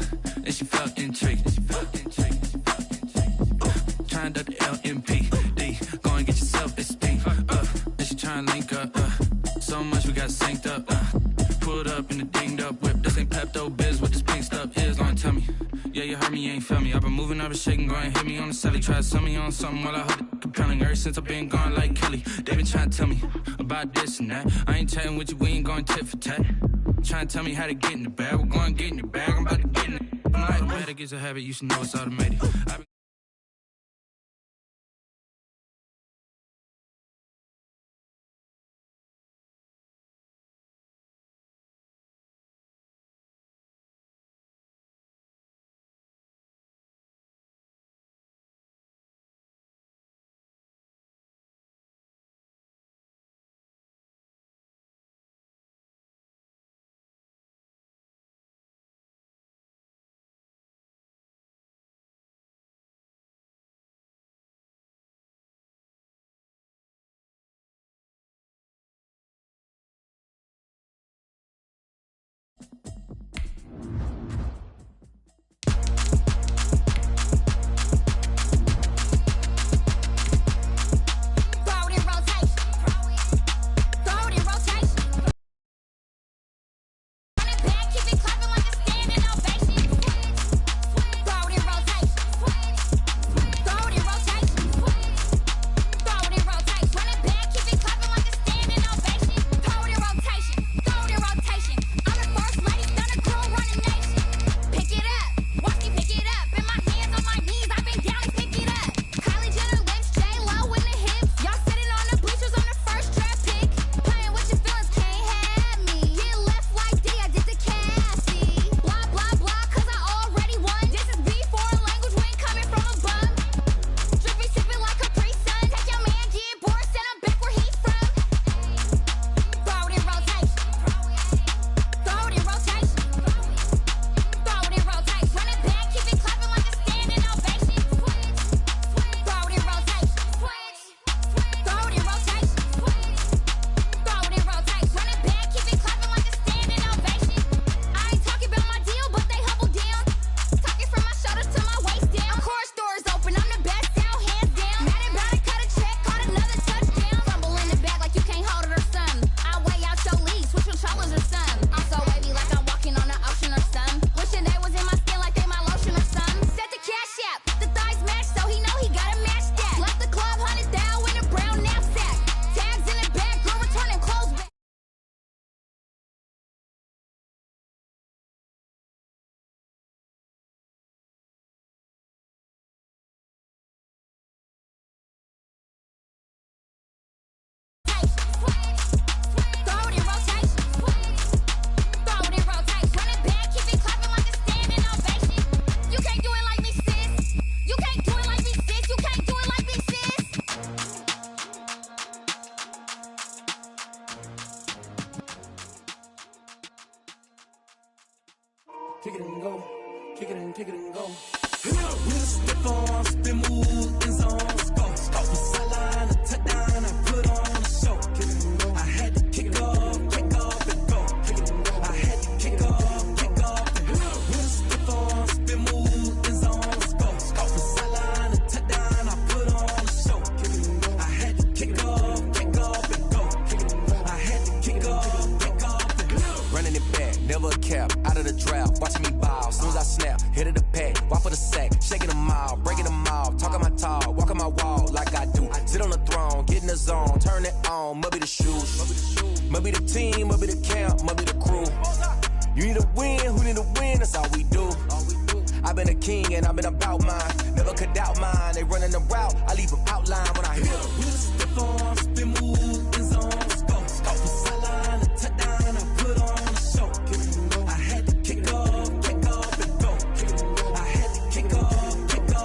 and she felt intrigued. Trying to the LMPD. Go and get yourself SP. And she trying to link up. So much we got synced up. Pulled up in the dinged up whip. This ain't Pepto Biz, what this pink stuff is. Gonna tell me. Yeah, you heard me, you ain't felt me. I've been moving, I've been shaking, go and hit me on the celly. Try to sell me on something while I hold it compelling. Ever since I've been gone like Kelly. They been trying to tell me about this and that. I ain't chatting with you, we ain't going tit for tat. Trying to tell me how to get in the bag. We're going to get in the bag. I'm about to get in it. I'm like, automatic is a habit. You should know it's automated. Kick it and go. Kick it and go. We'll step on, spin, move, in zone, go. Off the sideline, a touchdown, I put on a show. Kick it and go. I had to kick off and go. Kick it and go. I had to kick off and go. We'll step on, spin, move, in zone, go. Off the sideline, a touchdown, I put on a show. Kick it and go. I had to kick off and go. Kick it and go. I had to kick off and go. Running it back, never a cap, out of the drought, watching me ball. Soon as I snap, hit of the pack, walk for the sack, shaking them all, breaking them all, talking my talk, walking my wall like I do. Sit on the throne, get in the zone, turn it on, must be the shoes, must be the team, must be the camp, must be the crew. You need a win, who need a win, that's all we do. I've been a king and I've been about mine, never could doubt mine. They running the route, I leave them outline when I hit them. We'll step on, spin, move, in zone, go. Off the sideline, a touchdown, I put on a show. I had to kick off and go. I had to kick off and go.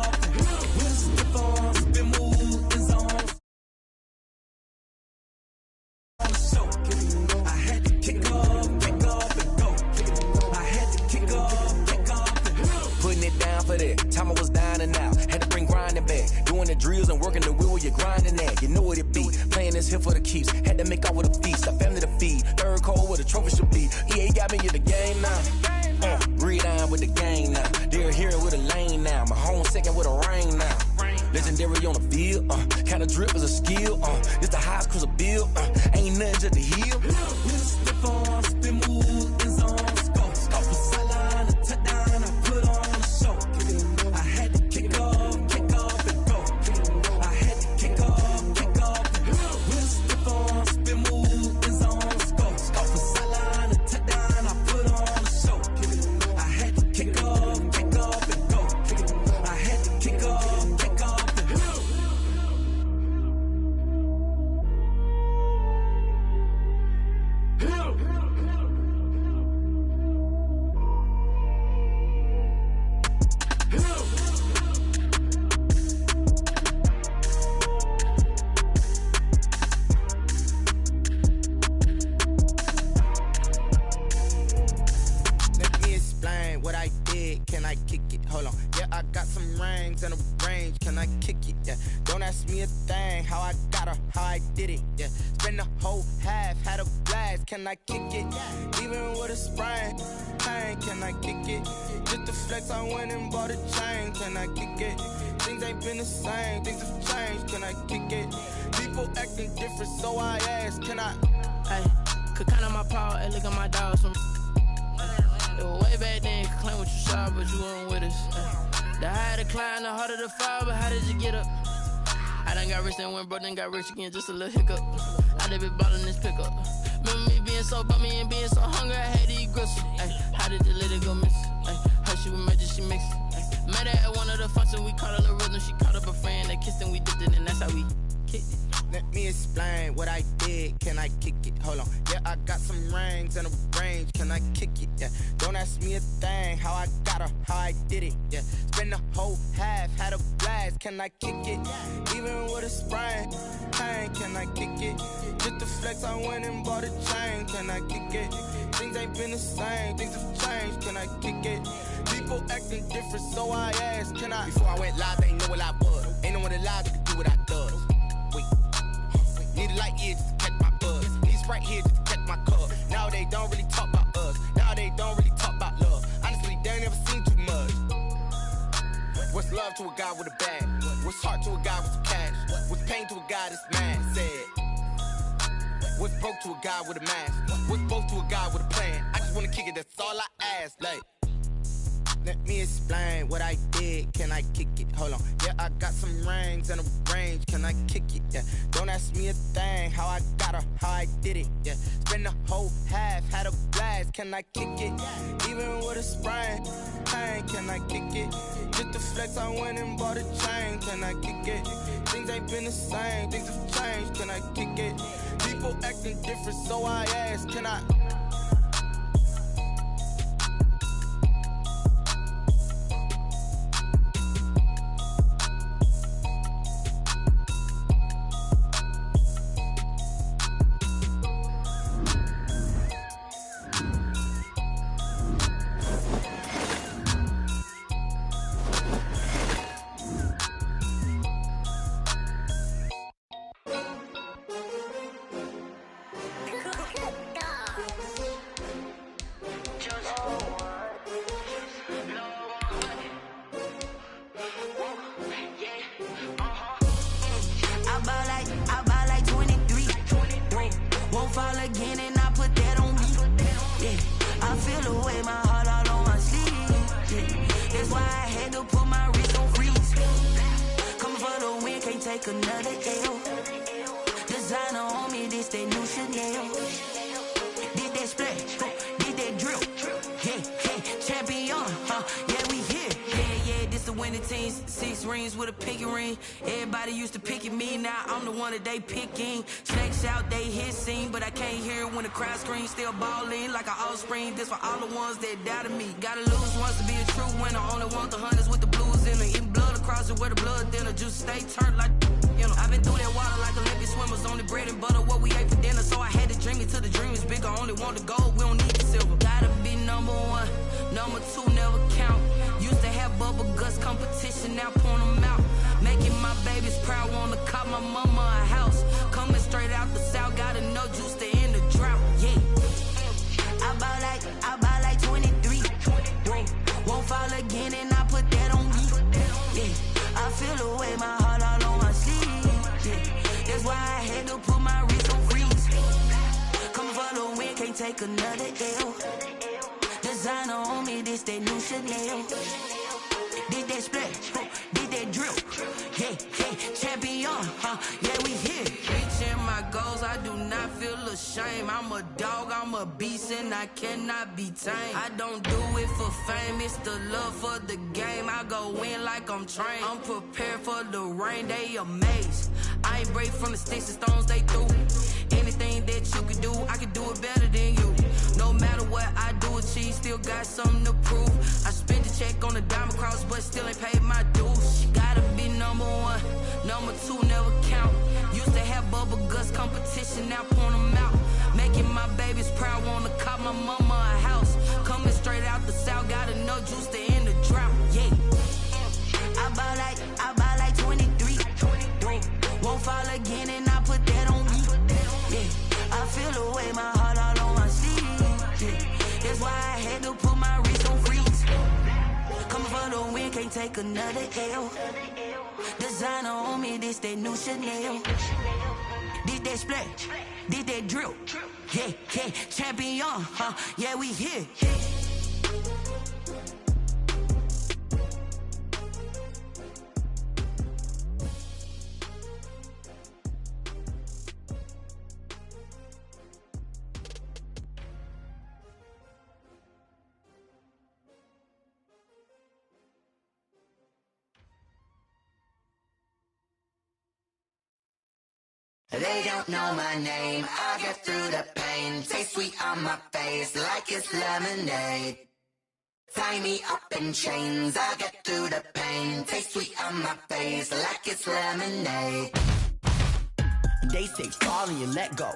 We'll step on, spin, move, in zone. Show. I had to kick off and go. I had to kick off and go. Putting it down for that, time I was down and out, had to bring grinding back, doing the drills and working the wheel where you're grinding at, you know what it be, playing this here for the keeps, had to make out with a feast, a family to feed, third cold where the trophy should be, EA got me in the game now, breathe on with the gang now, they're hearing with a lane now, my home second with a rain now, legendary on the field, kind of drip is a skill, it's the highest cruiser bill, ain't nothing just to heal. We'll step on, spin, move, in zone, go. Off the sideline, a touchdown, I put on a show. I had to kick off and go. I had to kick off and go. We'll step on, spin, move, in zone, go. Off the sideline, a touchdown, I I kick it? Hold on. Yeah, I got some rings and a range. Can I kick it? Yeah. Don't ask me a thing. How I got her, how I did it. Yeah. Spend the whole half, had a blast. Can I kick it? Even with a sprain, pain. Can I kick it? Just the flex, I went and bought a chain. Can I kick it? Things ain't been the same. Things have changed. Can I kick it? People acting different, so I ask. Can I? Hey, could count on my power and look at my dogs. Way back then, you could claim what you saw, but you weren't with us. The higher the climb, the harder the fall, but how did you get up? I done got rich, then went broke, then got rich again, just a little hiccup. I done been ballin' this pickup. Remember me being so bummy and being so hungry, I had to eat gristle. Ay, how did you let it go miss? Ay, how she was magic, she mixed. Met her at one of the functions, we caught her the rhythm, she caught up a friend, they kissed and we dipped it, and that's how we kicked it. Let me explain what I did. Can I kick it? Hold on. Yeah, I got some rings and a range. Can I kick it? Yeah. Don't ask me a thing. How I got her, how I did it. Yeah. Spend the whole half, had a blast. Can I kick it? Even with a sprain, pain. Can I kick it? Just the flex, I went and bought a chain. Can I kick it? Things ain't been the same. Things have changed. Can I kick it? People acting different, so I asked. Can I? Before I went live, they ain't know what I was. Ain't no one alive that could do what I does. Need a light year just to catch my buzz. Need Sprite here just to catch my cup. Now they don't really talk about us. Now they don't really talk about love. Honestly, they ain't never seen too much. What's love to a guy with a bag? What's heart to a guy with some cash? What's pain to a guy that's mad? Said. What's broke to a guy with a mask? What's both to a guy with a plan? I just wanna kick it, that's all I ask. Like, let me explain what I did. Can I kick it? Hold on. Yeah, I got some rings and a range. Can I kick it? Yeah. Don't ask me a thing. How I got her, how I did it. Yeah. Spend the whole half, had a blast. Can I kick it? Even with a sprain, pain. Can I kick it? Just the flex, I went and bought a chain. Can I kick it? Things ain't been the same. Things have changed. Can I kick it? People acting different, so I ask. Can I? They picking snakes out, they hissing, but I can't hear it when the crowd screams. Still balling like an offspring. This for all the ones that doubted me. Gotta lose once to be a true winner. Only want the hunters with the blues in it. Eating blood across it where the blood thinner. Juice stay turned like, you know. I've been through that water like Olympic swimmers. Only bread and butter what we ate for dinner. So I had to dream it till the dream is bigger. Only want the gold, we don't need the silver. Gotta be number one, number two never count. Used to have bubble guts competition, now point them out. Making my babies proud, wanna cop my mama a house. Coming straight out the south, gotta know juice to end the drought. Yeah, I buy like 23. Won't fall again, and I put that on me. Yeah, I feel the way, my heart all on my sleeve. Yeah, that's why I had to put my wrist on freeze. Coming for the win, can't take another L. Designer on me, this that new Chanel. Did that splash, did that drip. Yeah, champion, yeah, we here. Reaching my goals, I do not feel ashamed. I'm a dog, I'm a beast, and I cannot be tamed. I don't do it for fame, it's the love for the game. I go in like I'm trained. I'm prepared for the rain, they amazed. I ain't break from the sticks and stones they threw. Anything that you could do, I could do it better than you. No matter what I do, achieve, still got something to prove. I spent the check on the diamond cross, but still ain't paid my dues. Gotta be number one, number two never count. Used to have bubble guts competition, now point them out. Making my babies proud, wanna cop my mama a house. Coming straight out the south, gotta know juice to end the drought. can't take another L. Designer on me, this that new Chanel. This that splash, this that drill. Yeah, yeah, champion, huh? Yeah, we here. They don't know my name, I get through the pain. Taste sweet on my face like it's lemonade. Tie me up in chains, I get through the pain. Taste sweet on my face like it's lemonade. They say fall and you let go,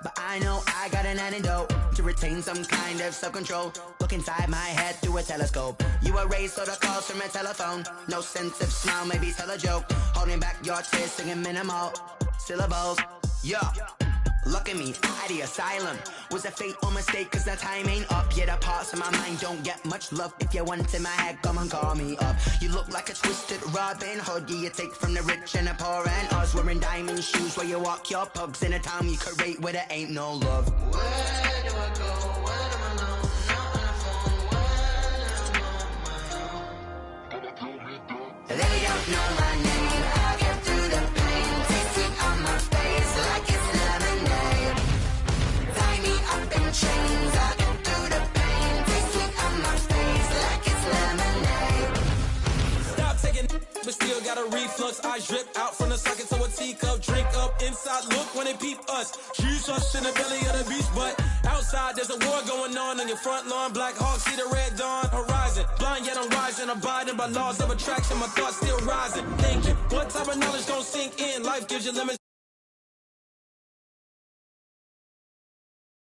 but I know I got an antidote to retain some kind of self-control. Look inside my head through a telescope. You erase all the calls from a telephone. No sense of smile, maybe tell a joke. Holding back your tears, singing minimal syllables. Yeah, look at me, out of the asylum. Was a fate or mistake, cause the time ain't up. Yeah, the parts of my mind don't get much love. If you want in my head, come and call me up. You look like a twisted Robin Hood. Yeah, you take from the rich and the poor and us. Wearing diamond shoes where you walk your pugs. In a town you create where there ain't no love. Where do I go? When I'm alone? Not on the phone. When I'm on my own. They don't know my name, I get through the pain. Taste sweet on my face like it's lemonade. Tie me up in chains, I get through the pain. Taste sweet on my face like it's lemonade. Stop taking but still got a reflux. I drip out from the socket to a teacup. Drink up inside, look when they peep us. Choose us in the belly of the beast, but outside there's a war going on your front lawn. Black Hawk, see the red dawn horizon. Blind yet I'm rising, abiding by laws of attraction. My thoughts still rising. Thinking, what type of knowledge don't sink in? Life gives you limits.